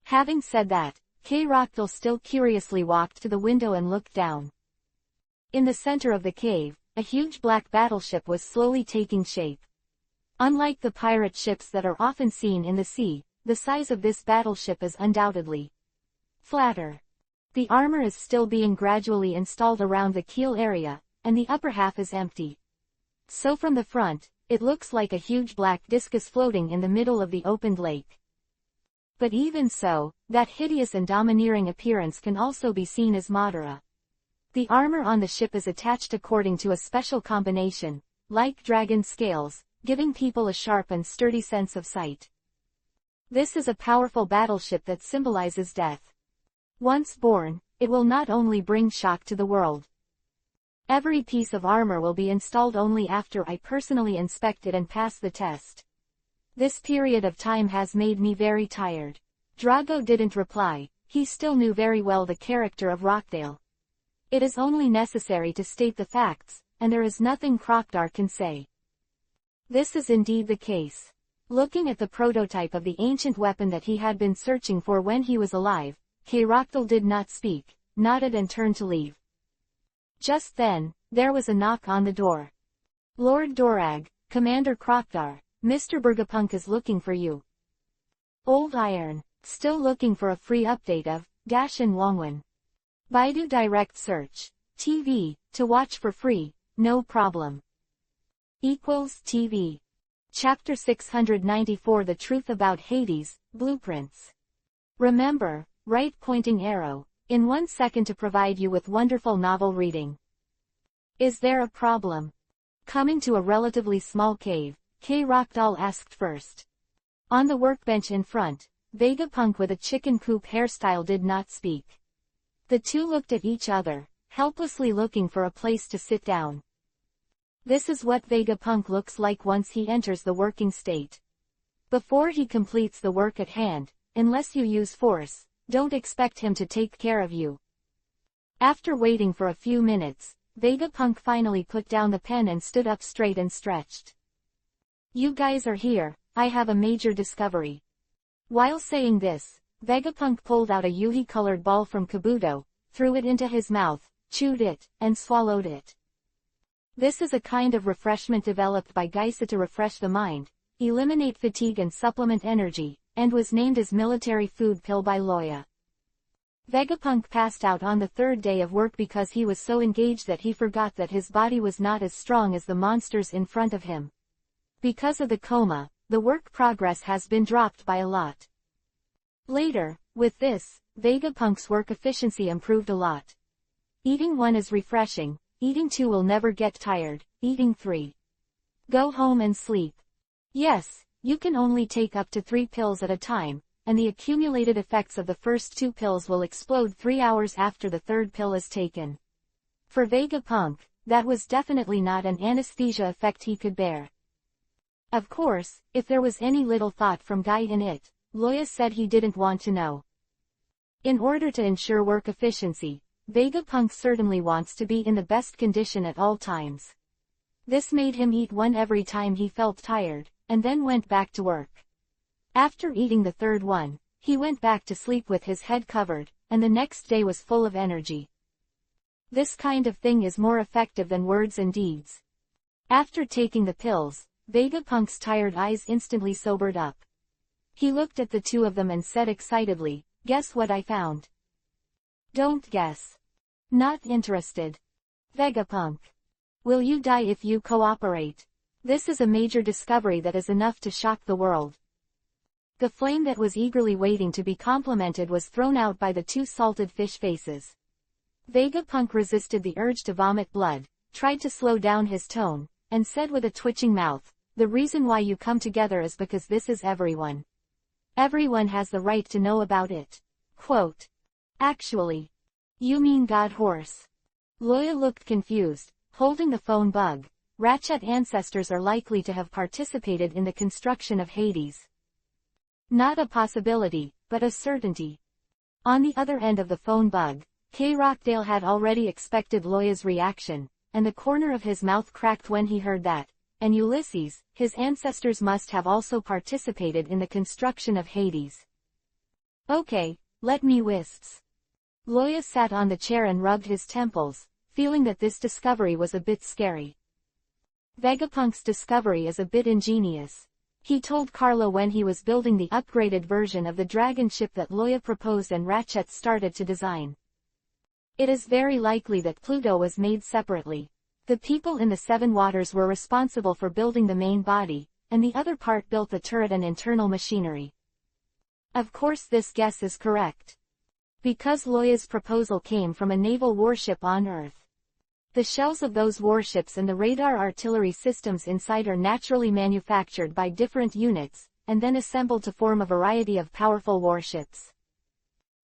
Having said that, K-Rochdal still curiously walked to the window and looked down. In the center of the cave, a huge black battleship was slowly taking shape. Unlike the pirate ships that are often seen in the sea, the size of this battleship is undoubtedly flatter. The armor is still being gradually installed around the keel area, and the upper half is empty. So from the front, it looks like a huge black discus floating in the middle of the opened lake. But even so, that hideous and domineering appearance can also be seen as Madara. The armor on the ship is attached according to a special combination, like dragon scales, giving people a sharp and sturdy sense of sight. This is a powerful battleship that symbolizes death. Once born, it will not only bring shock to the world. Every piece of armor will be installed only after I personally inspect it and pass the test. This period of time has made me very tired. Drago didn't reply. He still knew very well the character of Rockdale. It is only necessary to state the facts, and there is nothing Crocdar can say. This is indeed the case. Looking at the prototype of the ancient weapon that he had been searching for when he was alive, Rockdale did not speak, nodded and turned to leave. Just then, there was a knock on the door. Lord Dorag, Commander Crocdar, Mr. Bergapunk is looking for you. Old Iron, still looking for a free update of in Wongwon. Baidu Direct Search, TV, to watch for free, no problem. TV. Chapter 694 The Truth About Hades, Blueprints. Remember, right pointing arrow, in 1 second to provide you with wonderful novel reading. Is there a problem? Coming to a relatively small cave, Rockdal asked first. On the workbench in front, Vegapunk with a chicken coop hairstyle did not speak. The two looked at each other, helplessly looking for a place to sit down. This is what Vegapunk looks like once he enters the working state. Before he completes the work at hand, unless you use force, don't expect him to take care of you. After waiting for a few minutes, Vegapunk finally put down the pen and stood up straight and stretched. You guys are here, I have a major discovery. While saying this, Vegapunk pulled out a Yuhi-colored ball from Kabuto, threw it into his mouth, chewed it, and swallowed it. This is a kind of refreshment developed by Geisa to refresh the mind, eliminate fatigue and supplement energy, and was named as military food pill by Loya. Vegapunk passed out on the 3rd day of work because he was so engaged that he forgot that his body was not as strong as the monsters in front of him. Because of the coma, the work progress has been dropped by a lot. Later, with this, Vegapunk's work efficiency improved a lot. Eating 1 is refreshing, eating 2 will never get tired, eating 3. Go home and sleep. Yes, you can only take up to 3 pills at a time, and the accumulated effects of the first 2 pills will explode 3 hours after the 3rd pill is taken. For Vegapunk, that was definitely not an anesthesia effect he could bear. Of course, if there was any little thought from Guy in it, Loya said he didn't want to know. In order to ensure work efficiency, Vegapunk certainly wants to be in the best condition at all times. This made him eat 1 every time he felt tired, and then went back to work. After eating the 3rd one, he went back to sleep with his head covered, and the next day was full of energy. This kind of thing is more effective than words and deeds. After taking the pills, Vegapunk's tired eyes instantly sobered up. He looked at the two of them and said excitedly, "Guess what I found?" "Don't guess." "Not interested." Vegapunk. "Will you die if you cooperate?" This is a major discovery that is enough to shock the world. The flame that was eagerly waiting to be complimented was thrown out by the 2 salted fish faces. Vegapunk resisted the urge to vomit blood, tried to slow down his tone, and said with a twitching mouth, "The reason why you come together is because this is everyone. Everyone has the right to know about it." Quote. "Actually. You mean God Horse?" Loya looked confused, holding the phone bug. Ratchet ancestors are likely to have participated in the construction of Hades. Not a possibility, but a certainty. On the other end of the phone bug, Rockdale had already expected Loya's reaction, and the corner of his mouth cracked when he heard that. And Ulysses, his ancestors must have also participated in the construction of Hades. "Okay, let me wisps." Loya sat on the chair and rubbed his temples, feeling that this discovery was a bit scary. Vegapunk's discovery is a bit ingenious. He told Carlo when he was building the upgraded version of the dragon ship that Loya proposed and Ratchet started to design. It is very likely that Pluto was made separately. The people in the 7 waters were responsible for building the main body, and the other part built the turret and internal machinery. Of course this guess is correct. Because Loya's proposal came from a naval warship on Earth. The shells of those warships and the radar artillery systems inside are naturally manufactured by different units, and then assembled to form a variety of powerful warships.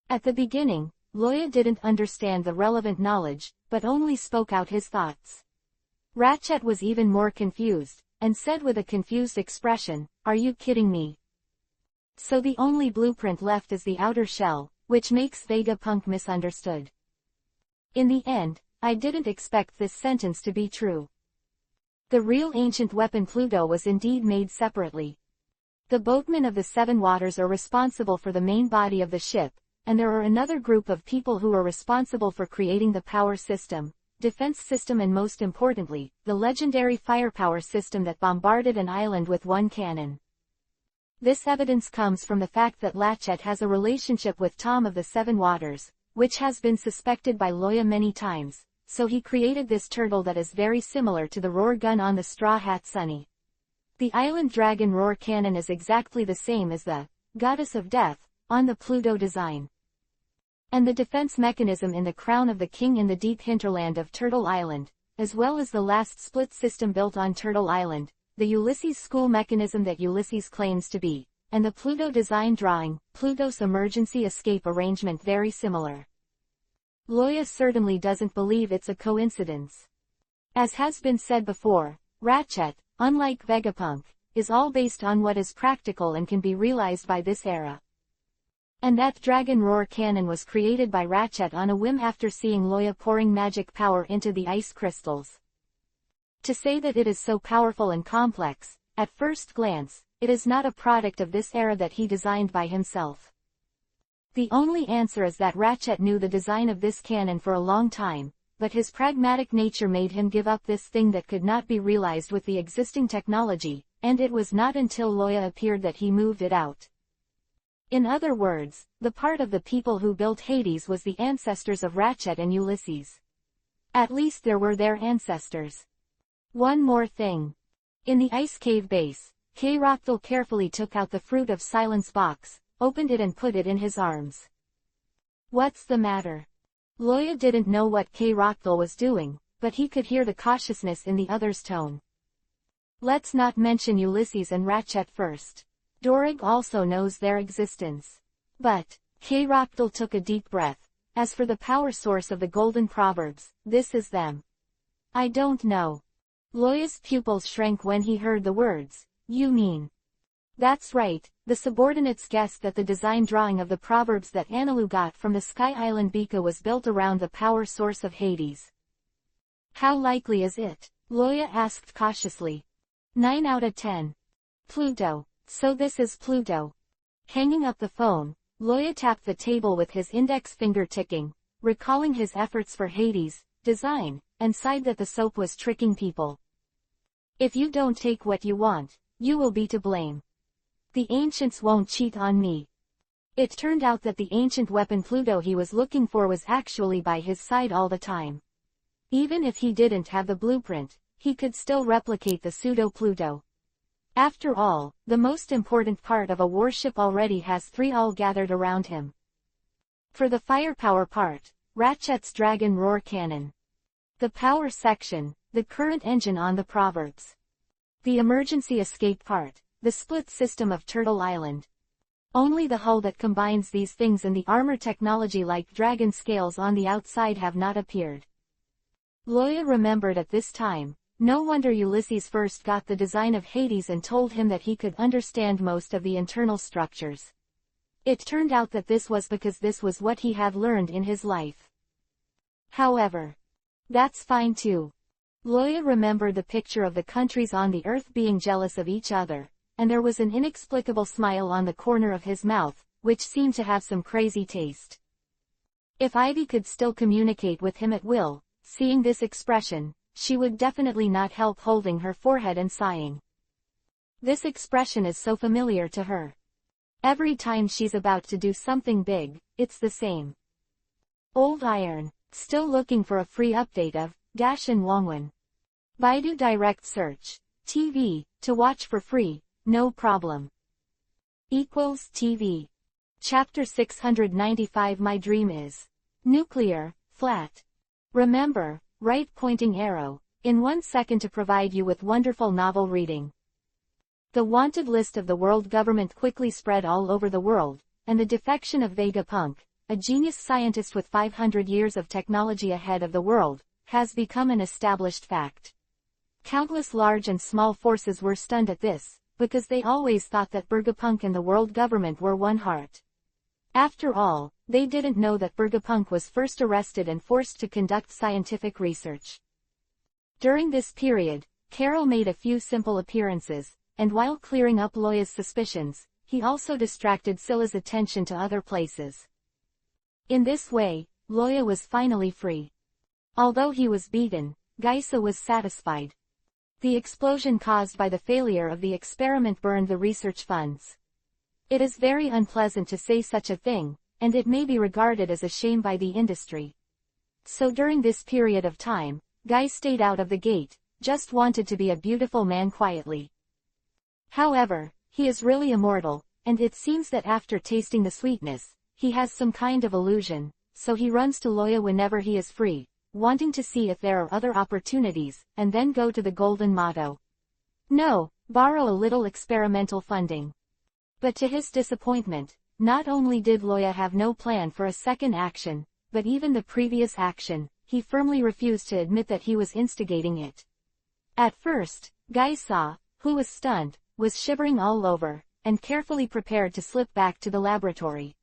At the beginning, Loya didn't understand the relevant knowledge, but only spoke out his thoughts. Ratchet was even more confused, and said with a confused expression, "Are you kidding me?" So the only blueprint left is the outer shell, which makes Vegapunk misunderstood. In the end, I didn't expect this sentence to be true. The real ancient weapon Pluto was indeed made separately. The boatmen of the Seven Waters are responsible for the main body of the ship, and there are another group of people who are responsible for creating the power system, defense system and most importantly, the legendary firepower system that bombarded an island with one cannon. This evidence comes from the fact that Ratchet has a relationship with Tom of the Seven Waters, which has been suspected by Loya many times, so he created this turtle that is very similar to the roar gun on the Straw Hat Sunny. The Island Dragon roar cannon is exactly the same as the Goddess of Death on the Pluto design. And the defense mechanism in the Crown of the King in the deep hinterland of Turtle Island, as well as the last split system built on Turtle Island, the Ulysses school mechanism that Ulysses claims to be, and the Pluto design drawing, Pluto's emergency escape arrangement very similar. Loya certainly doesn't believe it's a coincidence. As has been said before, Ratchet, unlike Vegapunk, is all based on what is practical and can be realized by this era. And that Dragon Roar cannon was created by Ratchet on a whim after seeing Loya pouring magic power into the ice crystals. To say that it is so powerful and complex, at first glance, it is not a product of this era that he designed by himself. The only answer is that Ratchet knew the design of this cannon for a long time, but his pragmatic nature made him give up this thing that could not be realized with the existing technology, and it was not until Loya appeared that he moved it out. In other words, the part of the people who built Hades was the ancestors of Ratchet and Ulysses. At least there were their ancestors. One more thing. In the ice cave base, K-Roctal carefully took out the Fruit of Silence box, opened it and put it in his arms. What's the matter? Loya didn't know what K-Roctal was doing, but he could hear the cautiousness in the other's tone. Let's not mention Ulysses and Ratchet first. Dorig also knows their existence. But, K-Roctal took a deep breath. As for the power source of the Golden Proverbs, this is them. I don't know. Loya's pupils shrank when he heard the words, "You mean?" That's right, the subordinates guessed that the design drawing of the proverbs that Anilu got from the Sky Island Bika was built around the power source of Hades. How likely is it? Loya asked cautiously. 9 out of 10. Pluto. So this is Pluto. Hanging up the phone, Loya tapped the table with his index finger ticking, recalling his efforts for Hades' design, and sighed that the soap was tricking people. If you don't take what you want, you will be to blame. The ancients won't cheat on me. It turned out that the ancient weapon Pluto he was looking for was actually by his side all the time. Even if he didn't have the blueprint, he could still replicate the pseudo-Pluto. After all, the most important part of a warship already has 3 all gathered around him. For the firepower part, Ratchet's Dragon Roar cannon. The power section, the current engine on the Proverbs. The emergency escape part, the split system of Turtle Island. Only the hull that combines these things and the armor technology like dragon scales on the outside have not appeared. Loya remembered at this time, no wonder Ulysses first got the design of Hades and told him that he could understand most of the internal structures. It turned out that this was because this was what he had learned in his life. However, that's fine too. Loya remembered the picture of the countries on the earth being jealous of each other, and there was an inexplicable smile on the corner of his mouth, which seemed to have some crazy taste. If Ivy could still communicate with him at will, seeing this expression, she would definitely not help holding her forehead and sighing. This expression is so familiar to her. Every time she's about to do something big, it's the same. Old Iron, still looking for a free update of Dash and Wangwan. Baidu Direct Search, TV, to watch for free, no problem. TV. Chapter 695 My dream is nuclear, flat. Remember, right pointing arrow, in 1 second to provide you with wonderful novel reading. The wanted list of the world government quickly spread all over the world, and the defection of Vegapunk, a genius scientist with 500 years of technology ahead of the world, has become an established fact. Countless large and small forces were stunned at this, because they always thought that Vegapunk and the world government were one heart. After all, they didn't know that Vegapunk was first arrested and forced to conduct scientific research. During this period, Carol made a few simple appearances, and while clearing up Loya's suspicions, he also distracted Scylla's attention to other places. In this way, Loya was finally free. Although he was beaten, Geisa was satisfied. The explosion caused by the failure of the experiment burned the research funds. It is very unpleasant to say such a thing, and it may be regarded as a shame by the industry. So during this period of time, Guy stayed out of the gate, just wanted to be a beautiful man quietly. However, he is really immortal, and it seems that after tasting the sweetness, he has some kind of illusion, so he runs to Loya whenever he is free, wanting to see if there are other opportunities, and then go to the golden motto. No, borrow a little experimental funding. But to his disappointment, not only did Loya have no plan for a second action, but even the previous action, he firmly refused to admit that he was instigating it. At first, Geisa, who was stunned, was shivering all over, and carefully prepared to slip back to the laboratory.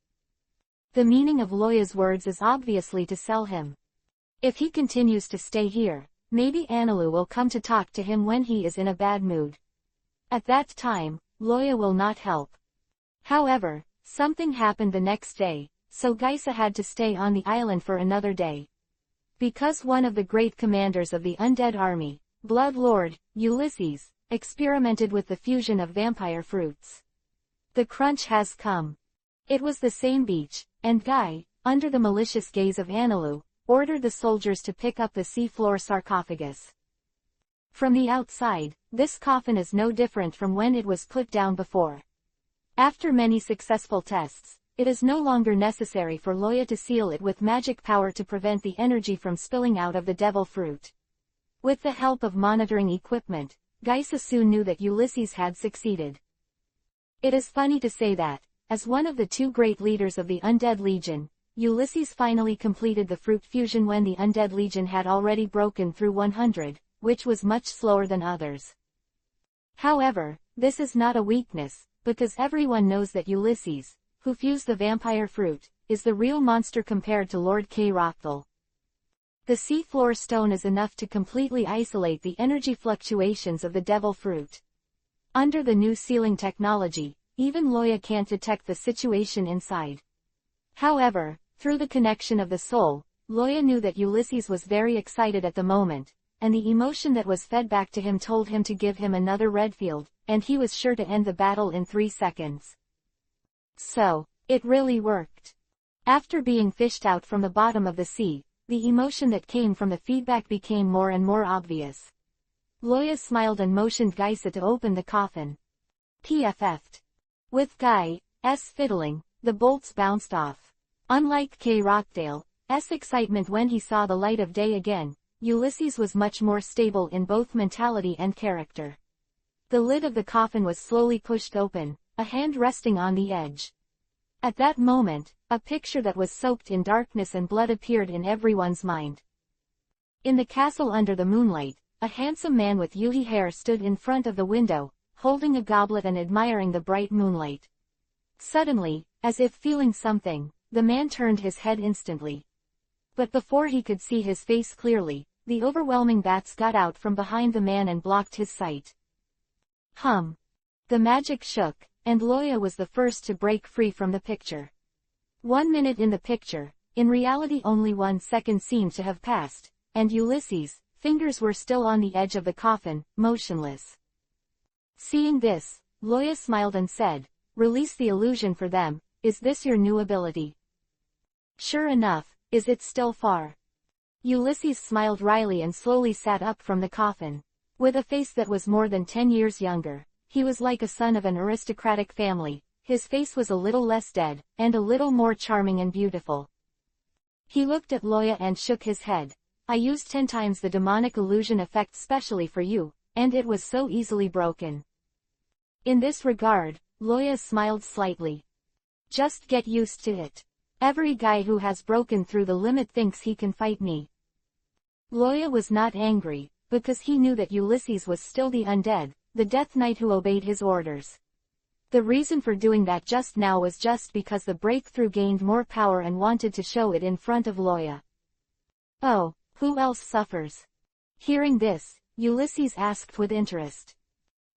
The meaning of Loya's words is obviously to sell him. If he continues to stay here, maybe Anilu will come to talk to him when he is in a bad mood. At that time, Loya will not help. However, something happened the next day, so Geisa had to stay on the island for another day. Because one of the great commanders of the undead army, Blood Lord, Ulysses, experimented with the fusion of vampire fruits. The crunch has come. It was the same beach, and Guy, under the malicious gaze of Anilu, ordered the soldiers to pick up the sea-floor sarcophagus. From the outside, this coffin is no different from when it was put down before. After many successful tests, it is no longer necessary for Loya to seal it with magic power to prevent the energy from spilling out of the devil fruit. With the help of monitoring equipment, Geisa soon knew that Ulysses had succeeded. It is funny to say that, as one of the two great leaders of the Undead Legion, Ulysses finally completed the fruit fusion when the Undead Legion had already broken through 100, which was much slower than others. However, this is not a weakness, because everyone knows that Ulysses, who fused the vampire fruit, is the real monster compared to Lord K-Rothal. The sea-floor stone is enough to completely isolate the energy fluctuations of the devil fruit. Under the new sealing technology, even Loya can't detect the situation inside. However, through the connection of the soul, Loya knew that Ulysses was very excited at the moment, and the emotion that was fed back to him told him to give him another Redfield, and he was sure to end the battle in 3 seconds. So, it really worked. After being fished out from the bottom of the sea, the emotion that came from the feedback became more and more obvious. Loya smiled and motioned Geisa to open the coffin. PFF'd. With Guy's fiddling, the bolts bounced off. Unlike K-Rothale's excitement when he saw the light of day again, Ulysses was much more stable in both mentality and character. The lid of the coffin was slowly pushed open, a hand resting on the edge. At that moment, a picture that was soaked in darkness and blood appeared in everyone's mind. In the castle under the moonlight, a handsome man with yui hair stood in front of the window, holding a goblet and admiring the bright moonlight. Suddenly, as if feeling something, the man turned his head instantly. But before he could see his face clearly, the overwhelming bats got out from behind the man and blocked his sight. The magic shook, and Loya was the first to break free from the picture. 1 minute in the picture, in reality only 1 second seemed to have passed, and Ulysses' fingers were still on the edge of the coffin, motionless. Seeing this, Loya smiled and said, "Release the illusion for them, is this your new ability?" "Sure enough, is it still far?" Ulysses smiled wryly and slowly sat up from the coffin. With a face that was more than 10 years younger, he was like a son of an aristocratic family. His face was a little less dead, and a little more charming and beautiful. He looked at Loya and shook his head. "I used 10 times the demonic illusion effect specially for you, and it was so easily broken." In this regard, Loya smiled slightly. "Just get used to it. Every guy who has broken through the limit thinks he can fight me. Loya was not angry, because he knew that Ulysses was still the undead, the Death Knight who obeyed his orders. The reason for doing that just now was just because the breakthrough gained more power and wanted to show it in front of Loya. Oh, who else suffers? Hearing this, Ulysses asked with interest.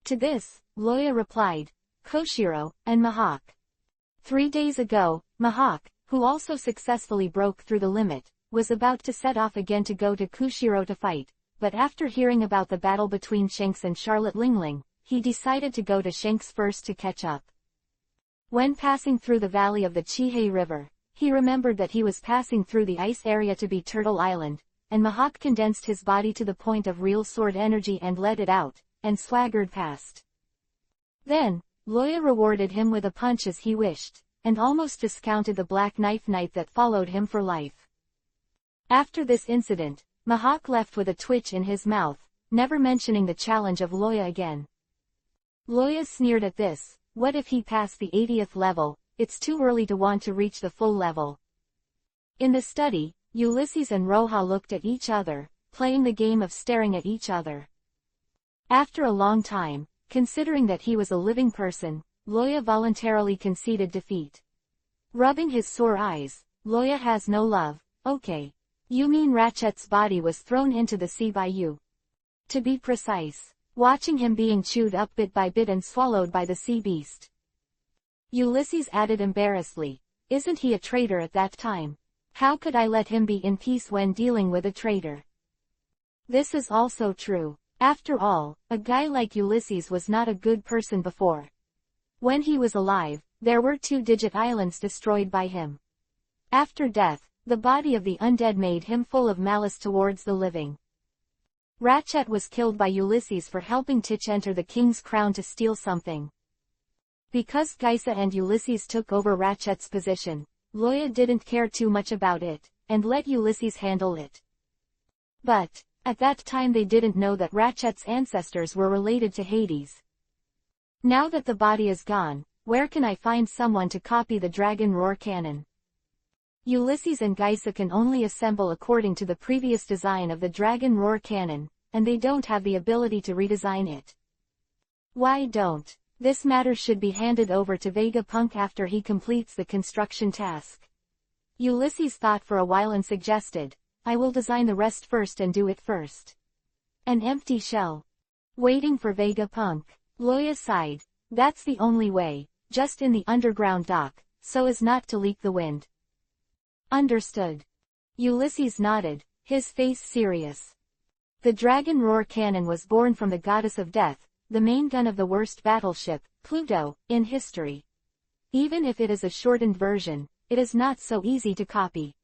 To this, Loya replied, Koshiro, and Mahak. 3 days ago, Mahak, who also successfully broke through the limit, was about to set off again to go to Koshiro to fight, but after hearing about the battle between Shanks and Charlotte Lingling, he decided to go to Shanks first to catch up. When passing through the valley of the Chihei River, he remembered that he was passing through the ice area to be Turtle Island, and Mahak condensed his body to the point of real sword energy and let it out, and swaggered past. Then, Loya rewarded him with a punch as he wished, and almost discounted the Black Knife Knight that followed him for life. After this incident, Mahak left with a twitch in his mouth, never mentioning the challenge of Loya again. Loya sneered at this. What if he passed the 80th level? It's too early to want to reach the full level. In the study, Ulysses and Roja looked at each other, playing the game of staring at each other. After a long time, considering that he was a living person, Loya voluntarily conceded defeat. Rubbing his sore eyes, Loya has no love, okay. You mean Ratchet's body was thrown into the sea by you? To be precise, watching him being chewed up bit by bit and swallowed by the sea beast. Ulysses added embarrassedly, isn't he a traitor at that time? How could I let him be in peace when dealing with a traitor? This is also true. After all, a guy like Ulysses was not a good person before. When he was alive, there were 2-digit islands destroyed by him. After death, the body of the undead made him full of malice towards the living. Ratchet was killed by Ulysses for helping Titch enter the king's crown to steal something. Because Geisa and Ulysses took over Ratchet's position, Loya didn't care too much about it, and let Ulysses handle it. But, at that time they didn't know that Ratchet's ancestors were related to Hades. Now that the body is gone, where can I find someone to copy the Dragon Roar cannon? Ulysses and Geisa can only assemble according to the previous design of the Dragon Roar cannon, and they don't have the ability to redesign it. Why don't? This matter should be handed over to Vegapunk after he completes the construction task. Ulysses thought for a while and suggested, I will design the rest first and do it first. An empty shell. Waiting for Vegapunk. Loya sighed. That's the only way, just in the underground dock, so as not to leak the wind. Understood. Ulysses nodded, his face serious. The Dragon Roar cannon was born from the goddess of death, the main gun of the worst battleship, Pluto, in history. Even if it is a shortened version, it is not so easy to copy.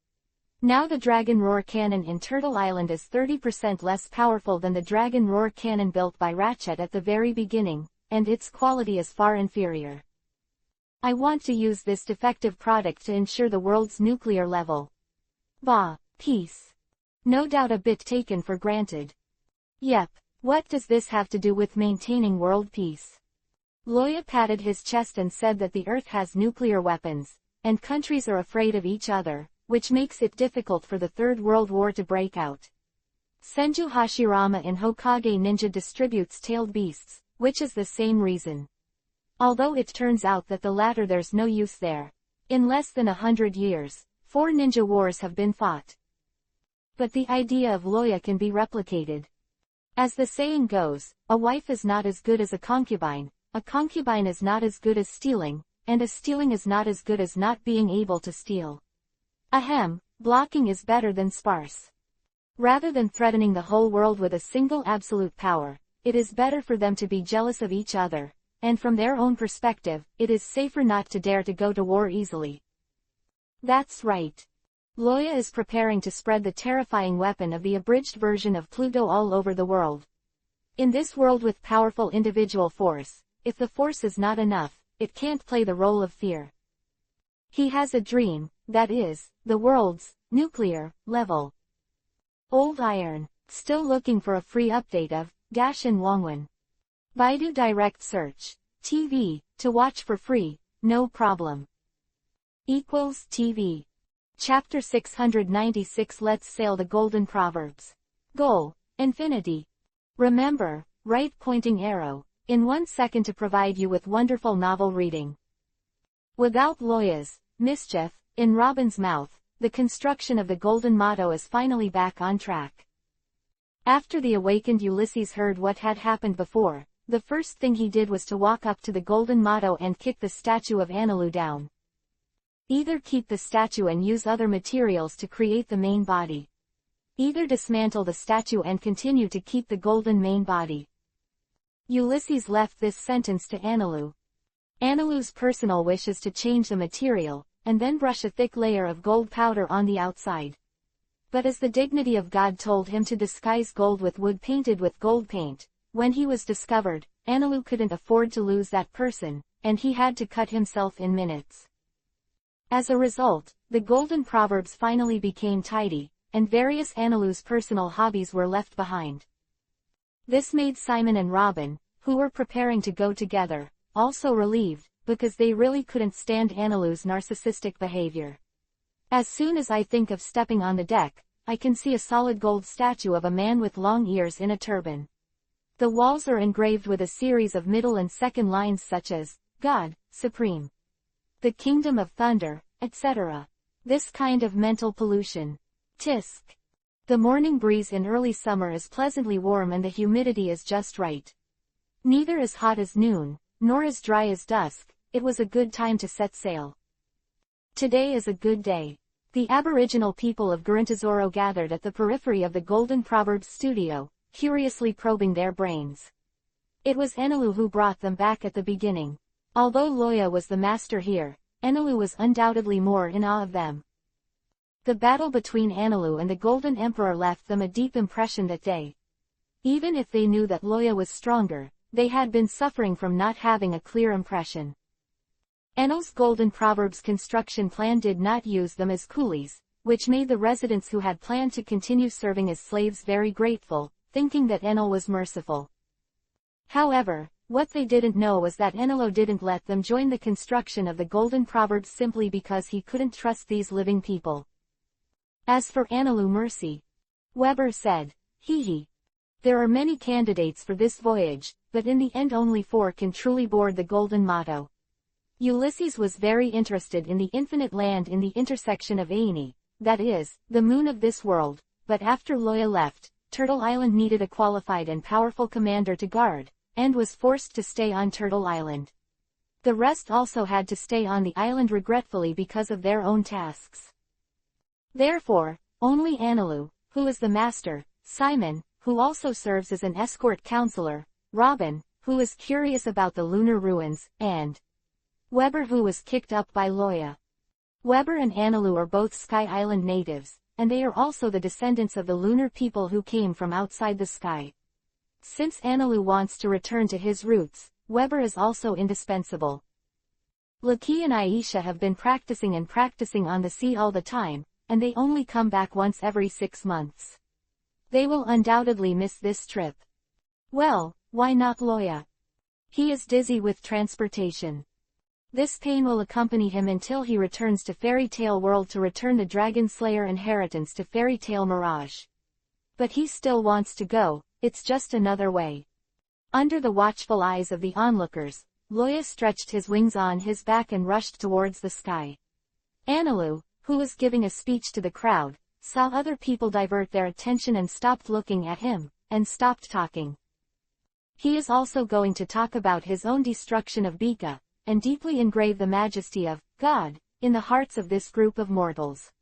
Now the Dragon Roar cannon in Turtle Island is 30% less powerful than the Dragon Roar cannon built by Ratchet at the very beginning, and its quality is far inferior. I want to use this defective product to ensure the world's nuclear level. Bah, peace. No doubt a bit taken for granted. Yep, what does this have to do with maintaining world peace? Loya patted his chest and said that the Earth has nuclear weapons, and countries are afraid of each other, which makes it difficult for the Third World War to break out. Senju Hashirama in Hokage Ninja distributes tailed beasts, which is the same reason. Although it turns out that the latter there's no use there. In less than 100 years, 4 ninja wars have been fought. But the idea of Loya can be replicated. As the saying goes, a wife is not as good as a concubine is not as good as stealing, and a stealing is not as good as not being able to steal. Ahem, blocking is better than sparse. Rather than threatening the whole world with a single absolute power, it is better for them to be jealous of each other. And from their own perspective, it is safer not to dare to go to war easily. That's right. Loya is preparing to spread the terrifying weapon of the abridged version of Pluto all over the world. In this world with powerful individual force, if the force is not enough, it can't play the role of fear. He has a dream, that is, the world's nuclear level. Old Iron, still looking for a free update of Dashin Wangwan. Baidu Direct Search. TV, to watch for free, no problem. TV. Chapter 696. Let's sail the golden proverbs. Goal: infinity. Remember, right pointing arrow, in 1 second to provide you with wonderful novel reading. Without Loya's mischief in Robin's mouth, the construction of the golden motto is finally back on track. After the awakened Ulysses heard what had happened before, the first thing he did was to walk up to the golden motto and kick the statue of Anilu down. Either keep the statue and use other materials to create the main body. Either dismantle the statue and continue to keep the golden main body. Ulysses left this sentence to Anilu. Anilu's personal wish is to change the material, and then brush a thick layer of gold powder on the outside. But as the dignity of God told him to disguise gold with wood painted with gold paint, when he was discovered, Anilu couldn't afford to lose that person, and he had to cut himself in minutes. As a result, the golden proverbs finally became tidy, and various Anilu's personal hobbies were left behind. This made Simon and Robin, who were preparing to go together, also relieved, because they really couldn't stand Anilu's narcissistic behavior. As soon as I think of stepping on the deck, I can see a solid gold statue of a man with long ears in a turban. The walls are engraved with a series of middle and second lines such as, God, Supreme, the Kingdom of Thunder, etc. This kind of mental pollution. Tisk. The morning breeze in early summer is pleasantly warm and the humidity is just right. Neither as hot as noon, nor as dry as dusk. It was a good time to set sail. Today is a good day. The aboriginal people of Gurintazoro gathered at the periphery of the Golden Proverbs studio, curiously probing their brains. It was Anilu who brought them back at the beginning. Although Loya was the master here, Anilu was undoubtedly more in awe of them. The battle between Anilu and the Golden Emperor left them a deep impression that day. Even if they knew that Loya was stronger, they had been suffering from not having a clear impression. Anilu's Golden Proverbs construction plan did not use them as coolies, which made the residents who had planned to continue serving as slaves very grateful, thinking that Anilu was merciful. However, what they didn't know was that Anilu didn't let them join the construction of the Golden Proverbs simply because he couldn't trust these living people. As for Anilu Mercy, Weber said, hee. There are many candidates for this voyage, but in the end only 4 can truly board the Golden Motto. Ulysses was very interested in the infinite land in the intersection of Aini, that is, the moon of this world, but after Loya left, Turtle Island needed a qualified and powerful commander to guard, and was forced to stay on Turtle Island. The rest also had to stay on the island regretfully because of their own tasks. Therefore, only Anilu, who is the master, Simon, who also serves as an escort counselor, Robin, who is curious about the lunar ruins, and Weber, who was kicked up by Loya. Weber and Anilu are both Sky Island natives, and they are also the descendants of the lunar people who came from outside the sky. Since Anilu wants to return to his roots, Weber is also indispensable. Laki and Aisha have been practicing on the sea all the time, and they only come back once every 6 months. They will undoubtedly miss this trip. Well, why not Loya? He is dizzy with transportation. This pain will accompany him until he returns to Fairy Tale World to return the Dragon Slayer inheritance to Fairy Tale Mirage. But he still wants to go, it's just another way. Under the watchful eyes of the onlookers, Loya stretched his wings on his back and rushed towards the sky. Anilu, who was giving a speech to the crowd, saw other people divert their attention and stopped looking at him, and stopped talking. He is also going to talk about his own destruction of Bika, and deeply engrave the majesty of God in the hearts of this group of mortals.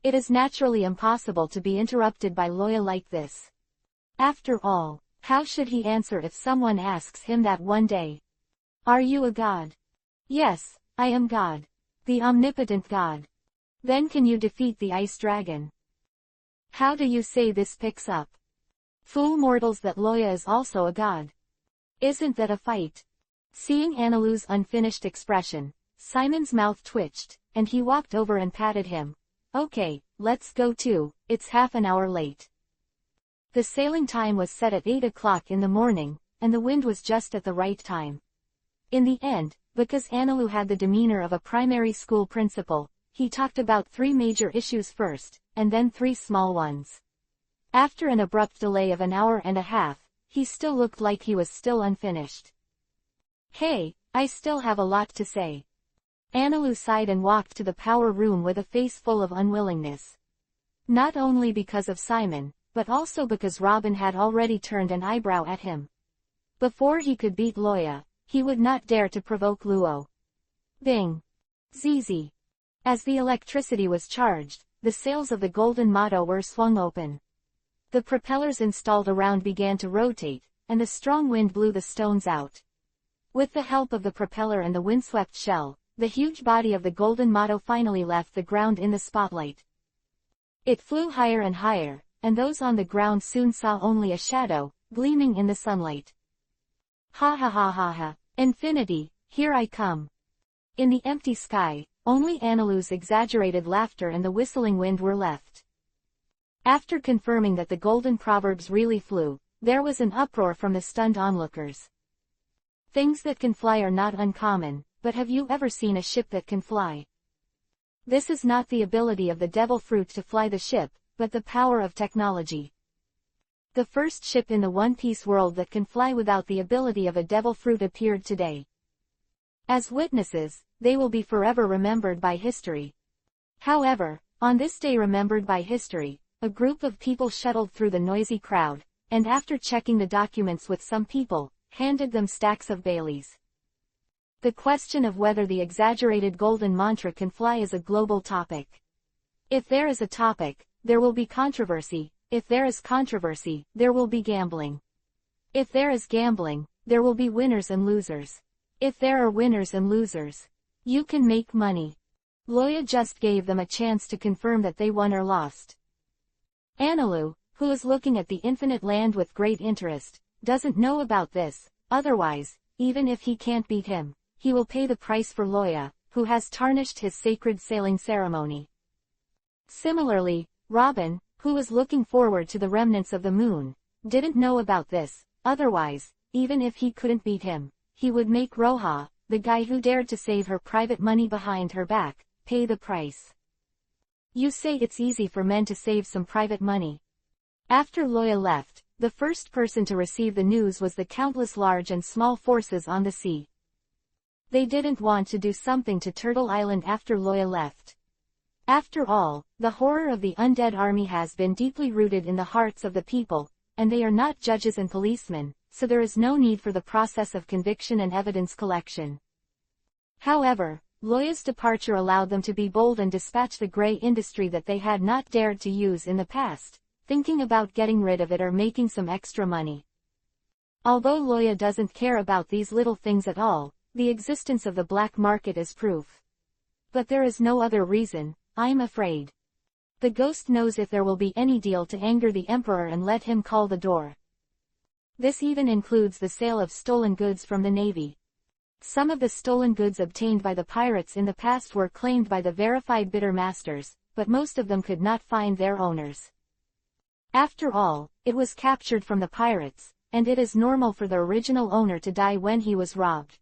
It is naturally impossible to be interrupted by Loya like this. After all, how should he answer if someone asks him that one day? Are you a god? Yes, I am God. The omnipotent God. Then can you defeat the ice dragon? How do you say this picks up? Fool mortals that Loya is also a god. Isn't that a fight? Seeing Anilu's unfinished expression, Simon's mouth twitched, and he walked over and patted him. Okay, let's go too, it's half an hour late. The sailing time was set at 8 o'clock in the morning, and the wind was just at the right time. In the end, because Anilu had the demeanor of a primary school principal, he talked about 3 major issues first, and then 3 small ones. After an abrupt delay of an hour and a half, he still looked like he was still unfinished. "Hey, I still have a lot to say." Annalou sighed and walked to the power room with a face full of unwillingness. Not only because of Simon, but also because Robin had already turned an eyebrow at him. Before he could beat Loya, he would not dare to provoke Luo. Bing! Zizi! As the electricity was charged, the sails of the Golden Motto were swung open. The propellers installed around began to rotate, and the strong wind blew the stones out. With the help of the propeller and the windswept shell, the huge body of the Golden Motto finally left the ground in the spotlight. It flew higher and higher, and those on the ground soon saw only a shadow, gleaming in the sunlight. Ha ha ha ha ha, infinity, here I come. In the empty sky, only Annalou's exaggerated laughter and the whistling wind were left. After confirming that the golden proverbs really flew, there was an uproar from the stunned onlookers. Things that can fly are not uncommon, but have you ever seen a ship that can fly? This is not the ability of the devil fruit to fly the ship, but the power of technology. The first ship in the One Piece world that can fly without the ability of a devil fruit appeared today. As witnesses, they will be forever remembered by history. However, on this day remembered by history, a group of people shuttled through the noisy crowd, and after checking the documents with some people, handed them stacks of Baileys. The question of whether the exaggerated golden mantra can fly is a global topic. If there is a topic, there will be controversy. If there is controversy, there will be gambling. If there is gambling, there will be winners and losers. If there are winners and losers, you can make money. Loya just gave them a chance to confirm that they won or lost. Annalou, who is looking at the infinite land with great interest, doesn't know about this. Otherwise, even if he can't beat him, he will pay the price for Loya, who has tarnished his sacred sailing ceremony. Similarly, Robin, who was looking forward to the remnants of the moon, didn't know about this. Otherwise, even if he couldn't beat him, he would make Roja, the guy who dared to save her private money behind her back, pay the price. You say it's easy for men to save some private money. After Loya left, the first person to receive the news was the countless large and small forces on the sea. They didn't want to do something to Turtle Island after Loya left. After all, the horror of the undead army has been deeply rooted in the hearts of the people, and they are not judges and policemen, so there is no need for the process of conviction and evidence collection. However, Loya's departure allowed them to be bold and dispatch the gray industry that they had not dared to use in the past, thinking about getting rid of it or making some extra money. Although Loya doesn't care about these little things at all, the existence of the black market is proof. But there is no other reason, I'm afraid. The ghost knows if there will be any deal to anger the Emperor and let him call the door. This even includes the sale of stolen goods from the Navy. Some of the stolen goods obtained by the pirates in the past were claimed by the verified bidder masters, but most of them could not find their owners. After all, it was captured from the pirates, and it is normal for the original owner to die when he was robbed.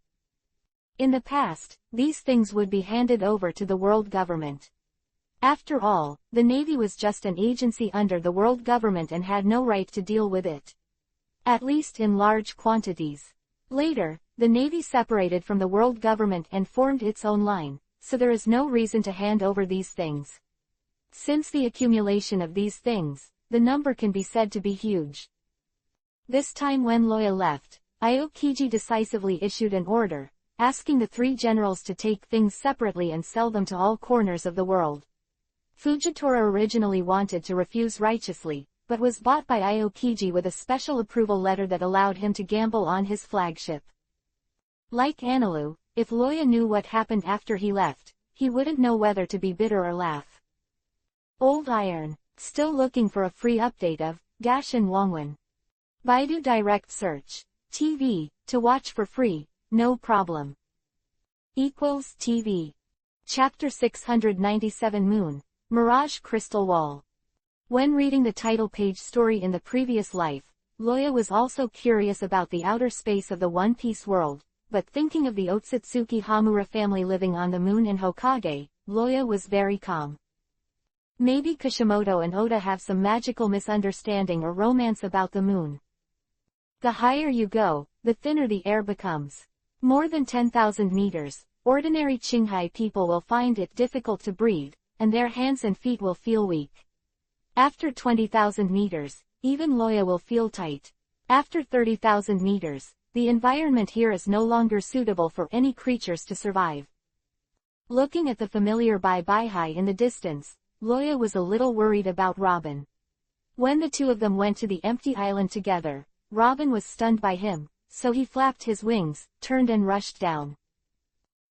In the past, these things would be handed over to the world government. After all, the Navy was just an agency under the world government and had no right to deal with it. At least in large quantities. Later, the Navy separated from the world government and formed its own line, so there is no reason to hand over these things. Since the accumulation of these things, the number can be said to be huge. This time when Loya left, Aokiji decisively issued an order, asking the 3 generals to take things separately and sell them to all corners of the world. Fujitora originally wanted to refuse righteously, but was bought by Aokiji with a special approval letter that allowed him to gamble on his flagship. Like Annalou, if Loya knew what happened after he left, he wouldn't know whether to be bitter or laugh. Old Iron, still looking for a free update of Gashin Wangwan. Baidu Direct Search. TV, to watch for free, no problem. TV. Chapter 697 Moon, Mirage Crystal Wall. When reading the title page story in the previous life, Loya was also curious about the outer space of the One Piece world, but thinking of the Otsutsuki Hamura family living on the moon in Hokage, Loya was very calm. Maybe Kishimoto and Oda have some magical misunderstanding or romance about the moon. The higher you go, the thinner the air becomes. More than 10,000 meters, ordinary Qinghai people will find it difficult to breathe, and their hands and feet will feel weak. After 20,000 meters, even Loya will feel tight. After 30,000 meters, the environment here is no longer suitable for any creatures to survive. Looking at the familiar Bai in the distance, Loya was a little worried about Robin. When the two of them went to the empty island together, Robin was stunned by him, so he flapped his wings, turned and rushed down.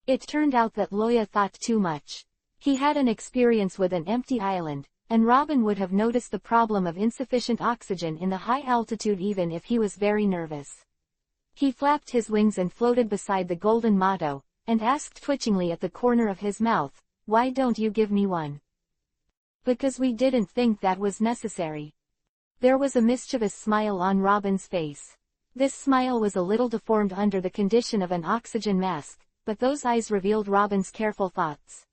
It turned out that Loya thought too much. He had an experience with an empty island, and Robin would have noticed the problem of insufficient oxygen in the high altitude even if he was very nervous. He flapped his wings and floated beside the golden motto, and asked twitchingly at the corner of his mouth, "Why don't you give me one?" "Because we didn't think that was necessary." There was a mischievous smile on Robin's face. This smile was a little deformed under the condition of an oxygen mask, but those eyes revealed Robin's careful thoughts.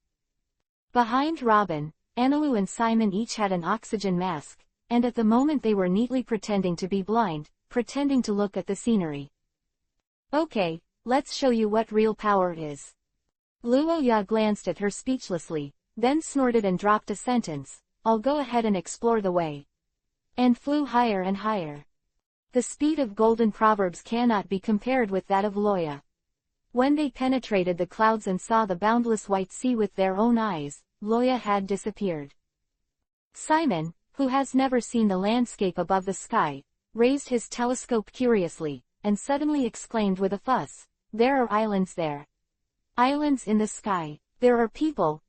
Behind Robin, Anilu and Simon each had an oxygen mask, and at the moment they were neatly pretending to be blind, pretending to look at the scenery. "Okay, let's show you what real power is." Luoya glanced at her speechlessly, then snorted and dropped a sentence, "I'll go ahead and explore the way." And flew higher and higher. The speed of golden proverbs cannot be compared with that of Loya. When they penetrated the clouds and saw the boundless white sea with their own eyes, Loya had disappeared. Simon, who has never seen the landscape above the sky, raised his telescope curiously, and suddenly exclaimed with a fuss, "There are islands there. Islands in the sky. There are people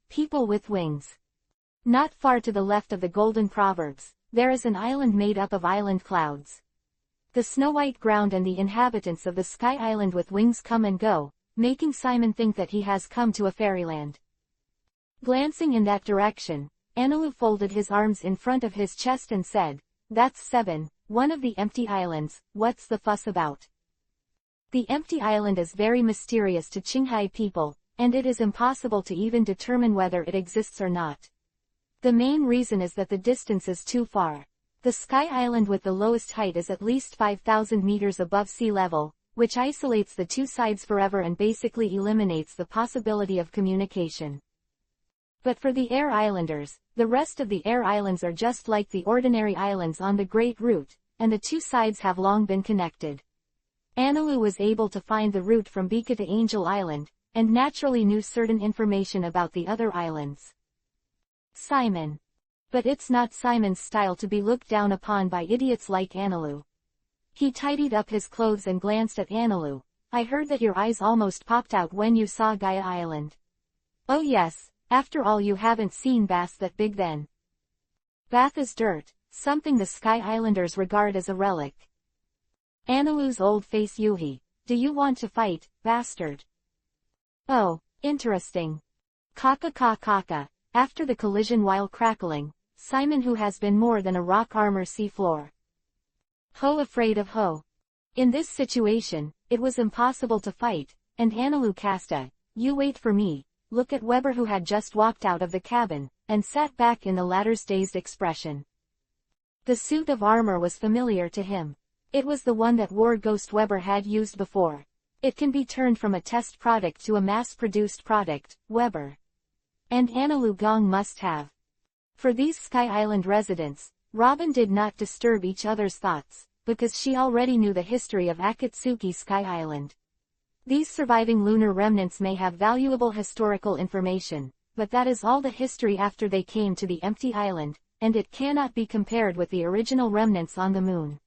with wings." Not far to the left of the golden proverbs, there is an island made up of island clouds. The snow-white ground and the inhabitants of the sky island with wings come and go, making Simon think that he has come to a fairyland. Glancing in that direction, Anilu folded his arms in front of his chest and said, "That's 7, one of the empty islands, what's the fuss about?" The empty island is very mysterious to Qinghai people, and it is impossible to even determine whether it exists or not. The main reason is that the distance is too far. The sky island with the lowest height is at least 5,000 meters above sea level, which isolates the two sides forever and basically eliminates the possibility of communication. But for the air islanders, the rest of the air islands are just like the ordinary islands on the Great Route, and the two sides have long been connected. Anilu was able to find the route from Bika to Angel Island, and naturally knew certain information about the other islands. Simon. But it's not Simon's style to be looked down upon by idiots like Anilu. He tidied up his clothes and glanced at Anilu. "I heard that your eyes almost popped out when you saw Gaia Island." "Oh yes, after all you haven't seen Bath that big then." Bath is dirt, something the Sky Islanders regard as a relic. Anilu's old face Yuhi. "Do you want to fight, bastard?" "Oh, interesting." Kaka. After the collision while crackling, Simon who has been more than a rock armor seafloor. Ho afraid of Ho. In this situation, it was impossible to fight, and Anilu cast a, "You wait for me," look at Weber who had just walked out of the cabin, and sat back in the latter's dazed expression. The suit of armor was familiar to him. It was the one that War Ghost Weber had used before. It can be turned from a test product to a mass-produced product, Weber. And Anilu Gong must have. For these Sky Island residents, Robin did not disturb each other's thoughts, because she already knew the history of Akatsuki Sky Island. These surviving lunar remnants may have valuable historical information, but that is all the history after they came to the empty island, and it cannot be compared with the original remnants on the moon.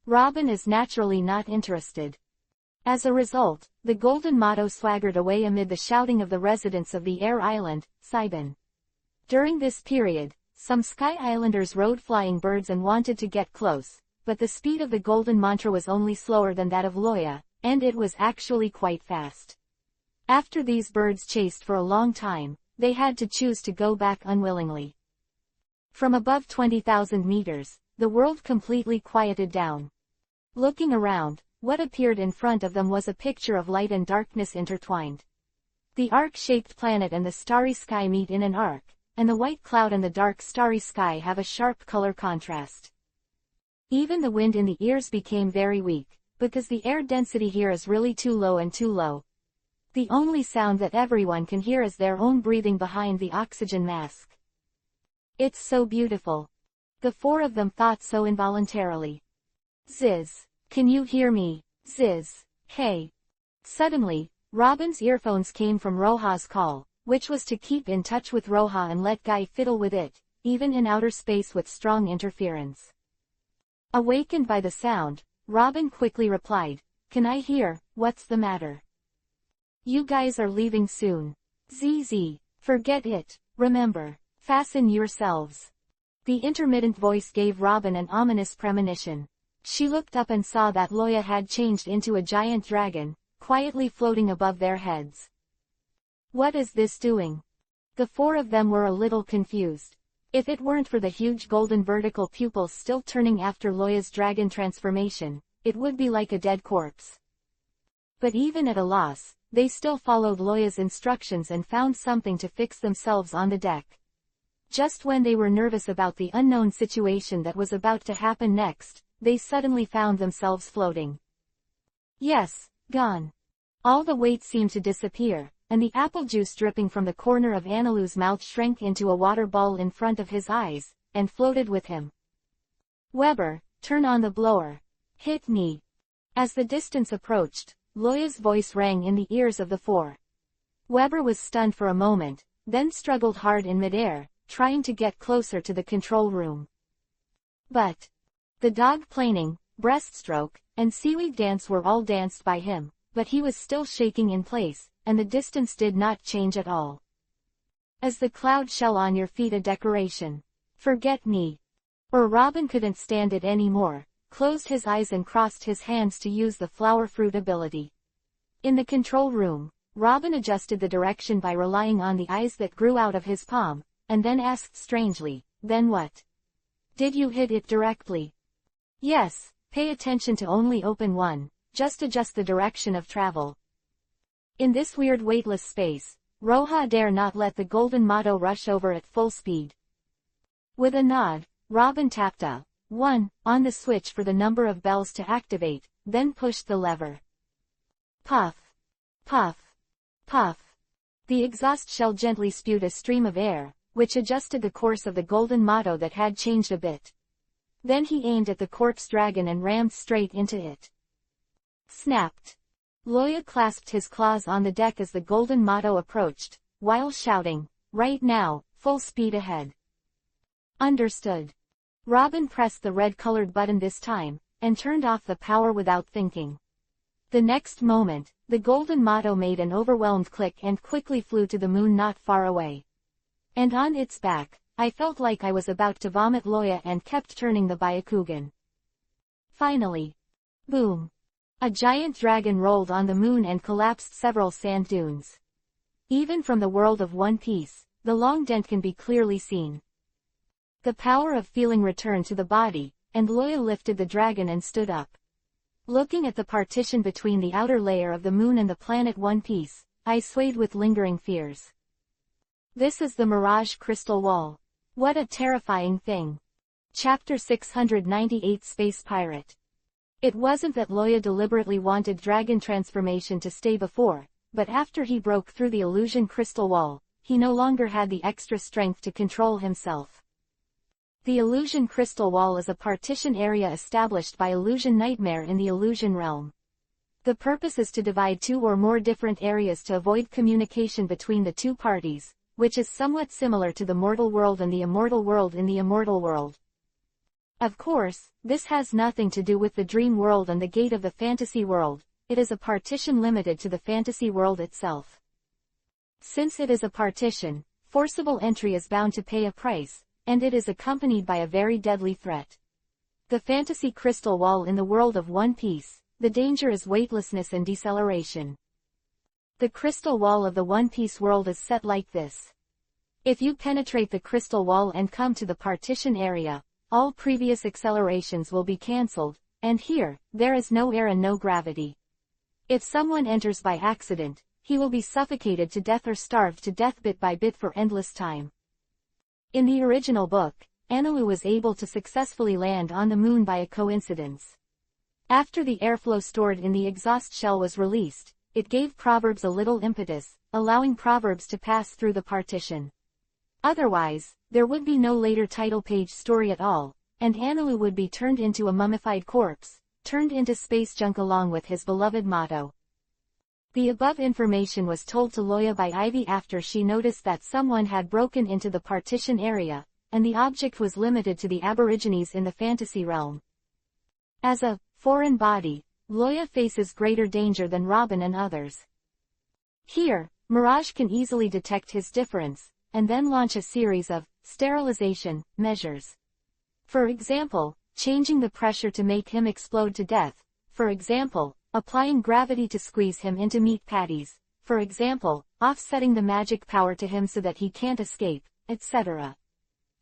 Robin is naturally not interested. As a result, the golden motto swaggered away amid the shouting of the residents of the air island, Saiban. During this period, some Sky Islanders rode flying birds and wanted to get close, but the speed of the golden mantra was only slower than that of Loya, and it was actually quite fast. After these birds chased for a long time, they had to choose to go back unwillingly. From above 20,000 meters, the world completely quieted down. Looking around, what appeared in front of them was a picture of light and darkness intertwined. The arc-shaped planet and the starry sky meet in an arc, and the white cloud and the dark starry sky have a sharp color contrast. Even the wind in the ears became very weak, because the air density here is really too low and too low. The only sound that everyone can hear is their own breathing behind the oxygen mask. It's so beautiful. The four of them thought so involuntarily. Ziz. Can you hear me? Ziz. Hey. Suddenly, Robin's earphones came from Roha's call, which was to keep in touch with Roha and let Guy fiddle with it, even in outer space with strong interference. Awakened by the sound, Robin quickly replied, "Can I hear? What's the matter? You guys are leaving soon. ZZ. Forget it. Remember. Fasten yourselves." The intermittent voice gave Robin an ominous premonition. She looked up and saw that Loya had changed into a giant dragon, quietly floating above their heads. What is this doing? The four of them were a little confused. If it weren't for the huge golden vertical pupils still turning after Loya's dragon transformation, it would be like a dead corpse. But even at a loss, they still followed Loya's instructions and found something to fix themselves on the deck. Just when they were nervous about the unknown situation that was about to happen next, they suddenly found themselves floating. Yes, gone. All the weight seemed to disappear, and the apple juice dripping from the corner of Analu's mouth shrank into a water ball in front of his eyes, and floated with him. "Weber, turn on the blower. Hit me." As the distance approached, Loya's voice rang in the ears of the four. Weber was stunned for a moment, then struggled hard in midair, trying to get closer to the control room. But the dog planing, breaststroke, and seaweed dance were all danced by him, but he was still shaking in place, and the distance did not change at all. "Is the cloud shell on your feet a decoration? Forget me." Or Robin couldn't stand it anymore, closed his eyes and crossed his hands to use the flower fruit ability. In the control room, Robin adjusted the direction by relying on the eyes that grew out of his palm, and then asked strangely, "Then what? Did you hit it directly?" "Yes, pay attention to only open one, just adjust the direction of travel." In this weird weightless space, Roha dare not let the golden motto rush over at full speed. With a nod, Robin tapped a 1 on the switch for the number of bells to activate, then pushed the lever. Puff. Puff. Puff. The exhaust shell gently spewed a stream of air, which adjusted the course of the golden motto that had changed a bit. Then he aimed at the corpse dragon and rammed straight into it. Snapped. Loya clasped his claws on the deck as the golden motto approached, while shouting, "Right now, full speed ahead." Understood. Robin pressed the red-colored button this time, and turned off the power without thinking. The next moment, the golden motto made an overwhelmed click and quickly flew to the moon not far away. And on its back, I felt like I was about to vomit Loya and kept turning the Byakugan. Finally. Boom. A giant dragon rolled on the moon and collapsed several sand dunes. Even from the world of One Piece, the long dent can be clearly seen. The power of feeling returned to the body, and Loya lifted the dragon and stood up. Looking at the partition between the outer layer of the moon and the planet One Piece, I swayed with lingering fears. This is the Mirage Crystal Wall. What a terrifying thing. Chapter 698 Space Pirate. It wasn't that Loya deliberately wanted dragon transformation to stay before, but after he broke through the illusion crystal wall, he no longer had the extra strength to control himself. The illusion crystal wall is a partition area established by Illusion Nightmare in the illusion realm. The purpose is to divide two or more different areas to avoid communication between the two parties, which is somewhat similar to the mortal world and the immortal world in the immortal world. Of course, this has nothing to do with the dream world and the gate of the fantasy world. It is a partition limited to the fantasy world itself. Since it is a partition, forcible entry is bound to pay a price, and it is accompanied by a very deadly threat. The fantasy crystal wall in the world of One Piece, the danger is weightlessness and deceleration. The crystal wall of the One Piece world is set like this. If you penetrate the crystal wall and come to the partition area, all previous accelerations will be cancelled, and here, there is no air and no gravity. If someone enters by accident, he will be suffocated to death or starved to death bit by bit for endless time. In the original book, Anilu was able to successfully land on the moon by a coincidence. After the airflow stored in the exhaust shell was released, it gave Proverbs a little impetus, allowing Proverbs to pass through the partition. Otherwise, there would be no later title page story at all, and Anilu would be turned into a mummified corpse, turned into space junk along with his beloved motto. The above information was told to Loya by Ivy after she noticed that someone had broken into the partition area, and the object was limited to the Aborigines in the fantasy realm. As a foreign body, Loya faces greater danger than Robin and others. Here, Mirage can easily detect his difference, and then launch a series of sterilization measures. For example, changing the pressure to make him explode to death, for example, applying gravity to squeeze him into meat patties, for example, offsetting the magic power to him so that he can't escape, etc.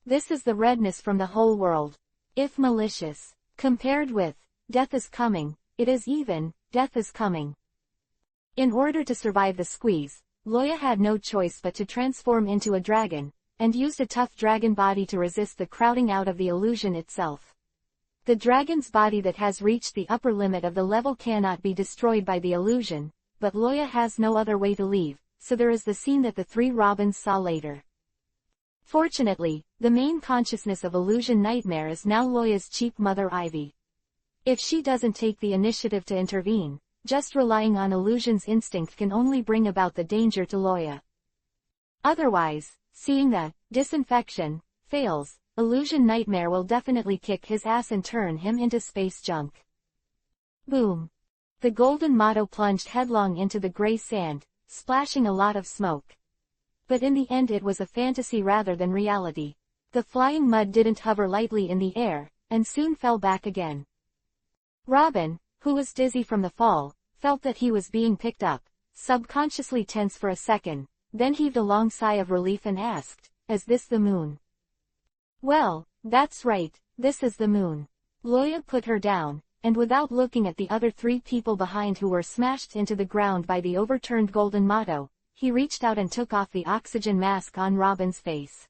This is the redness from the whole world. If malicious, compared with death is coming, it is even death is coming. In order to survive the squeeze, Loya had no choice but to transform into a dragon, and used a tough dragon body to resist the crowding out of the illusion itself. The dragon's body that has reached the upper limit of the level cannot be destroyed by the illusion, but Loya has no other way to leave, so there is the scene that the three Robins saw later. Fortunately, the main consciousness of Illusion Nightmare is now Loya's cheap mother Ivy. If she doesn't take the initiative to intervene, just relying on Illusion's instinct can only bring about the danger to Loya. Otherwise, seeing that disinfection fails, Illusion Nightmare will definitely kick his ass and turn him into space junk. Boom! The golden motto plunged headlong into the gray sand, splashing a lot of smoke. But in the end it was a fantasy rather than reality. The flying mud didn't hover lightly in the air, and soon fell back again. Robin, who was dizzy from the fall, felt that he was being picked up, subconsciously tense for a second, then heaved a long sigh of relief and asked, "Is this the moon?" "Well, that's right, this is the moon." Loya put her down, and without looking at the other three people behind who were smashed into the ground by the overturned golden motto, he reached out and took off the oxygen mask on Robin's face.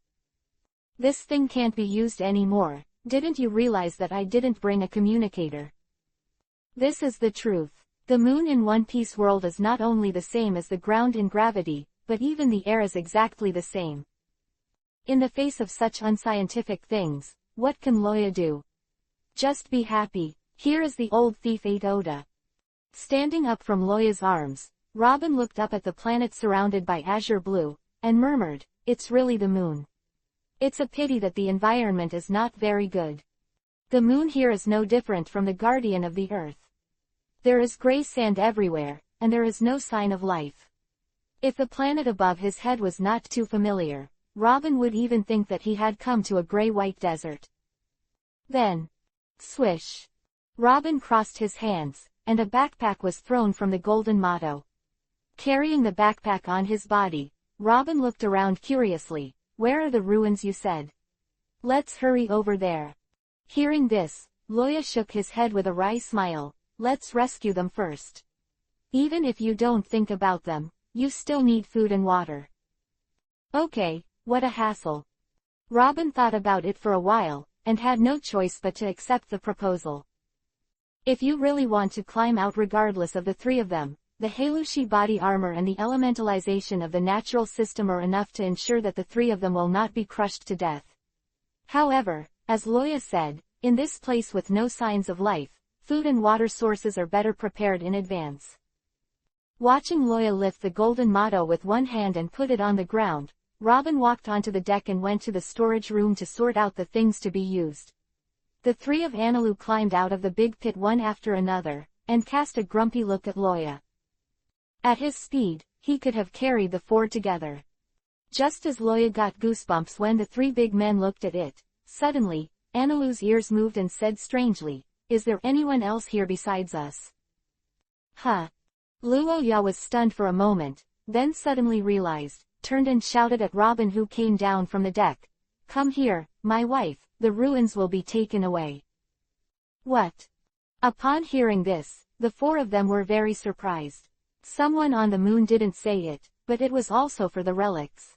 "This thing can't be used anymore. Didn't you realize that I didn't bring a communicator? This is the truth. The moon in One Piece world is not only the same as the ground in gravity, but even the air is exactly the same." In the face of such unscientific things, what can Loya do? Just be happy. Here is the old thief ate Oda. Standing up from Loya's arms, Robin looked up at the planet surrounded by azure blue, and murmured, "It's really the moon. It's a pity that the environment is not very good. The moon here is no different from the guardian of the earth. There is gray sand everywhere, and there is no sign of life." If the planet above his head was not too familiar, Robin would even think that he had come to a gray-white desert. Then, swish! Robin crossed his hands, and a backpack was thrown from the golden motto. Carrying the backpack on his body, Robin looked around curiously. "Where are the ruins you said? Let's hurry over there." Hearing this, Loya shook his head with a wry smile. "Let's rescue them first. Even if you don't think about them, you still need food and water." Okay, what a hassle. Robin thought about it for a while, and had no choice but to accept the proposal. If you really want to climb out regardless of the three of them, the Halushi body armor and the elementalization of the natural system are enough to ensure that the three of them will not be crushed to death. However, as Loya said, in this place with no signs of life, food and water sources are better prepared in advance. Watching Loya lift the golden motto with one hand and put it on the ground, Robin walked onto the deck and went to the storage room to sort out the things to be used. The three of Anilu climbed out of the big pit one after another, and cast a grumpy look at Loya. At his speed, he could have carried the four together. Just as Loya got goosebumps when the three big men looked at it, suddenly, Anilu's ears moved and said strangely, "Is there anyone else here besides us?" Huh. Luoya was stunned for a moment, then suddenly realized, turned and shouted at Robin who came down from the deck. "Come here, my wife, the ruins will be taken away." What? Upon hearing this, the four of them were very surprised. Someone on the moon didn't say it, but it was also for the relics.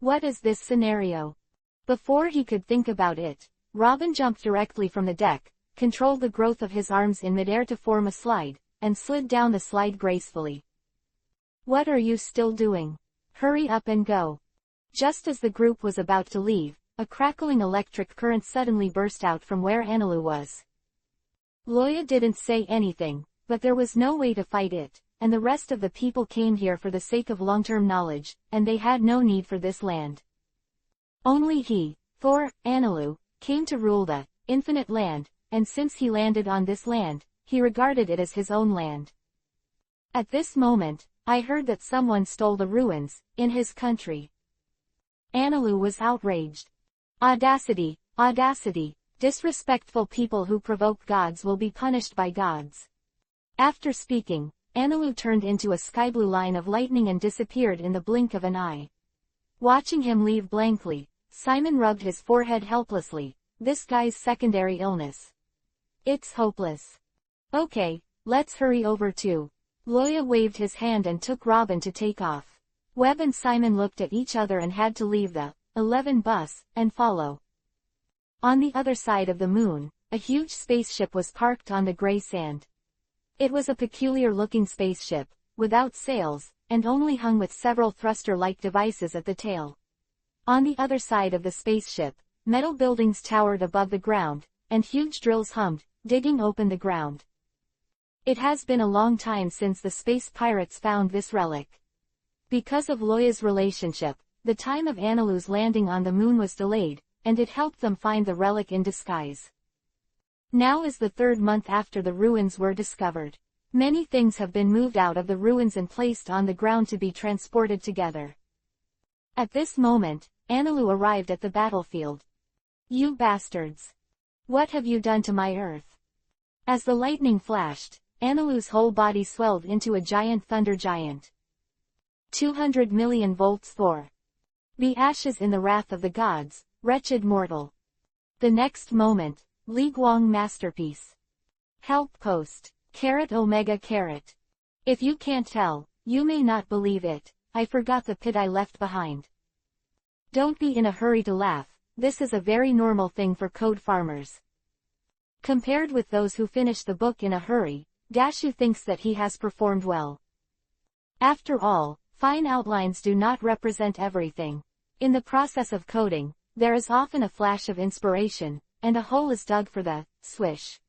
What is this scenario? Before he could think about it, Robin jumped directly from the deck, controlled the growth of his arms in midair to form a slide, and slid down the slide gracefully. What are you still doing? Hurry up and go. Just as the group was about to leave, a crackling electric current suddenly burst out from where Anilu was. Loya didn't say anything, but there was no way to fight it, and the rest of the people came here for the sake of long-term knowledge, and they had no need for this land. Only he, Thor, Anilu, came to rule the infinite land, and since he landed on this land, he regarded it as his own land. At this moment, I heard that someone stole the ruins, in his country. Anilu was outraged. Audacity, audacity, disrespectful people who provoke gods will be punished by gods. After speaking, Anilu turned into a sky-blue line of lightning and disappeared in the blink of an eye. Watching him leave blankly, Simon rubbed his forehead helplessly. This guy's secondary illness. It's hopeless. Okay, let's hurry over too. Loya waved his hand and took Robin to take off. Webb and Simon looked at each other and had to leave the 11 bus and follow. On the other side of the moon, a huge spaceship was parked on the gray sand. It was a peculiar-looking spaceship, without sails, and only hung with several thruster-like devices at the tail. On the other side of the spaceship, metal buildings towered above the ground, and huge drills hummed, digging open the ground. It has been a long time since the space pirates found this relic. Because of Loya's relationship, the time of Anilu's landing on the moon was delayed, and it helped them find the relic in disguise. Now is the 3rd month after the ruins were discovered. Many things have been moved out of the ruins and placed on the ground to be transported together. At this moment, Anilu arrived at the battlefield. You bastards! What have you done to my earth? As the lightning flashed, Anilu's whole body swelled into a giant thunder giant. 200 million volts Thor. Be ashes in the wrath of the gods, wretched mortal. The next moment, Li Guang masterpiece. Help post, !Omega carat. If you can't tell, you may not believe it, I forgot the pit I left behind. Don't be in a hurry to laugh, this is a very normal thing for code farmers. Compared with those who finish the book in a hurry, Dashu thinks that he has performed well. After all, fine outlines do not represent everything. In the process of coding, there is often a flash of inspiration, and a hole is dug for the swish.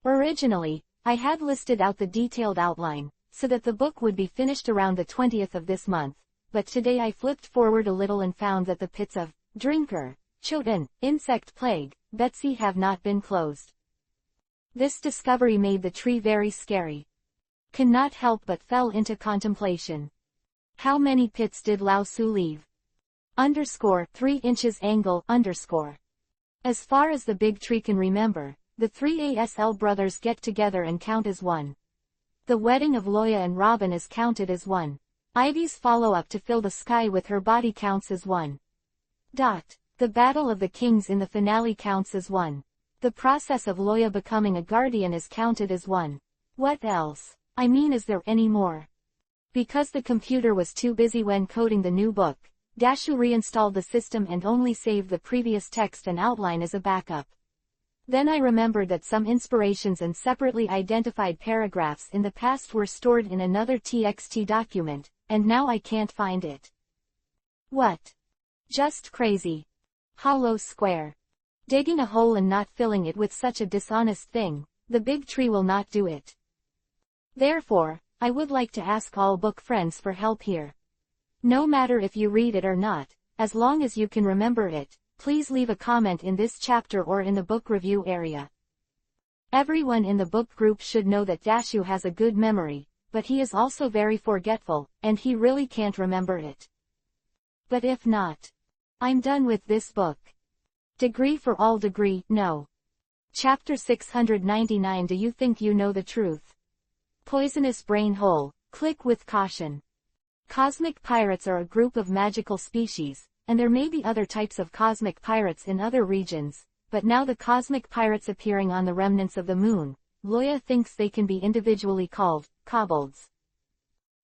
Originally, I had listed out the detailed outline, so that the book would be finished around the 20th of this month, but today I flipped forward a little and found that the pits of Drinker, Choten, Insect Plague, Betsy have not been closed. This discovery made the tree very scary. Cannot help but fell into contemplation. How many pits did Lao Su leave? _ 3 inches angle _. As far as the big tree can remember, the 3 ASL brothers get together and count as one. The wedding of Loya and Robin is counted as one. Ivy's follow-up to fill the sky with her body counts as one. The Battle of the Kings in the finale counts as one. The process of Loya becoming a guardian is counted as one. What else? I mean, is there any more? Because the computer was too busy when coding the new book, Dashu reinstalled the system and only saved the previous text and outline as a backup. Then I remembered that some inspirations and separately identified paragraphs in the past were stored in another TXT document, and now I can't find it. What? Just crazy. Hollow square. Digging a hole and not filling it with such a dishonest thing, the big tree will not do it. Therefore, I would like to ask all book friends for help here. No matter if you read it or not, as long as you can remember it, please leave a comment in this chapter or in the book review area. Everyone in the book group should know that Dashu has a good memory, but he is also very forgetful, and he really can't remember it. But if not, I'm done with this book. Degree for all degree, no. Chapter 699. Do you think you know the truth? Poisonous brain hole, click with caution. Cosmic pirates are a group of magical species, and there may be other types of cosmic pirates in other regions, but now the cosmic pirates appearing on the remnants of the moon, Loya thinks they can be individually called kobolds.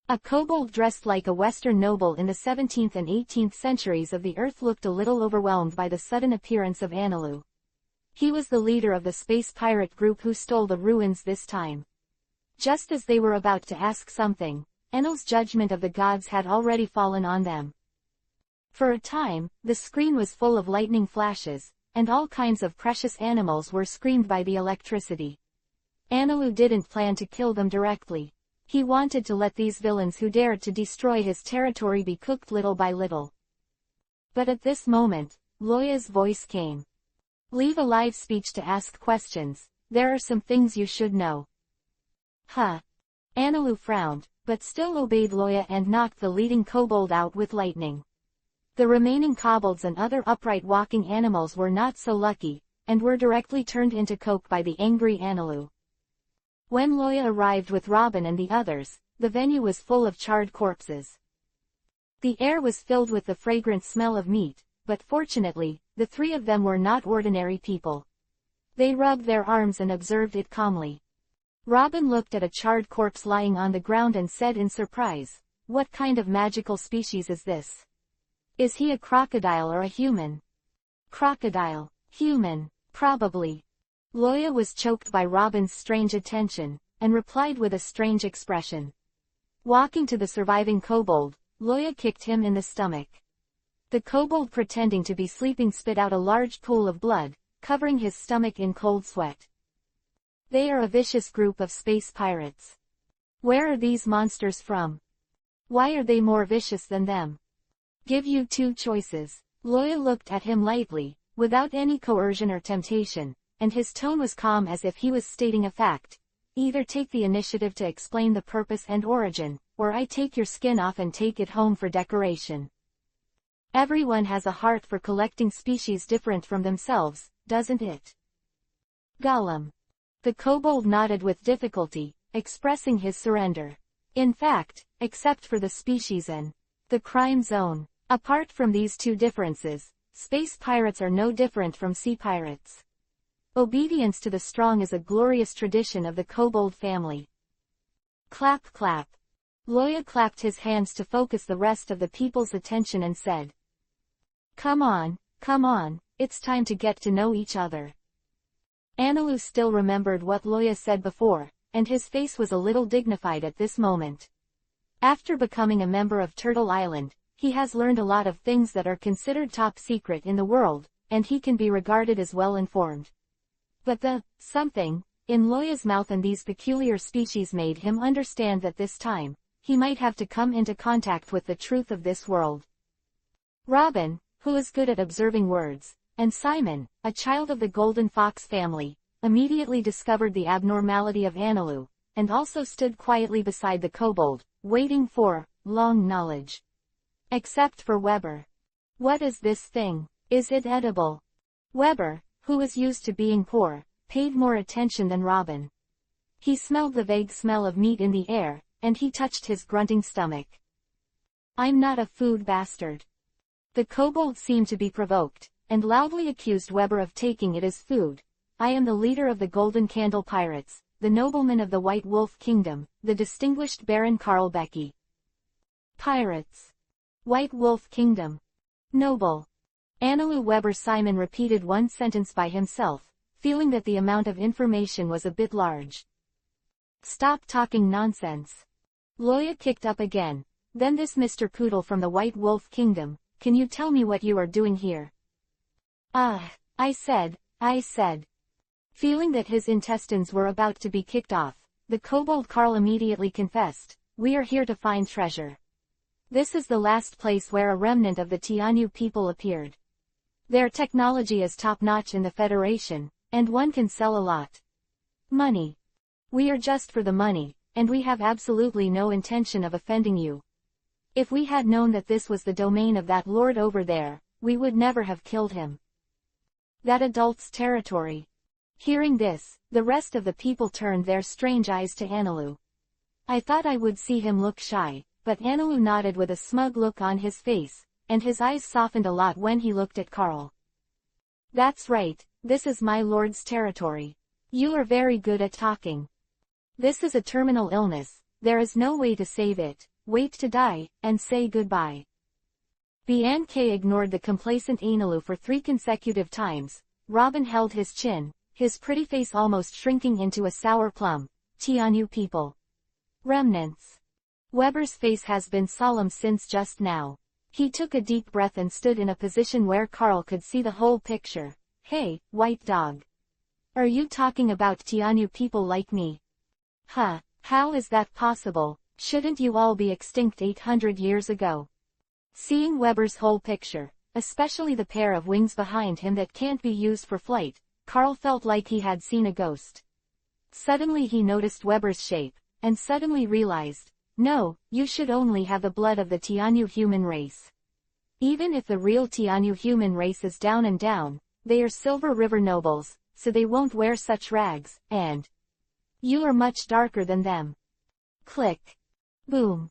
A kobold dressed like a Western noble in the 17th and 18th centuries of the Earth looked a little overwhelmed by the sudden appearance of Anilu. He was the leader of the space pirate group who stole the ruins this time. Just as they were about to ask something, Anilu's judgment of the gods had already fallen on them. For a time, the screen was full of lightning flashes, and all kinds of precious animals were screamed by the electricity. Anilu didn't plan to kill them directly. He wanted to let these villains who dared to destroy his territory be cooked little by little. But at this moment, Loya's voice came. Leave a live speech to ask questions. There are some things you should know. Huh. Anilu frowned, but still obeyed Loya and knocked the leading kobold out with lightning. The remaining kobolds and other upright walking animals were not so lucky, and were directly turned into coke by the angry Anilu. When Loya arrived with Robin and the others, the venue was full of charred corpses. The air was filled with the fragrant smell of meat, but fortunately, the three of them were not ordinary people. They rubbed their arms and observed it calmly. Robin looked at a charred corpse lying on the ground and said in surprise, "What kind of magical species is this? Is he a crocodile or a human?" "Crocodile. Human. Probably." Loya was choked by Robin's strange attention, and replied with a strange expression. Walking to the surviving kobold, Loya kicked him in the stomach. The kobold, pretending to be sleeping, spit out a large pool of blood, covering his stomach in cold sweat. They are a vicious group of space pirates. Where are these monsters from? Why are they more vicious than them? Give you two choices. Loya looked at him lightly, without any coercion or temptation, and his tone was calm as if he was stating a fact. Either take the initiative to explain the purpose and origin, or I take your skin off and take it home for decoration. Everyone has a heart for collecting species different from themselves, doesn't it? Gollum. The kobold nodded with difficulty, expressing his surrender. In fact, except for the species and the crime zone. Apart from these two differences, space pirates are no different from sea pirates. Obedience to the strong is a glorious tradition of the kobold family. Clap clap. Loya clapped his hands to focus the rest of the people's attention and said, come on, it's time to get to know each other." Anilu still remembered what Loya said before, and his face was a little dignified at this moment. After becoming a member of Turtle Island, he has learned a lot of things that are considered top secret in the world, and he can be regarded as well informed. But the something in Loya's mouth and these peculiar species made him understand that this time, he might have to come into contact with the truth of this world. Robin, who is good at observing words, and Simon, a child of the Golden Fox family, immediately discovered the abnormality of Anilu, and also stood quietly beside the kobold, waiting for long knowledge. Except for Weber. "What is this thing? Is it edible?" Weber, who was used to being poor, paid more attention than Robin. He smelled the vague smell of meat in the air, and he touched his grunting stomach. "I'm not a food bastard." The kobold seemed to be provoked, and loudly accused Weber of taking it as food. "I am the leader of the Golden Candle Pirates, the nobleman of the White Wolf Kingdom, the distinguished Baron Carl Becky." Pirates. White Wolf Kingdom. Noble. Anilu Weber. Simon repeated one sentence by himself, feeling that the amount of information was a bit large. "Stop talking nonsense." Loya kicked up again. "Then this Mr. Poodle from the White Wolf Kingdom, can you tell me what you are doing here?" I said. Feeling that his intestines were about to be kicked off, the kobold Carl immediately confessed, "We are here to find treasure. This is the last place where a remnant of the Tianyu people appeared. Their technology is top-notch in the Federation, and one can sell a lot. Money. We are just for the money, and we have absolutely no intention of offending you. If we had known that this was the domain of that lord over there, we would never have killed him. That adult's territory." Hearing this, the rest of the people turned their strange eyes to Anilu. I thought I would see him look shy, but Anilu nodded with a smug look on his face, and his eyes softened a lot when he looked at Carl. "That's right, this is my lord's territory. You are very good at talking. This is a terminal illness, there is no way to save it, wait to die, and say goodbye. Bianca ignored the complacent Analu for 3 consecutive times. Robin held his chin, his pretty face almost shrinking into a sour plum. Tianyu people. Remnants. Weber's face has been solemn since just now. He took a deep breath and stood in a position where Carl could see the whole picture. Hey, white dog. Are you talking about Tianyu people like me? Huh, how is that possible? Shouldn't you all be extinct 800 years ago? Seeing Weber's whole picture, especially the pair of wings behind him that can't be used for flight, Carl felt like he had seen a ghost. Suddenly he noticed Weber's shape, and suddenly realized, no, you should only have the blood of the Tianyu human race. Even if the real Tianyu human race is down and down, they are Silver River nobles, so they won't wear such rags, and you are much darker than them. Click. Boom.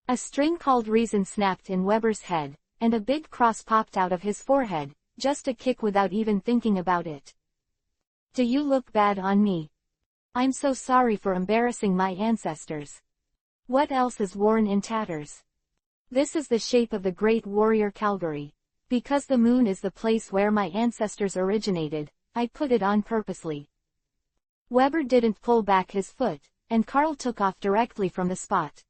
A string called reason snapped in Weber's head, and a big cross popped out of his forehead, just a kick without even thinking about it. Do you look bad on me? I'm so sorry for embarrassing my ancestors. What else is worn in tatters? This is the shape of the great warrior Calgary. Because the moon is the place where my ancestors originated, I put it on purposely. Weber didn't pull back his foot, and Carl took off directly from the spot.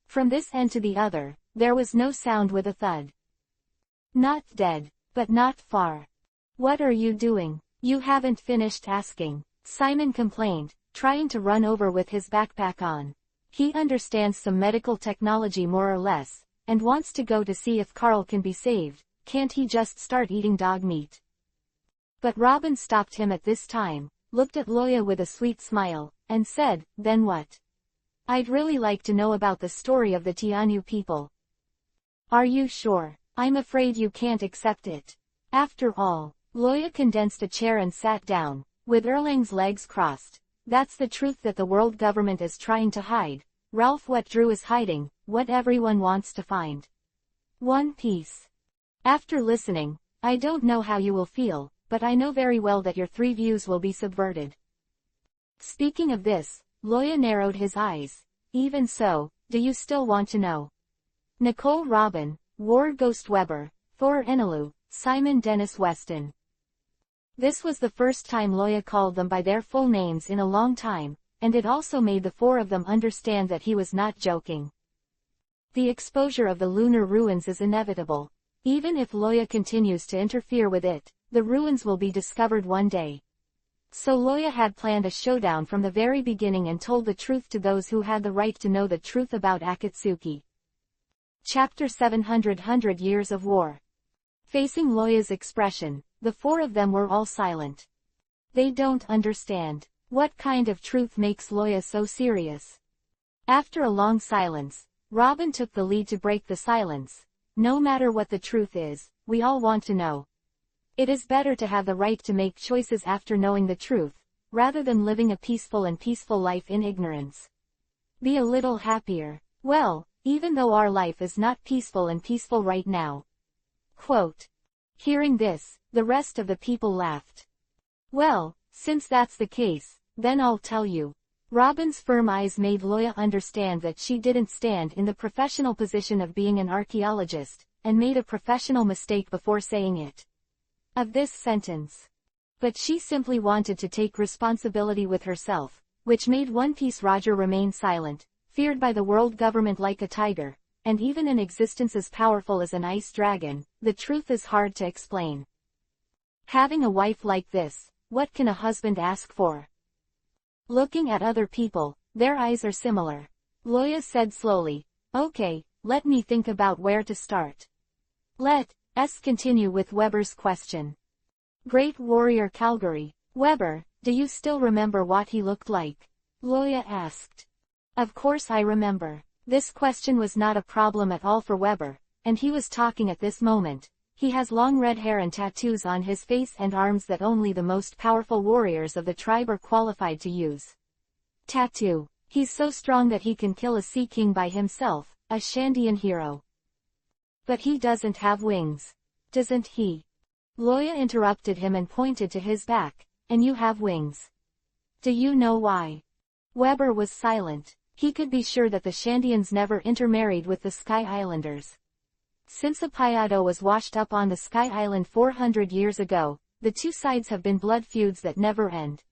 From this end to the other, there was no sound with a thud. Not dead, but not far. What are you doing? You haven't finished asking, Simon complained, trying to run over with his backpack on. He understands some medical technology more or less, and wants to go to see if Carl can be saved. Can't he just start eating dog meat? But Robin stopped him at this time, looked at Loya with a sweet smile, and said, then what? I'd really like to know about the story of the Tianyu people. Are you sure? I'm afraid you can't accept it. After all, Loya condensed a chair and sat down, with Erlang's legs crossed. That's the truth that the world government is trying to hide. Ralph, what Drew is hiding, what everyone wants to find. One Piece. After listening, I don't know how you will feel, but I know very well that your 3 views will be subverted. Speaking of this, Loya narrowed his eyes. Even so, do you still want to know? Nicole Robin, War Ghost Weber, Thor Enelu, Simon Dennis Weston. This was the first time Loya called them by their full names in a long time, and it also made the 4 of them understand that he was not joking. The exposure of the lunar ruins is inevitable. Even if Loya continues to interfere with it, the ruins will be discovered one day. So Loya had planned a showdown from the very beginning and told the truth to those who had the right to know the truth about Akatsuki. Chapter 700 100 Years of War. Facing Loya's expression, the 4 of them were all silent. They don't understand. What kind of truth makes Loya so serious? After a long silence, Robin took the lead to break the silence. No matter what the truth is, we all want to know. It is better to have the right to make choices after knowing the truth, rather than living a peaceful life in ignorance. Be a little happier. Well, even though our life is not peaceful right now. Quote. Hearing this, the rest of the people laughed. Well, since that's the case, then I'll tell you. Robin's firm eyes made Loya understand that she didn't stand in the professional position of being an archaeologist, and made a professional mistake before saying it. Of this sentence. But she simply wanted to take responsibility with herself, which made One Piece Roger remain silent, feared by the world government like a tiger, and even an existence as powerful as an ice dragon. The truth is hard to explain. Having a wife like this, what can a husband ask for? Looking at other people, their eyes are similar. Loya said slowly, okay, let me think about where to start. Let's continue with Weber's question. Great Warrior Calgary. Weber, do you still remember what he looked like? Loya asked. Of course I remember. This question was not a problem at all for Weber, and he was talking at this moment. He has long red hair and tattoos on his face and arms that only the most powerful warriors of the tribe are qualified to use. Tattoo. He's so strong that he can kill a sea king by himself, a Shandian hero. But he doesn't have wings. Doesn't he? Loya interrupted him and pointed to his back. And you have wings. Do you know why? Weber was silent. he could be sure that the Shandians never intermarried with the Sky Islanders. Since Apayado was washed up on the Sky Island 400 years ago, the two sides have been blood feuds that never end.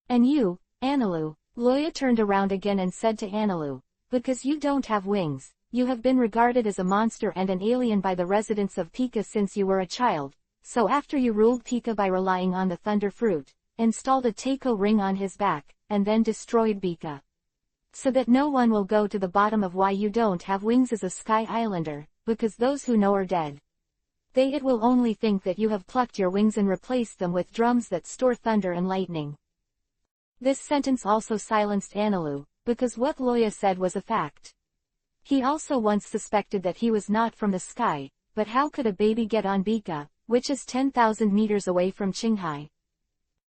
And you, Anilu, Loya turned around again and said to Anilu, because you don't have wings, you have been regarded as a monster and an alien by the residents of Pika since you were a child, so after you ruled Pika by relying on the Thunder Fruit, installed a Teiko ring on his back, and then destroyed Pika. So that no one will go to the bottom of why you don't have wings as a Sky Islander, because those who know are dead. It will only think that you have plucked your wings and replaced them with drums that store thunder and lightning. This sentence also silenced Anilu, because what Loya said was a fact. He also once suspected that he was not from the sky, but how could a baby get on Bika, which is 10,000 meters away from Qinghai?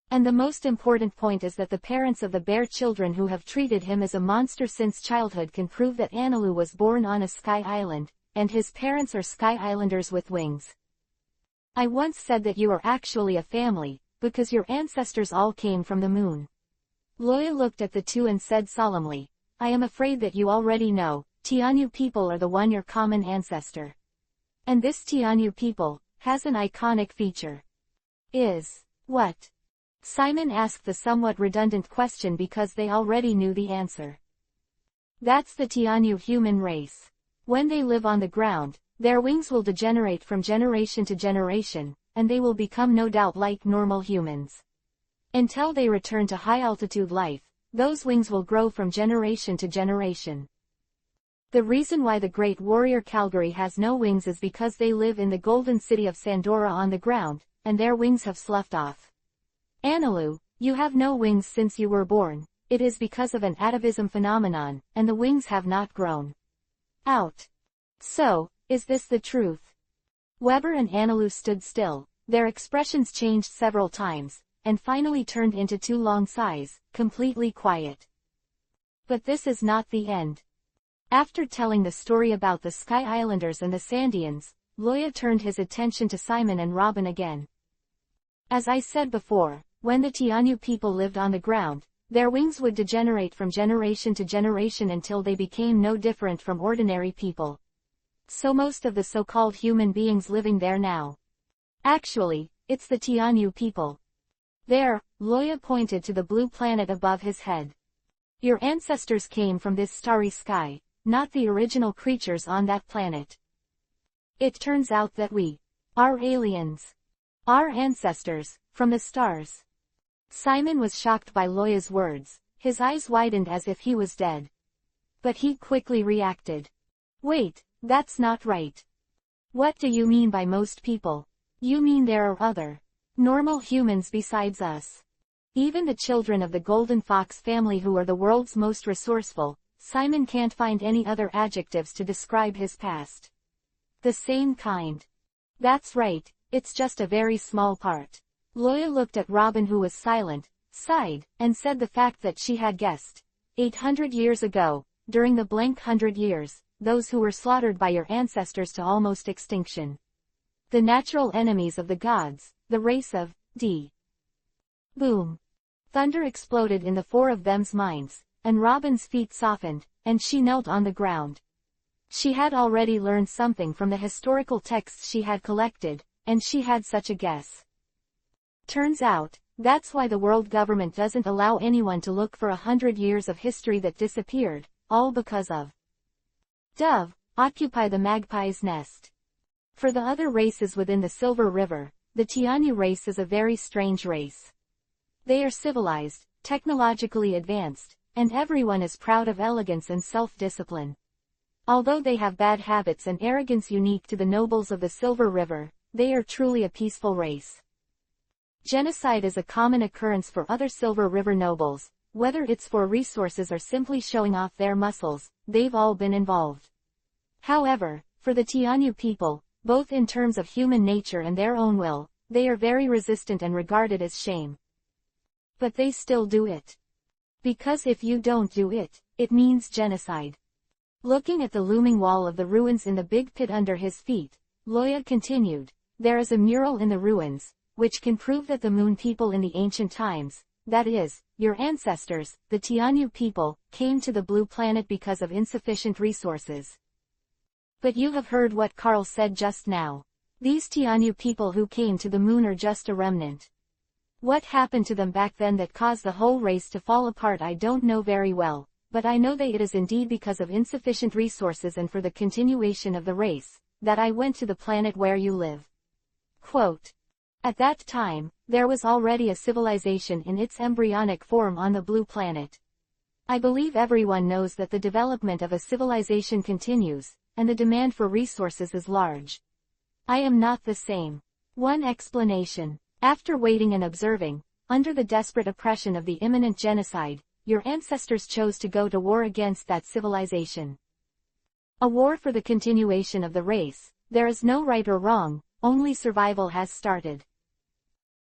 And the most important point is that the parents of the bear children who have treated him as a monster since childhood can prove that Anilu was born on a sky island, and his parents are Sky Islanders with wings. I once said that you are actually a family, because your ancestors all came from the moon. Loya looked at the two and said solemnly, I am afraid that you already know, Tianyu people are the one your common ancestor. And this Tianyu people has an iconic feature. Is what? Simon asked the somewhat redundant question because they already knew the answer. That's the Tianyu human race. When they live on the ground, their wings will degenerate from generation to generation, and they will become no doubt like normal humans. Until they return to high-altitude life, those wings will grow from generation to generation. The reason why the great warrior Calgary has no wings is because they live in the golden city of Sandora on the ground, and their wings have sloughed off. Anilu, you have no wings since you were born, it is because of an atavism phenomenon, and the wings have not grown out. So, is this the truth? Weber and Anilu stood still, their expressions changed several times, and finally turned into two long sighs, completely quiet. But this is not the end. After telling the story about the Sky Islanders and the Sandians, Loya turned his attention to Simon and Robin again. As I said before, when the Tianyu people lived on the ground, their wings would degenerate from generation to generation until they became no different from ordinary people. So most of the so-called human beings living there now. Actually, it's the Tianyu people. There, Loya pointed to the blue planet above his head. Your ancestors came from this starry sky, not the original creatures on that planet. It turns out that we are aliens. Our ancestors, from the stars. Simon was shocked by Loya's words, his eyes widened as if he was dead. But he quickly reacted. Wait, that's not right. What do you mean by most people? You mean there are other normal humans besides us. Even the children of the Golden Fox family who are the world's most resourceful, Simon can't find any other adjectives to describe his past. The same kind. That's right, it's just a very small part. Loya looked at Robin who was silent, sighed, and said the fact that she had guessed. 800 years ago, during the blank 100 years, those who were slaughtered by your ancestors to almost extinction. The natural enemies of the gods, the race of D. Boom. Thunder exploded in the four of them's minds, and Robin's feet softened, and she knelt on the ground. She had already learned something from the historical texts she had collected, and she had such a guess. Turns out, that's why the world government doesn't allow anyone to look for 100 years of history that disappeared, all because of Dove, occupy the magpie's nest. For the other races within the Silver River, the Tianyu race is a very strange race. They are civilized, technologically advanced, and everyone is proud of elegance and self-discipline. Although they have bad habits and arrogance unique to the nobles of the Silver River, they are truly a peaceful race. Genocide is a common occurrence for other Silver River nobles, whether it's for resources or simply showing off their muscles, they've all been involved. However, for the Tianyu people, both in terms of human nature and their own will, they are very resistant and regarded as shame. But they still do it. Because if you don't do it, it means genocide. Looking at the looming wall of the ruins in the big pit under his feet, Loya continued, there is a mural in the ruins, which can prove that the Moon people in the ancient times, that is, your ancestors, the Tianyu people, came to the blue planet because of insufficient resources. But you have heard what Carl said just now. These Tianyu people who came to the moon are just a remnant. What happened to them back then that caused the whole race to fall apart I don't know very well, but I know that it is indeed because of insufficient resources and for the continuation of the race, that I went to the planet where you live. Quote. At that time, there was already a civilization in its embryonic form on the blue planet. I believe everyone knows that the development of a civilization continues, and the demand for resources is large. I am not the same. One explanation. After waiting and observing, under the desperate oppression of the imminent genocide, your ancestors chose to go to war against that civilization. A war for the continuation of the race. There is no right or wrong, only survival has started.